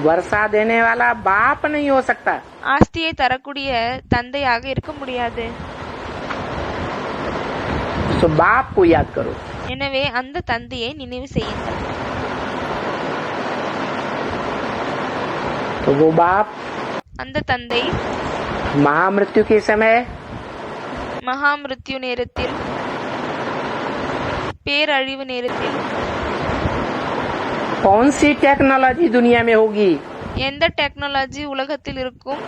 [SPEAKER 3] वर्षा देने वाला बाप नहीं हो सकता।
[SPEAKER 1] ஆஸ்தியை தரக்கூடிய தந்தையாக இருக்க முடியாது।
[SPEAKER 3] तो बाप को याद करो।
[SPEAKER 1] எனவே அந்த தந்தையை நினைவு செய்யுங்கள்।
[SPEAKER 3] तो वो बाप
[SPEAKER 1] அந்த தந்தை
[SPEAKER 3] महामृत्यु के समय
[SPEAKER 1] மகா மிருத்யு நேரத்தில், பேரழிவு நேரத்தில்
[SPEAKER 3] कौन सी टेक्नोलॉजी दुनिया में होगी
[SPEAKER 1] எந்த டெக்னாலஜி உலகத்தில் இருக்கும்,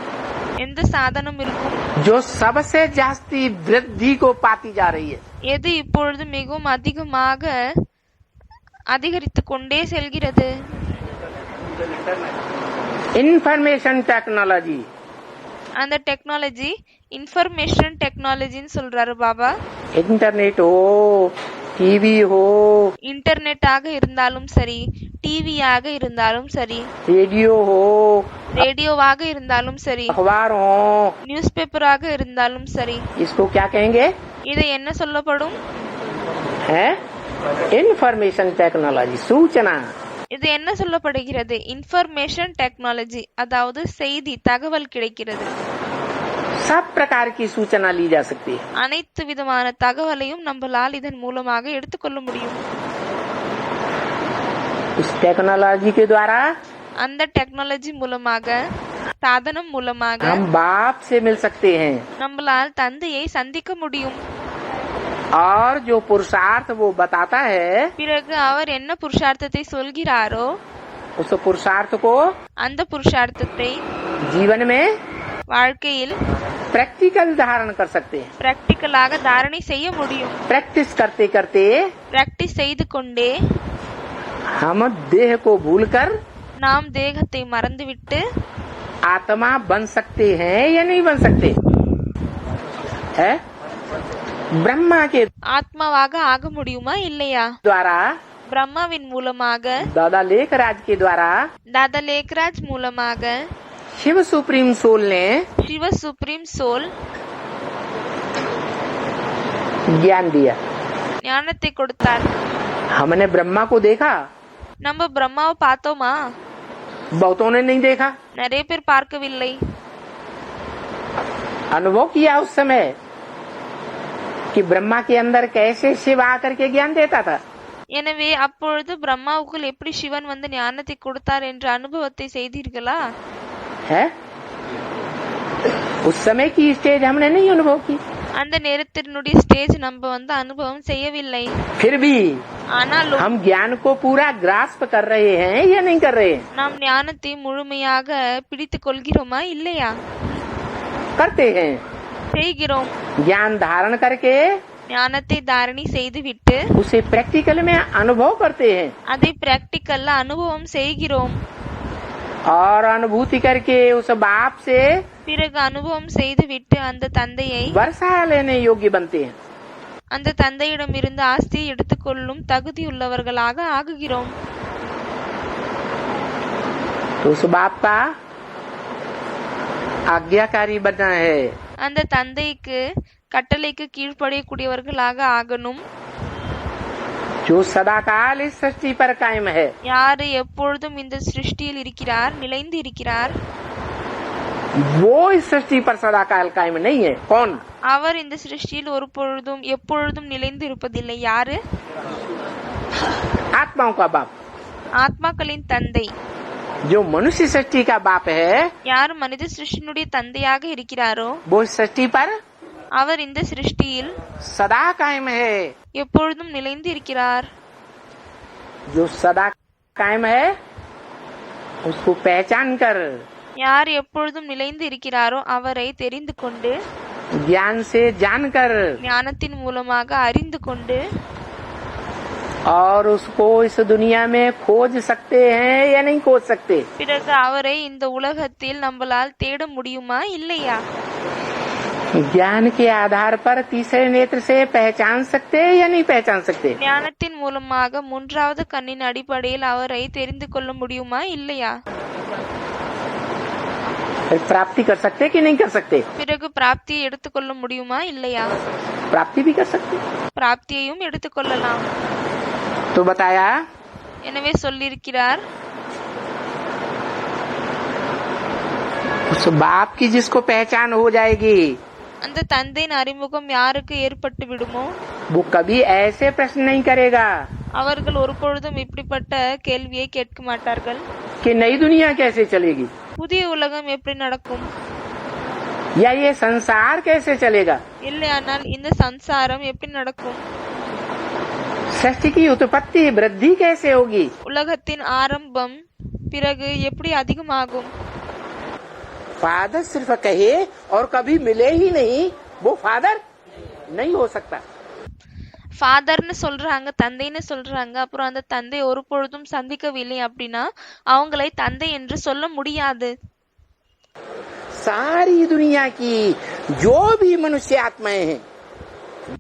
[SPEAKER 1] எந்த சாதனம் இருக்கும்,
[SPEAKER 3] जो सबसे जास्ती वृद्धि को पाती जा रही है।
[SPEAKER 1] எது இப்பொழுது மிகவும் அதிகமாக அதிகரித்து கொண்டே செல்கிறது?
[SPEAKER 3] Information technology.
[SPEAKER 1] அந்த டெக்னாலஜி இன்ஃபர்மேஷன் டெக்னாலஜின்னு சொல்றாரு பாபா।
[SPEAKER 3] इंटरनेट हो, टीवी हो,
[SPEAKER 1] இன்டர்நெட்டாக இருந்தாலும் சரி, டிவியாக இருந்தாலும் சரி,
[SPEAKER 3] रेडियो हो,
[SPEAKER 1] ரேடியோவாக இருந்தாலும் சரி,
[SPEAKER 3] अखबार हो,
[SPEAKER 1] நியூஸ் பேப்பராக இருந்தாலும் சரி,
[SPEAKER 3] इसको क्या कहेंगे?
[SPEAKER 1] இதை என்ன சொல்லப்படும்?
[SPEAKER 3] है इंफॉर्मेशन टेक्नोलॉजी, सूचना।
[SPEAKER 1] இது என்ன சொல்லப்படுகிறது? இன்ஃபர்மேஷன் டெக்னாலஜி, அதாவது செய்தி, தகவல் கிடைக்கிறது।
[SPEAKER 3] सब प्रकार की सूचना ली जा सकती है।
[SPEAKER 1] அனைத்து விதமான தகவலையும் நம்மளால் இதன் மூலமாக எடுத்துக்கொள்ள முடியும்।
[SPEAKER 3] उस टेक्नोलॉजी के द्वारा
[SPEAKER 1] அந்த டெக்னாலஜி மூலமாக, சாதனம் மூலமாக
[SPEAKER 3] हम बाप से मिल सकते हैं,
[SPEAKER 1] நம்மளால் தந்தையை சந்திக்க முடியும்।
[SPEAKER 3] और जो पुरुषार्थ वो बताता है,
[SPEAKER 1] பிறகு அவர் என்ன புருஷார்த்தத்தை சொல்கிறாரோ
[SPEAKER 3] उस पुरुषार्थ को
[SPEAKER 1] அந்த புருஷார்த்தத்தை
[SPEAKER 3] जीवन में
[SPEAKER 1] வாழ்க்கையில்
[SPEAKER 3] प्रैक्टिकल धारण कर सकते हैं।
[SPEAKER 1] பிராக்டிக்கலாக தாரணை செய்ய முடியும்।
[SPEAKER 3] प्रैक्टिस करते करते
[SPEAKER 1] பிராக்டிஸ் செய்து கொண்டே
[SPEAKER 3] हम देह को भूलकर
[SPEAKER 1] நாம் தேகத்தை மறந்துவிட்டு
[SPEAKER 3] आत्मा बन सकते हैं या नहीं बन सकते है? ब्रह्मा के
[SPEAKER 1] ஆத்மாவாக ஆக முடியுமா இல்லையா?
[SPEAKER 3] द्वारा,
[SPEAKER 1] பிரம்மாவின் மூலமாக,
[SPEAKER 3] दादा लेखराज के द्वारा
[SPEAKER 1] தாதா லேக்ராஜ் மூலமாக
[SPEAKER 3] शिव सुप्रीम सोल ने
[SPEAKER 1] சிவ சுப்ரீம் சோல்
[SPEAKER 3] ज्ञान दिया।
[SPEAKER 1] ஞானத்தை கொடுத்தார்।
[SPEAKER 3] हमने ब्रह्मा को देखा,
[SPEAKER 1] நம்ம பிரம்மாவை பார்த்தோமா?
[SPEAKER 3] बहुतों ने नहीं देखा।
[SPEAKER 1] நிறைய பேர் பார்க்கவில்லை।
[SPEAKER 3] अनुभव किया उस समय कि ब्रह्मा के अंदर कैसे शिव आकर के ज्ञान देता था।
[SPEAKER 1] எனவே அப்பொழுது பிரம்மாவுக்குள் எப்படி சிவன் வந்து ஞானத்தை கொடுத்தார் என்ற அனுபவத்தை செய்தீர்களா?
[SPEAKER 3] है उस समय की स्टेज हमने नहीं अनुभव की।
[SPEAKER 1] அந்த நேரத்தினுடைய ஸ்டேஜ் நம்ம வந்து அனுபவம் செய்யவில்லை।
[SPEAKER 3] फिर भी
[SPEAKER 1] ஆனாலும்
[SPEAKER 3] हम ज्ञान को पूरा ग्रास्प कर रहे हैं या नहीं कर रहे हैं?
[SPEAKER 1] நாம் ஞானத்தை முழுமையாக பிடித்துக் கொள்கிறோமா இல்லையா?
[SPEAKER 3] करते हैं।
[SPEAKER 1] செய்கிறோம்।
[SPEAKER 3] ज्ञान धारण करके
[SPEAKER 1] ஞானத்தை தாரணை செய்துவிட்டு
[SPEAKER 3] उसे प्रैक्टिकल में अनुभव करते हैं,
[SPEAKER 1] அதை பிராக்டிக்கல்ல அனுபவம் செய்கிறோம்।
[SPEAKER 3] और अनुभूति करके उस बाप से
[SPEAKER 1] பிறகு அனுபவம் செய்துவிட்டு அந்த தந்தையை,
[SPEAKER 3] वर्षा लेने योग्य बनते हैं।
[SPEAKER 1] அந்த தந்தையிடமிருந்து ஆஸ்தியை எடுத்துக்கொள்ளும் தகுதியுள்ளவர்களாக ஆகுகிறோம்।
[SPEAKER 3] तो उस बाप का आज्ञाकारी बनना है।
[SPEAKER 1] அந்த தந்தைக்கு கட்டளைக்கு கீழ்ப்படியக்கூடியவர்களாக ஆகணும்।
[SPEAKER 3] जो सदाकाल इस सृष्टि पर कायम है,
[SPEAKER 1] யாரு எப்பொழுதும் இந்த சிருஷ்டியில் இருக்கிறார், நிலைந்து இருக்கிறார்,
[SPEAKER 3] वो इस सृष्टि पर सदाकाल कायम नहीं है। कौन?
[SPEAKER 1] அவர் இந்த சிருஷ்டியில் ஒரு பொழுதும் எப்பொழுதும் நிலைந்து இருப்பதில்லை. யாரு?
[SPEAKER 3] आत्माओं का बाप।
[SPEAKER 1] ஆத்மாக்களின் தந்தை.
[SPEAKER 3] जो मनुष्य सृष्टि का बाप है,
[SPEAKER 1] யார் மனித சிருஷ்டியினுடைய தந்தையாக இருக்கிறாரோ
[SPEAKER 3] वो इस सृष्टि पर
[SPEAKER 1] அவர் இந்த சிருஷ்டியில்
[SPEAKER 3] सदा कायम है।
[SPEAKER 1] எப்பொழுதும் நிலைந்து இருக்கிறார்.
[SPEAKER 3] जो सदा कायम है उसको पहचान कर,
[SPEAKER 1] யார் எப்பொழுதும் நிலைந்து இருக்கிறாரோ அவரை தெரிந்து கொண்டு,
[SPEAKER 3] ज्ञान से जानकर,
[SPEAKER 1] ஞானத்தின் மூலமாக அறிந்து கொண்டு,
[SPEAKER 3] और उसको इस दुनिया में खोज सकते हैं या नहीं खोज सकते?
[SPEAKER 1] பிறகு அவரை இந்த உலகத்தில் நம்மளால் தேட முடியுமா இல்லையா?
[SPEAKER 3] ज्ञान के आधार पर तीसरे नेत्र से पहचान सकते हैं या नहीं पहचान सकते?
[SPEAKER 1] ஞானத்தின் மூலமாக மூன்றாவது கண்ணின் அடிப்படையில் அவரை தெரிந்து கொள்ள முடியுமா இல்லையா?
[SPEAKER 3] फिर प्राप्ति कर सकते कि नहीं कर सकते?
[SPEAKER 1] பிறகு பிராப்தியை எடுத்துக்கொள்ள முடியுமா இல்லையா?
[SPEAKER 3] प्राप्ति भी कर सकते।
[SPEAKER 1] பிராப்தியையும் எடுத்துக்கொள்ளலாம்.
[SPEAKER 3] तो बताया
[SPEAKER 1] எனவே சொல்லியிருக்கிறார்,
[SPEAKER 3] उस बाप की जिसको पहचान हो जाएगी,
[SPEAKER 1] அந்த தந்தையின் அறிமுகம் யாருக்கு ஏற்பட்டு விடுமோ
[SPEAKER 3] वो कभी ऐसे प्रश्न नहीं करेगा
[SPEAKER 1] அவர்கள் ஒருபொழுதும் இப்படிப்பட்ட கேள்வியை கேட்க மாட்டார்கள்.
[SPEAKER 3] कि नई दुनिया कैसे चलेगी,
[SPEAKER 1] புதிய உலகம் எப்படி நடக்கும்,
[SPEAKER 3] या ये संसार कैसे चलेगा,
[SPEAKER 1] இல்லையானால் இந்த சம்சாரம் எப்படி நடக்கும்,
[SPEAKER 3] सृष्टि की उत्पत्ति वृद्धि कैसे होगी।
[SPEAKER 1] உலகத்தின் ஆரம்பம் பிறகு எப்படி அதிகமாகும்.
[SPEAKER 3] फादर सिर्फ कहे और कभी मिले ही नहीं, वो फादर नहीं हो सकता।
[SPEAKER 1] ஃபாதர்னு சொல்றாங்க, தந்தைன்னு சொல்றாங்க, அப்புறம் அந்த தந்தை ஒரு பொழுதும் சந்திக்கவில்லை அப்படின்னா அவங்களை தந்தை என்று சொல்ல முடியாது.
[SPEAKER 3] सारी दुनिया की जो भी मनुष्य आत्माएं हैं,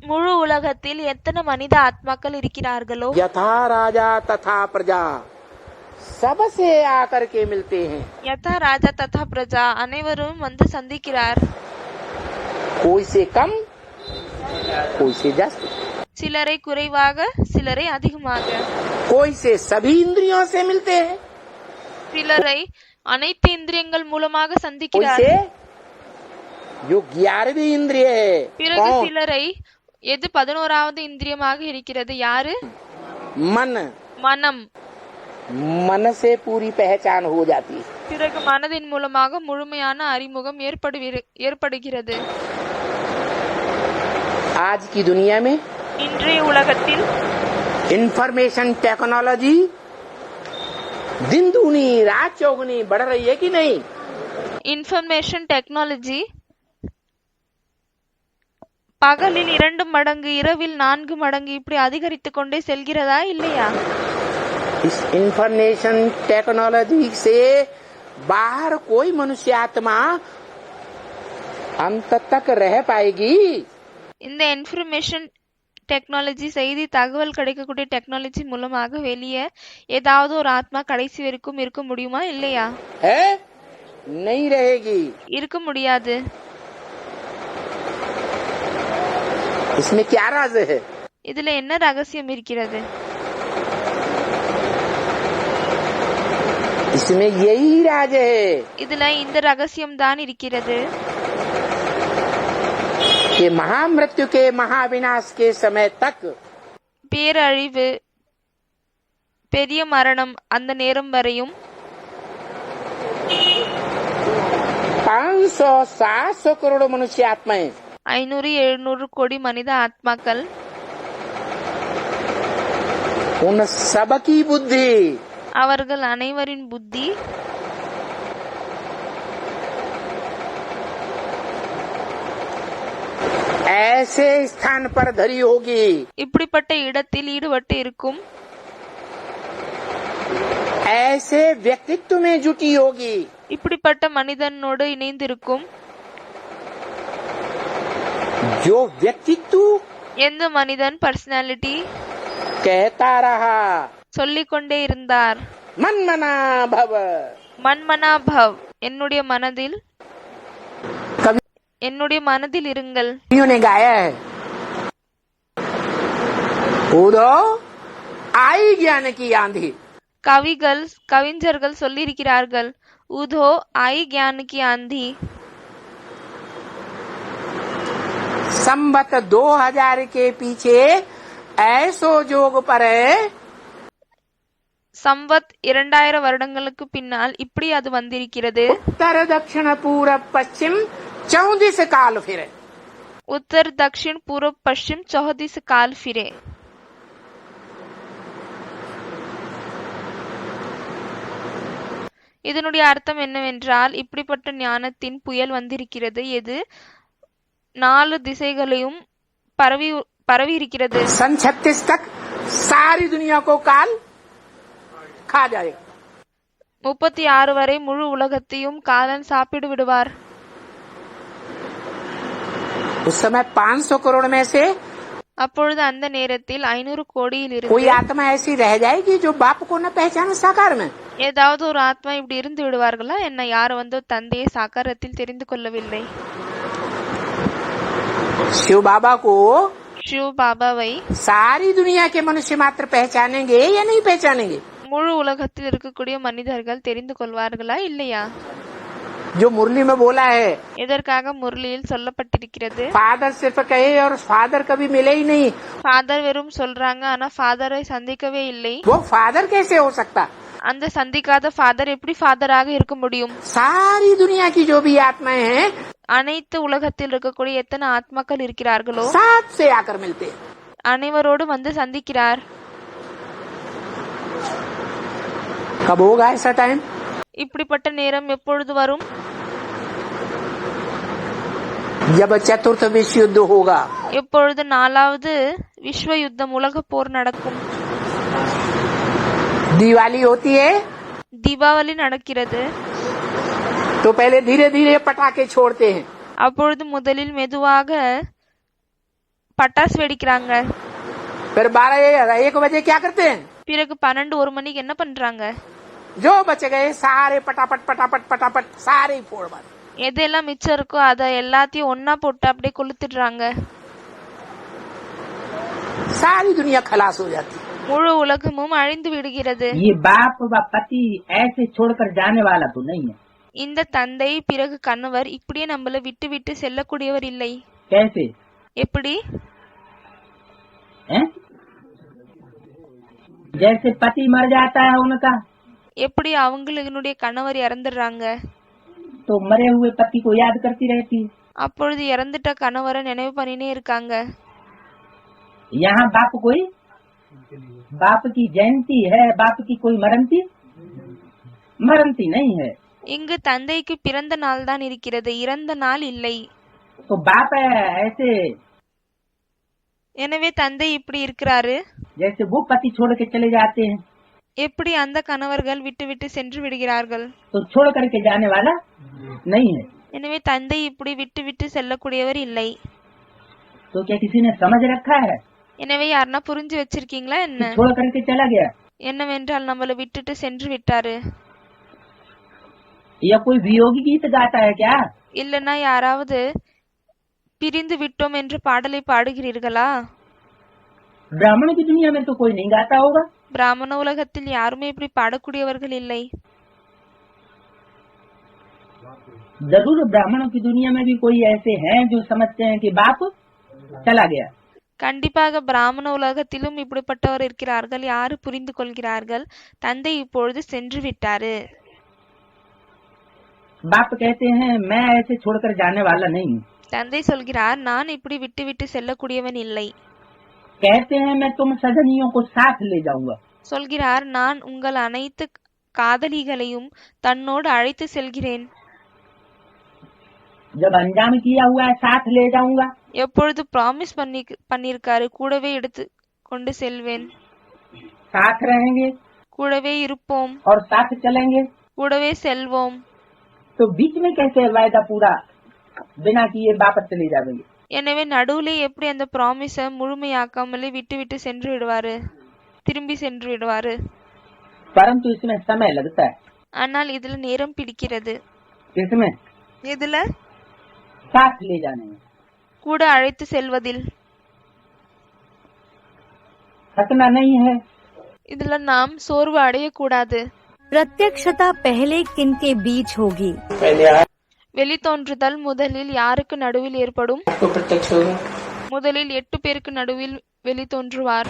[SPEAKER 1] முழு உலகத்தில் எத்தனை மனித ஆத்மாக்கள் இருக்கிறார்களோ
[SPEAKER 3] यथा राजा तथा प्रजा सबसे आकर के मिलते हैं।
[SPEAKER 1] யதா ராஜா ததா பிரஜா அனைவரும் வந்து சந்திக்கிறார்.
[SPEAKER 3] कोई से कम कोई से जास्ती,
[SPEAKER 1] சிலரை குறைவாக சிலரை அதிகமாக,
[SPEAKER 3] कोई से सभी इंद्रियों से मिलते हैं,
[SPEAKER 1] சிலரை அனைத்து இந்திரியங்கள் மூலமாக
[SPEAKER 3] कोई
[SPEAKER 1] சந்திக்கிறார்.
[SPEAKER 3] से जो 11वीं इंद्रिय है,
[SPEAKER 1] பிறகு
[SPEAKER 3] कौन?
[SPEAKER 1] சிலரை எது 11வது இந்திரியமாக இருக்கிறது, யாரு?
[SPEAKER 3] मन।
[SPEAKER 1] மனம்.
[SPEAKER 3] मन से पूरी पहचान हो जाती है।
[SPEAKER 1] பிறகு மனதின் மூலமாக முழுமையான அறிமுகம் ஏற்படுகிறது.
[SPEAKER 3] आज की दुनिया में
[SPEAKER 1] இன்றைய உலகத்தில்
[SPEAKER 3] इंफॉर्मेशन टेक्नोलॉजी दिन दूनी रात चौगुनी बढ़ रही है कि नहीं?
[SPEAKER 1] இன்ஃபர்மேஷன் டெக்னாலஜி பகலில் 2 மடங்கு, இரவில் 4 மடங்கு இப்படி அதிகரித்துக் கொண்டே செல்கிறதா இல்லையா?
[SPEAKER 3] इस इंफॉर्मेशन टेक्नोलॉजी से बाहर कोई मनुष्य आत्मा अंत तक रह पाएगी?
[SPEAKER 1] இந்த இன்ஃபர்மேஷன் டெக்னாலஜி, செய்தி தகவல் கிடைக்கக்கூடிய டெக்னாலஜி மூலமாக வெளியே ஏதாவது ஒரு ஆத்மா கடைசி வரைக்கும் இருக்க முடியுமா இல்லையா?
[SPEAKER 3] है नहीं रहेगी।
[SPEAKER 1] இருக்க முடியாது.
[SPEAKER 3] इसमें क्या राज है?
[SPEAKER 1] இதுல என்ன ரகசியம் இருக்கிறது?
[SPEAKER 3] इसमें यही राज है
[SPEAKER 1] இதுல இந்த ரகசியம் தான் இருக்கிறது.
[SPEAKER 3] कि महामृत्यु के महाविनाश के समय तक
[SPEAKER 1] பேரழிவு, பெரிய மரணம் அந்த நேரம் வரையும்
[SPEAKER 3] 500-700 करोड़ मनुष्य आत्माएं
[SPEAKER 1] 500-700 கோடி மனித ஆத்மாக்கள்,
[SPEAKER 3] उन सबकी बुद्धि
[SPEAKER 1] அவர்கள் அனைவரின் புத்தி
[SPEAKER 3] ऐसे स्थान पर धरी होगी,
[SPEAKER 1] இப்படிப்பட்ட இடத்தில் ஈடுபட்டு இருக்கும்,
[SPEAKER 3] ऐसे व्यक्तित्व में जुटी होगी,
[SPEAKER 1] இப்படிப்பட்ட மனிதனோடு இணைந்திருக்கும்.
[SPEAKER 3] जो व्यक्तित्व
[SPEAKER 1] எந்த மனிதன் பர்சனாலிட்டி
[SPEAKER 3] कहता रहा
[SPEAKER 1] சொல்லிக்கொண்டே இருந்தார்,
[SPEAKER 3] मन मना भव,
[SPEAKER 1] மன்மனா பவ், என்னுடைய மனதில்
[SPEAKER 3] कवियों
[SPEAKER 1] இருங்கள்.
[SPEAKER 3] ने गाया है, कूदो आई ज्ञान की आंधी।
[SPEAKER 1] கவிஞர்கள் சொல்லியிருக்கிறார்கள், உதோ आई ज्ञान की आंधी।
[SPEAKER 3] संवत 2000 के पीछे ऐसो जोग पर
[SPEAKER 1] சம்பத் 2000 வருடங்களுக்கு பின்னால் இப்படி அது வந்திருக்கிறது.
[SPEAKER 3] उत्तर दक्षिण पूरब पश्चिम 34 काल फिरे।
[SPEAKER 1] उत्तर दक्षिण पूर्व पश्चिम 34 काल फिरे। இதனுடைய அர்த்தம் என்னவென்றால், இப்படிப்பட்ட ஞானத்தின் புயல் வந்திருக்கிறது, எது 4 திசைகளையும் பரவி இருக்கிறது.
[SPEAKER 3] सन 36 तक सारी दुनिया को काल खा जाएगा।
[SPEAKER 1] 36 வரை முழு உலகத்தையும் காலன் சாப்பிடு விடுவார்.
[SPEAKER 3] उस समय 500 करोड़ में से
[SPEAKER 1] அப்பொழுது அந்த நேரத்தில் 500 கோடியில்
[SPEAKER 3] कोई
[SPEAKER 1] இருந்து
[SPEAKER 3] आत्मा ऐसी रह जाएगी जो बाप को न पहचाने साकार में।
[SPEAKER 1] ஏதாவது ஒரு ஆத்மா இப்படி இருந்து விடுவார்களா என்ன? யார் வந்து தந்தையை சாக்காரத்தில் தெரிந்து கொள்ளவில்லை.
[SPEAKER 3] शिव बाबा को
[SPEAKER 1] சிவ பாபாவை
[SPEAKER 3] सारी दुनिया के मनुष्य मात्र पहचानेंगे या नहीं पहचानेंगे?
[SPEAKER 1] முழு உலகத்தில் இருக்கக்கூடிய மனிதர்கள் தெரிந்து கொள்வார்களா இல்லையா?
[SPEAKER 3] जो मुरली में बोला है,
[SPEAKER 1] எதற்காக முரளியில் சொல்லப்பட்டிருக்கிறது?
[SPEAKER 3] फादर सिर्फ कहे और फादर कभी मिले ही नहीं,
[SPEAKER 1] ஃபாதர் வெறும் சொல்றாங்க, ஆனா ஃபாதரை சந்திக்கவே இல்லை.
[SPEAKER 3] वो फादर कैसे हो सकता?
[SPEAKER 1] அந்த சந்திக்காத ஃபாதர் எப்படி ஃபாதராக இருக்க முடியும்?
[SPEAKER 3] सारी दुनिया की जो भी आत्माएं हैं
[SPEAKER 1] அனைத்து உலகத்தில் இருக்கக்கூடிய எத்தனை ஆத்மாக்கள் இருக்கிறார்களோ
[SPEAKER 3] साथ से आकर मिलते हैं।
[SPEAKER 1] அனைவரோடு வந்து சந்திக்கிறார்.
[SPEAKER 3] कब होगा ऐसा टाइम?
[SPEAKER 1] இப்படிப்பட்ட நேரம் எப்பொழுது வரும்?
[SPEAKER 3] जब चतुर्थ विश्व युद्ध होगा।
[SPEAKER 1] எப்பொழுது 4வது விஸ்வ யுத்தம், உலக போர் நடக்கும்.
[SPEAKER 3] दिवाली होती है
[SPEAKER 1] தீபாவளி நடக்கிறது.
[SPEAKER 3] तो पहले धीरे धीरे पटाखे छोड़ते हैं,
[SPEAKER 1] அப்பொழுது முதலில் மெதுவாக பட்டாசு வெடிக்கிறாங்க.
[SPEAKER 3] फिर 12-1 बजे क्या करते हैं?
[SPEAKER 1] பிறகு 12-1 மணிக்கு என்ன பண்றாங்க?
[SPEAKER 3] जो बच गए सारे पटापट पटापट पटापट सारे फोड़ मारे।
[SPEAKER 1] எதெல்லாம் மிச்சம் இருக்கோ அதை எல்லாத்தையும் ஒன்னா போட்டு அப்படியே கொளுத்திடுறாங்க.
[SPEAKER 3] सारी दुनिया खलास हो जाती है।
[SPEAKER 1] முழு உலகமும் அழிந்து விடுகிறது.
[SPEAKER 8] ये बाप व पति ऐसे छोड़कर जाने वाला तो नहीं है।
[SPEAKER 1] இந்த தந்தை பிறகு கணவர் இப்படியே நம்மள விட்டு விட்டு செல்லக்கூடியவர் இல்லை.
[SPEAKER 8] कैसे?
[SPEAKER 1] எப்படி?
[SPEAKER 8] हैं? जैसे पति मर जाता है उनका,
[SPEAKER 1] எப்படி அவங்களுடைய கணவர் இறந்துடுறாங்க,
[SPEAKER 8] तो मरे हुए पति को याद करती रहती है।
[SPEAKER 1] அப்பொழுது இறந்துட்ட கணவரை நினைவு பண்ணினே இருக்காங்க.
[SPEAKER 8] यहाँ बाप की जयंती है, बाप की कोई मरंती नहीं है।
[SPEAKER 1] இங்கு தந்தைக்கு பிறந்த நாள் தான் இருக்கிறது, இறந்த நாள் இல்லை.
[SPEAKER 8] तो बाप ऐसे
[SPEAKER 1] எனவே தந்தை இப்படி இருக்கிறாரு.
[SPEAKER 8] जैसे वो पति छोड़ के चले जाते हैं,
[SPEAKER 1] எப்படி அந்த கணவர்கள் விட்டு விட்டு சென்று விடுகிறார்கள்,
[SPEAKER 8] तो छोड़ करके जाने वाला नहीं है।
[SPEAKER 1] எனவே தந்தை இப்படி விட்டு விட்டு செல்லக்கூடியவர் இல்லை.
[SPEAKER 8] तो क्या किसी ने समझ रखा है?
[SPEAKER 1] எனவே யாருன்னா புரிஞ்சு வச்சிருக்கீங்களா என்ன?
[SPEAKER 8] छोड़ करके चला गया,
[SPEAKER 1] என்னவென்றால் நம்மள விட்டுட்டு சென்று விட்டாரு.
[SPEAKER 8] या कोई वियोगी गीत गाता है क्या?
[SPEAKER 1] இல்லனா யாராவது பிரிந்து விட்டோம் என்ற பாடலை பாடுகிறீர்களா?
[SPEAKER 8] ब्राह्मण की दुनिया में तो कोई नहीं गाता होगा।
[SPEAKER 1] பிராமண உலகத்தில் யாருமே இப்படி பாடக்கூடியவர்கள் இல்லை.
[SPEAKER 8] जरूर ब्राह्मणों की दुनिया में भी कोई ऐसे हैं जो समझते हैं कि बाप चला गया।
[SPEAKER 1] கண்டிப்பாக பிராமண உலகத்திலும் இப்படிப்பட்டவர் இருக்கிறார்கள். யாரு புரிந்து கொள்கிறார்கள், தந்தை இப்பொழுது சென்று விட்டாரு.
[SPEAKER 8] बाप कहते हैं मैं ऐसे छोड़कर जाने वाला नहीं हूँ।
[SPEAKER 1] தந்தை சொல்கிறார், நான் இப்படி விட்டு விட்டு செல்லக்கூடியவன் இல்லை.
[SPEAKER 8] कहते हैं मैं तुम सजनियों को साथ ले जाऊंगा।
[SPEAKER 1] சொல்கிறார், நான் உங்கள் அனைத்து காதலிகளையும் தன்னோடு அழைத்து செல்கிறேன்.
[SPEAKER 8] जब अंजाम किया हुआ है साथ ले जाऊंगा,
[SPEAKER 1] எப்பொழுது ப்ராமிஸ் பண்ணிருக்காரு, கூடவே எடுத்து கொண்டு செல்வேன்,
[SPEAKER 8] साथ रहेंगे
[SPEAKER 1] கூடவே இருப்போம்,
[SPEAKER 8] और साथ चलेंगे,
[SPEAKER 1] கூடவே செல்வோம்.
[SPEAKER 8] तो बीच में कैसे वायदा पूरा बिना किए वापस चले जाएंगे?
[SPEAKER 1] எனவே நடுவுல எப்படி அந்த ப்ராமிஸ முழுமையாக்காமலே விட்டு விட்டு சென்று விடுவாரு, திரும்பி சென்று விடுவாரு.
[SPEAKER 8] परंतु इसमें समय लगता है।
[SPEAKER 1] ஆனால் இதுல நேரம் பிடிக்கிறது.
[SPEAKER 8] इसमें
[SPEAKER 1] இதுல
[SPEAKER 8] साथ ले जाने में
[SPEAKER 1] கூட அழைத்து செல்வதில்
[SPEAKER 8] थकना नहीं है,
[SPEAKER 1] இதுல நாம் சோர்வு அடையக்கூடாது.
[SPEAKER 4] प्रत्यक्षता पहले किनके बीच होगी?
[SPEAKER 3] पहले
[SPEAKER 1] வெளித்தோன்றுதல் முதலில் யாருக்கு நடுவில் ஏற்படும்?
[SPEAKER 3] आपको प्रत्यक्ष होगा,
[SPEAKER 1] முதலில் 8 பேருக்கு நடுவில் வெளித்தோன்றுவார்.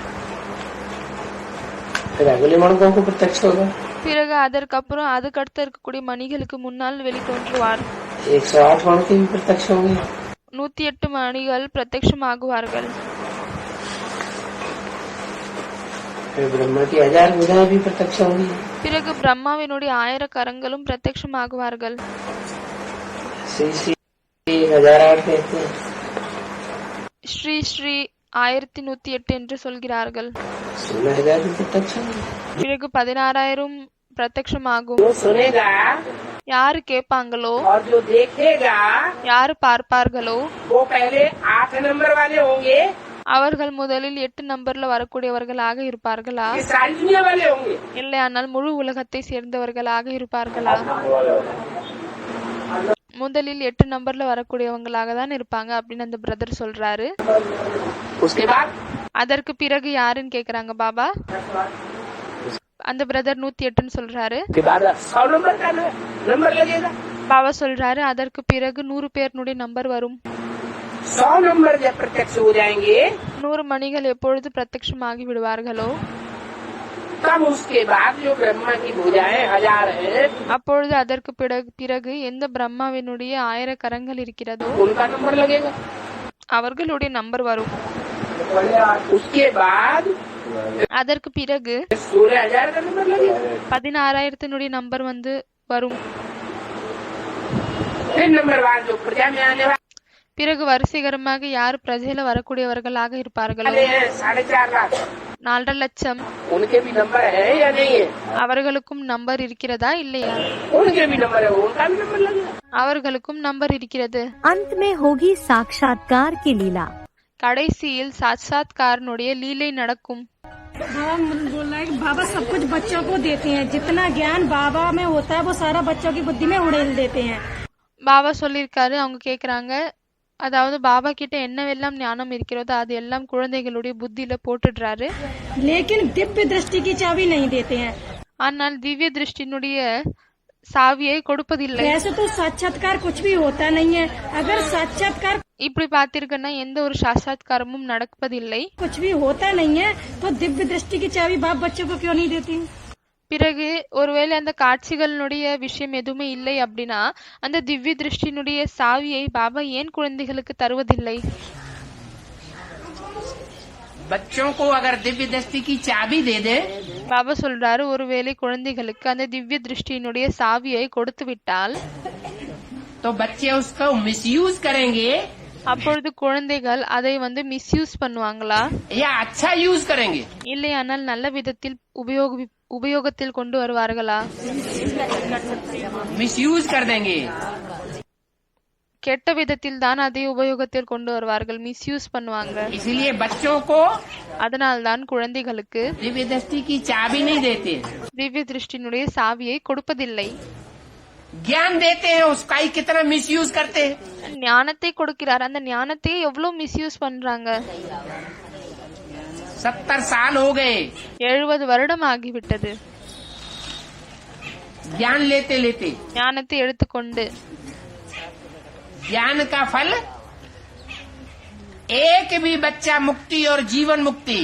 [SPEAKER 3] फिर अगले मणकों को प्रत्यक्ष होगा,
[SPEAKER 1] பிறகு அதற்கப்புறம் அதுக்கடுத்து இருக்கக்கூடிய மணிகளுக்கு முன்னால் வெளித்தோன்றுவார்.
[SPEAKER 3] 108 मणके भी प्रत्यक्ष होंगे,
[SPEAKER 1] 108 மணிகள் பிரத்யட்சமாகுவார்கள்.
[SPEAKER 3] फिर ब्रह्मा की 1000 भुजाएं भी प्रत्यक्ष होंगी,
[SPEAKER 1] பிறகு பிரம்மாவினுடைய 1000 கரங்களும் பிரத்யட்சமாகுவார்கள்.
[SPEAKER 3] श्री श्री 1008 कहते हैं,
[SPEAKER 1] ஸ்ரீ ஸ்ரீ 1108 என்று சொல்கிறார்கள்.
[SPEAKER 3] 16,000 भी प्रत्यक्ष होंगे।
[SPEAKER 1] பிறகு 16,000 பிரத்யட்சமாகும்.
[SPEAKER 3] जो सुनेगा
[SPEAKER 1] யாரு கேட்பாங்களோ,
[SPEAKER 3] और जो देखेगा
[SPEAKER 1] யாரு பார்ப்பார்களோ
[SPEAKER 3] वो पहले 8 नंबर वाले होंगे
[SPEAKER 1] அவர்கள் முதலில் 8 நம்பர்ல வரக்கூடியவர்களாக இருப்பார்களா,
[SPEAKER 3] कि सारी दुनिया वाले होंगे?
[SPEAKER 1] இல்லையானால் முழு உலகத்தை சேர்ந்தவர்களாக இருப்பார்களா? முதலில் 8 நம்பர்ல வரக்கூடியவங்களாக தான் இருப்பாங்க அப்படின்னு அந்த பிரதர் சொல்றாரு.
[SPEAKER 3] उसके बाद
[SPEAKER 1] அதற்கு பிறகு யாருன்னு கேக்குறாங்க பாபா. அந்த பிரதர் 108ன்னு சொல்றாரு.
[SPEAKER 3] उसके बाद 100 नंबर का नंबर लगेगा,
[SPEAKER 1] பாபா சொல்றாரு அதற்கு பிறகு 100 பேருடைய நம்பர் வரும்.
[SPEAKER 3] 100 नंबर जब प्रत्यक्ष हो जाएंगे
[SPEAKER 1] 100 மணிகள் எப்பொழுது பிரத்யட்சமாகி விடுவார்களோ
[SPEAKER 3] तब उसके बाद जो ब्रह्मा की भुजाएं 1000 हैं
[SPEAKER 1] அப்பொழுது அதற்கு பிறகு எந்த பிரம்மாவினுடைய 1000 கரங்கள் இருக்கிறதோ
[SPEAKER 3] उनका नंबर लगेगा,
[SPEAKER 1] அவர்களுடைய நம்பர் வரும்.
[SPEAKER 3] उसके बाद
[SPEAKER 1] அதற்கு பிறகு
[SPEAKER 3] 16,000 का नंबर लगेगा,
[SPEAKER 1] 16,000 நம்பர் வரும்.
[SPEAKER 3] फिर नंबरवार जो प्रजा में आने
[SPEAKER 1] பிறகு வரிசைகரமாக யார் பிரஜையில வரக்கூடியவர்களாக இருப்பார்களோ
[SPEAKER 3] 4.5 लाख
[SPEAKER 1] 4.5 லட்சம்
[SPEAKER 3] उनके भी नंबर है या नहीं है?
[SPEAKER 1] அவர்களுக்கும் நம்பர் இருக்கிறதா இல்லையா?
[SPEAKER 3] उनके भी नंबर है, उनका भी नंबर लगेगा,
[SPEAKER 1] அவர்களுக்கும் நம்பர் இருக்கிறது.
[SPEAKER 4] अंत में होगी साक्षात्कार की लीला.
[SPEAKER 1] கடைசியில் சாட்சாத்காரனுடைய லீலை நடக்கும்.
[SPEAKER 9] बाबा बोल रहा है कि बाबा सब कुछ बच्चों को देते हैं, जितना ज्ञान बाबा में होता है वो सारा बच्चों की बुद्धि में उड़ेल देते हैं.
[SPEAKER 1] பாபா சொல்லியிருக்காரு. அவங்க கேக்குறாங்க, அதாவது பாபா கிட்ட என்னவெல்லாம் ஞானம் இருக்கிறதோ அது எல்லாம் குழந்தைகளுடைய புத்தியில போட்டுடுறாரு.
[SPEAKER 9] लेकिन दिव्य दृष्टि की चाबी नहीं देते हैं.
[SPEAKER 1] ஆனால் திவ்ய திருஷ்டினுடைய சாவியை கொடுப்பதில்லை.
[SPEAKER 9] वैसे तो साक्षात्कार कुछ भी होता नहीं है. अगर साक्षात्कार
[SPEAKER 1] இப்படி பார்த்தீங்கன்னா எந்த ஒரு சாட்சாத்காரமும் நடப்பதில்லை.
[SPEAKER 9] कुछ भी होता नहीं है तो दिव्य दृष्टि की चाबी बाप बच्चों को क्यों नहीं देती?
[SPEAKER 1] பிறகு ஒருவேளை அந்த காட்சிகளுடைய விஷயம் எதுவுமே இல்லை அப்படின்னா அந்த திவ்ய திருஷ்டினுடைய சாவியை பாபா ஏன் குழந்தைகளுக்கு தருவதில்லை?
[SPEAKER 3] बच्चों को अगर दिव्य दृष्टि की चाबी दे दे
[SPEAKER 1] பாபா சொல்றாரு, ஒருவேளை குழந்தைகளுக்கு அந்த திவ்ய திருஷ்டியினுடைய சாவியை கொடுத்து விட்டால்
[SPEAKER 3] तो बच्चे उसको मिसयूज करेंगे
[SPEAKER 1] அப்பொழுது குழந்தைகள் அதை மிஸ்யூஸ் பண்ணுவாங்களா,
[SPEAKER 3] या अच्छा यूज करेंगे?
[SPEAKER 1] இல்லையானால் நல்ல விதத்தில் உபயோகத்தில் கொண்டு வருவார்களா?
[SPEAKER 3] मिसयूज कर देंगे,
[SPEAKER 1] கெட்ட விதத்தில் தான் அதை உபயோகத்தில் கொண்டு வருவார்கள், மிஸ்யூஸ் பண்ணுவாங்க.
[SPEAKER 3] इसलिए बच्चों को
[SPEAKER 1] அதனால்தான் குழந்தைகளுக்கு
[SPEAKER 3] दिव्य दृष्टि की चाबी नहीं देते,
[SPEAKER 1] திவ்ய திருஷ்டினுடைய சாவியை கொடுப்பதில்லை.
[SPEAKER 3] ज्ञान देते हैं, उसका ही कितना मिसयूज करते हैं.
[SPEAKER 1] ஞானத்தை கொடுக்கிறார், அந்த ஞானத்தை எவ்வளவு மிஸ்யூஸ் பண்றாங்க.
[SPEAKER 3] 70 साल हो गए
[SPEAKER 1] 70 வருடம் ஆகிவிட்டது
[SPEAKER 3] ज्ञान लेते लेते.
[SPEAKER 1] ஞானத்தை எடுத்துக்கொண்டு.
[SPEAKER 3] ज्ञान का फल एक भी बच्चा मुक्ति और जीवन मुक्ति,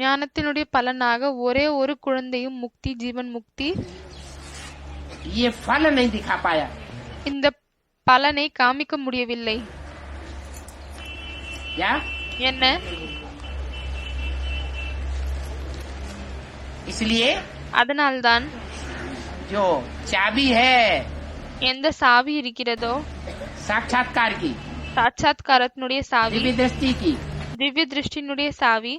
[SPEAKER 1] ஞானத்தினுடைய பலனாக ஒரே ஒரு குழந்தையும் முக்தி, ஜீவன் முக்தி,
[SPEAKER 3] ये फल नहीं दिखा पाया.
[SPEAKER 1] இந்த பலனை காமிக்க முடியவில்லை.
[SPEAKER 3] क्या?
[SPEAKER 1] என்ன?
[SPEAKER 3] इसलिए
[SPEAKER 1] அதனால்தான்
[SPEAKER 3] जो चाबी है
[SPEAKER 1] எந்த சாவி இருக்கிறதோ
[SPEAKER 3] साक्षात्कार की,
[SPEAKER 1] சாட்சாத்காரத்தினுடைய சாவி,
[SPEAKER 3] दिव्य दृष्टि की,
[SPEAKER 1] திவ்ய திருஷ்டினுடைய சாவி,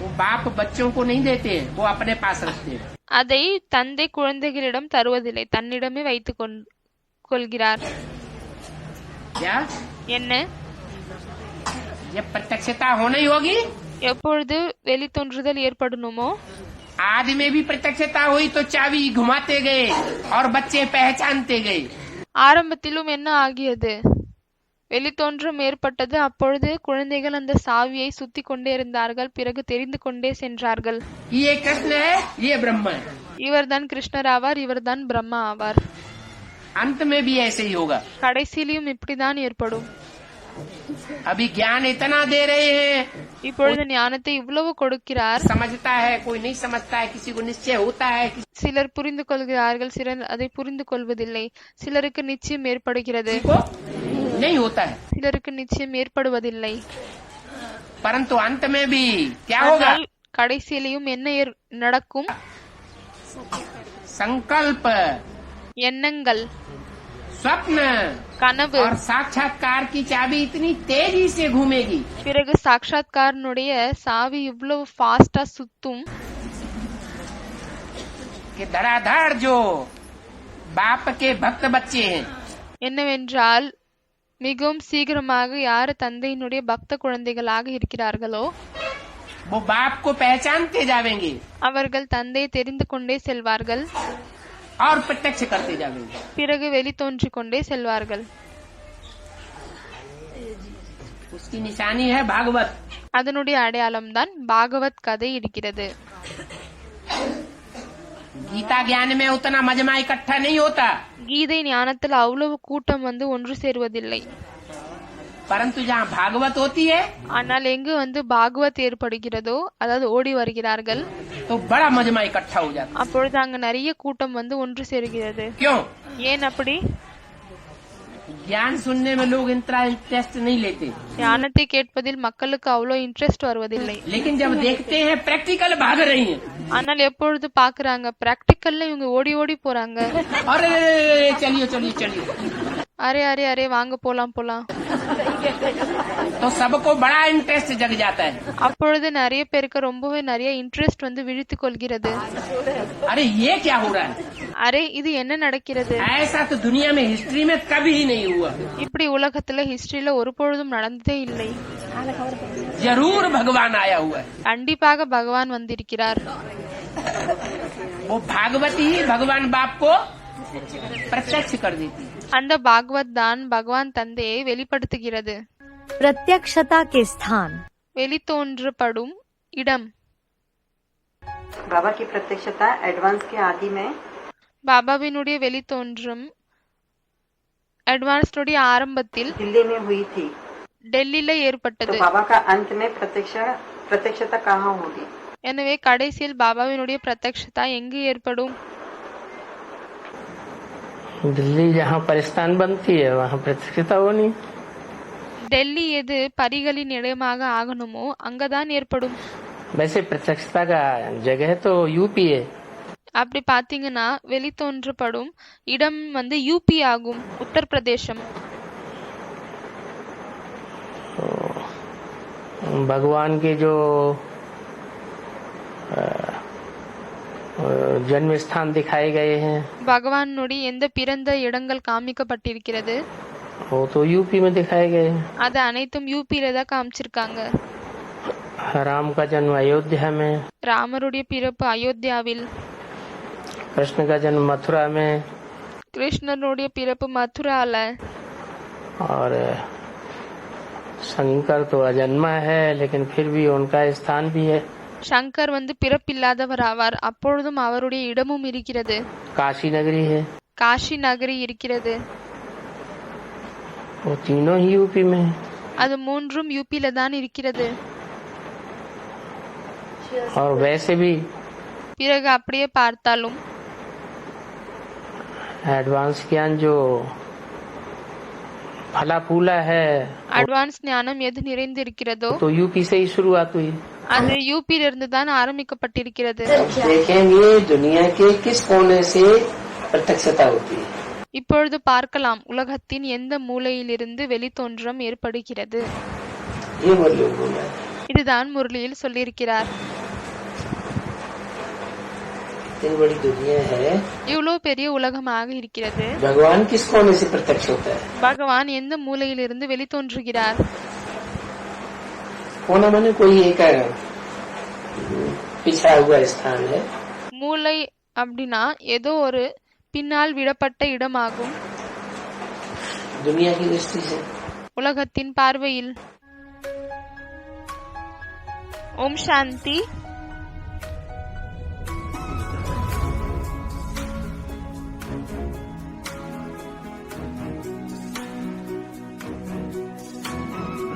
[SPEAKER 3] वो बाप बच्चों को नहीं देते, वो अपने पास रखते हैं.
[SPEAKER 1] அதை தந்தை குழந்தைகளிடம் தருவதில்லை, தன்னிடமே வைத்துக் கொள்கிறார்.
[SPEAKER 3] क्या?
[SPEAKER 1] என்ன?
[SPEAKER 3] ये प्रत्यक्षता होनी होगी.
[SPEAKER 1] எப்பொழுது வெளித்தோன்றுதல் ஏற்படணுமோ
[SPEAKER 3] आदि में भी प्रत्यक्षता हुई तो चाबी घुमाते गए और बच्चे पहचानते गए.
[SPEAKER 1] ஆரம்பத்திலும் என்ன ஆகியது? வெளித்தோன்றம் ஏற்பட்டது. அப்பொழுது குழந்தைகள் அந்த சாவியை சுத்தி கொண்டே இருந்தார்கள். பிறகு தெரிந்து கொண்டே சென்றார்கள்.
[SPEAKER 3] ये कृष्ण है, ये ब्रह्मा है।
[SPEAKER 1] இவர்தான் கிருஷ்ணர் ஆவார், இவர்தான் பிரம்மா ஆவார்.
[SPEAKER 3] अंत में भी ऐसे ही होगा।
[SPEAKER 1] கடைசியிலும் இப்படிதான் ஏற்படும்.
[SPEAKER 3] अभी ज्ञान इतना दे रहे हैं,
[SPEAKER 1] இப்பொழுது ஞானத்தை இவ்வளவு கொடுக்கிறார்.
[SPEAKER 3] समझता है, कोई नहीं समझता है, किसी को निश्चय होता है।
[SPEAKER 1] சிலர் புரிந்து கொள்கிறார்கள், சிலர் அதை புரிந்து கொள்வதில்லை. சிலருக்கு நிச்சயம் ஏற்படுகிறது,
[SPEAKER 3] किसी को नहीं होता है।
[SPEAKER 1] சிலருக்கு நிச்சயம் ஏற்படுவதில்லை.
[SPEAKER 3] परंतु अंत में भी क्या होगा?
[SPEAKER 1] ஆனால் கடைசியிலையும் என்ன நடக்கும்?
[SPEAKER 3] संकल्प,
[SPEAKER 1] எண்ணங்கள்,
[SPEAKER 3] स्वप्न
[SPEAKER 1] கனவு,
[SPEAKER 3] और साक्षात्कार की चाबी इतनी तेजी से घूमेगी
[SPEAKER 1] பிறகு சாட்சாத்காரனுடைய சாவி இவ்வளவு ஃபாஸ்டா சுத்தும்
[SPEAKER 3] कि धड़ाधड़ जो बाप के भक्त बच्चे हैं,
[SPEAKER 1] என்னவென்றால் மிகவும் சீக்கிரமாக யார் தந்தையினுடைய பக்த குழந்தைகளாக இருக்கிறார்களோ
[SPEAKER 3] वो बाप को पहचानते जावेंगे
[SPEAKER 1] அவர்கள் தந்தையை தெரிந்து கொண்டே செல்வார்கள்.
[SPEAKER 3] और प्रत्यक्ष करते जावेंगे।
[SPEAKER 1] பிறகு வெளி தோன்றிக் கொண்டே செல்வார்கள்.
[SPEAKER 3] उसकी निशानी है भागवत।
[SPEAKER 1] அதனுடைய அடையாளம்தான் பாகவத் கதை இருக்கிறது.
[SPEAKER 3] गीता ज्ञान में उतना मजमा इकट्ठा नहीं होता,
[SPEAKER 1] கீதை ஞானத்தில் அவ்வளவு கூட்டம் ஒன்று சேருவதில்லை.
[SPEAKER 3] परंतु जहाँ भागवत होती है
[SPEAKER 1] ஆனால் எங்கு பாகவத் ஏற்படுகிறதோ, அதாவது ஓடி வருகிறார்கள்,
[SPEAKER 3] तो बड़ा मजमा इकट्ठा हो जाता।
[SPEAKER 1] அப்பொழுது அங்கு நிறைய கூட்டம் ஒன்று சேருகிறது.
[SPEAKER 3] क्यों?
[SPEAKER 1] ஏன் அப்படி?
[SPEAKER 3] ज्ञान सुनने में लोग इंटरेस्ट नहीं लेते,
[SPEAKER 1] ஞானத்தை கேட்பதில் மக்களுக்கு அவ்வளோ இன்ட்ரெஸ்ட் வருவதில்லை.
[SPEAKER 3] लेकिन जब देखते हैं प्रैक्टिकल भाग रही हैं,
[SPEAKER 1] ஆனால் எப்பொழுது பாக்குறாங்க பிராக்டிக்கல்ல இவங்க ஓடி ஓடி போறாங்க.
[SPEAKER 3] अरे चलिए चलिए चलिए,
[SPEAKER 1] அரே அரே அரே வாங்க போலாம் போலாம்,
[SPEAKER 3] तो सबको बड़ा इंटरेस्ट जग जाता है।
[SPEAKER 1] அப்பொழுது நிறைய பேருக்கு ரொம்பவே நிறைய இன்ட்ரெஸ்ட் விழித்து கொள்கிறது.
[SPEAKER 3] अरे ये क्या हो रहा है?
[SPEAKER 1] அரே இது என்ன நடக்கிறது?
[SPEAKER 3] ऐसा तो दुनिया में हिस्ट्री में कभी नहीं हुआ।
[SPEAKER 1] இப்படி உலகத்துல ஹிஸ்டரியில ஒரு பொழுதும் நடந்ததே இல்லை.
[SPEAKER 3] जरूर भगवान आया हुआ है।
[SPEAKER 1] கண்டிப்பாக பகவான் வந்திருக்கிறார்.
[SPEAKER 3] वो भागवत ही भगवान बाप को प्रत्यक्ष कर देती है।
[SPEAKER 1] அந்த பாகவத் தான் பகவான் தந்தையை வெளிப்படுத்துகிறது.
[SPEAKER 4] प्रत्यक्षता के स्थान,
[SPEAKER 1] வெளித்தோன்றப்படும் இடம்.
[SPEAKER 10] बाबा की प्रत्यक्षता एडवांस के आदि में,
[SPEAKER 1] பாபாவினுடைய வெளித்தோன்றும் அட்வான்ஸ்டுடைய ஆரம்பத்தில்
[SPEAKER 10] दिल्ली में हुई थी,
[SPEAKER 1] டெல்லியில ஏற்பட்டது.
[SPEAKER 10] तो बाबा का अंत में प्रत्यक्षता कहाँ होगी?
[SPEAKER 1] எனவே கடைசியில் பாபாவினுடைய பிரத்யக்ஷதா எங்கு ஏற்படும்?
[SPEAKER 3] दिल्ली जहाँ परिस्थान बनती है वहाँ प्रत्यक्षता होनी।
[SPEAKER 1] டெல்லி எது பரிகளின் இடமாக ஆகணுமோ அங்கதான் ஏற்படும்.
[SPEAKER 3] वैसे प्रत्यक्षता का जगह तो यूपी है।
[SPEAKER 1] அப்படி பாத்தீங்கன்னா வெளித்தோன்றப்படும் இடம் யூபி ஆகும், உத்தரப்பிரதேசம்.
[SPEAKER 3] भगवान के जो जन्म स्थान दिखाए गए हैं
[SPEAKER 1] பகவானுடைய எந்த பிறந்த இடங்கள் காமிக்கப்பட்டிருக்கிறது
[SPEAKER 3] वो तो यूपी में दिखाए गए हैं।
[SPEAKER 1] அது அனைத்தும் யூபியில தான் காமிச்சிருக்காங்க.
[SPEAKER 3] राम का जन्म अयोध्या में,
[SPEAKER 1] ராமருடைய பிறப்பு அயோத்தியாவில்,
[SPEAKER 3] कृष्ण का जन्म मथुरा में,
[SPEAKER 1] கிருஷ்ணனுடைய பிறப்பு மதுரால,
[SPEAKER 3] और शंकर तो अजन्मा है लेकिन फिर भी उनका स्थान भी है।
[SPEAKER 1] சங்கர் பிறப்பில்லாதவர் ஆவார், அப்பொழுதும் அவருடைய இடமும் இருக்கிறது.
[SPEAKER 3] काशी नगरी है,
[SPEAKER 1] காஷி நகரி இருக்கிறது.
[SPEAKER 3] वो तीनों ही यूपी में है।
[SPEAKER 1] அது மூன்றும் யூபியில தான் இருக்கிறது.
[SPEAKER 3] और वैसे भी
[SPEAKER 1] பிறகு அப்படியே பார்த்தாலும்
[SPEAKER 3] एडवांस ज्ञान जो फला फूला है
[SPEAKER 1] அட்வான்ஸ் ஞானம் எது நிறைந்து இருக்கிறதோ
[SPEAKER 3] तो यूपी से ही शुरुआत हुई।
[SPEAKER 1] அது யூபியில இருந்து தான் ஆரம்பிக்கப்பட்டிருக்கிறது.
[SPEAKER 3] देखेंगे दुनिया के किस कोने से प्रत्यक्षता होती है।
[SPEAKER 1] இப்பொழுது பார்க்கலாம் உலகத்தின் எந்த மூலையிலிருந்து வெளித்தோன்றம் ஏற்படுகிறது.
[SPEAKER 3] ये मुरली बोला है।
[SPEAKER 1] இதுதான் முரளியில் சொல்லியிருக்கிறார்.
[SPEAKER 3] इतनी बड़ी दुनिया है,
[SPEAKER 1] இவ்வளவு பெரிய உலகமாக இருக்கிறது.
[SPEAKER 3] भगवान किस कोने से प्रत्यक्ष होता है?
[SPEAKER 1] பகவான் எந்த மூலையிலிருந்து வெளித்தோன்றுகிறார்?
[SPEAKER 3] कोना माने कोई एक पिछड़ा हुआ स्थान है।
[SPEAKER 1] மூலை அப்படின்னா ஏதோ ஒரு பின்னால் விடப்பட்ட இடமாகும்.
[SPEAKER 3] दुनिया की दृष्टि से
[SPEAKER 1] உலகத்தின் பார்வையில். ஓம் சாந்தி.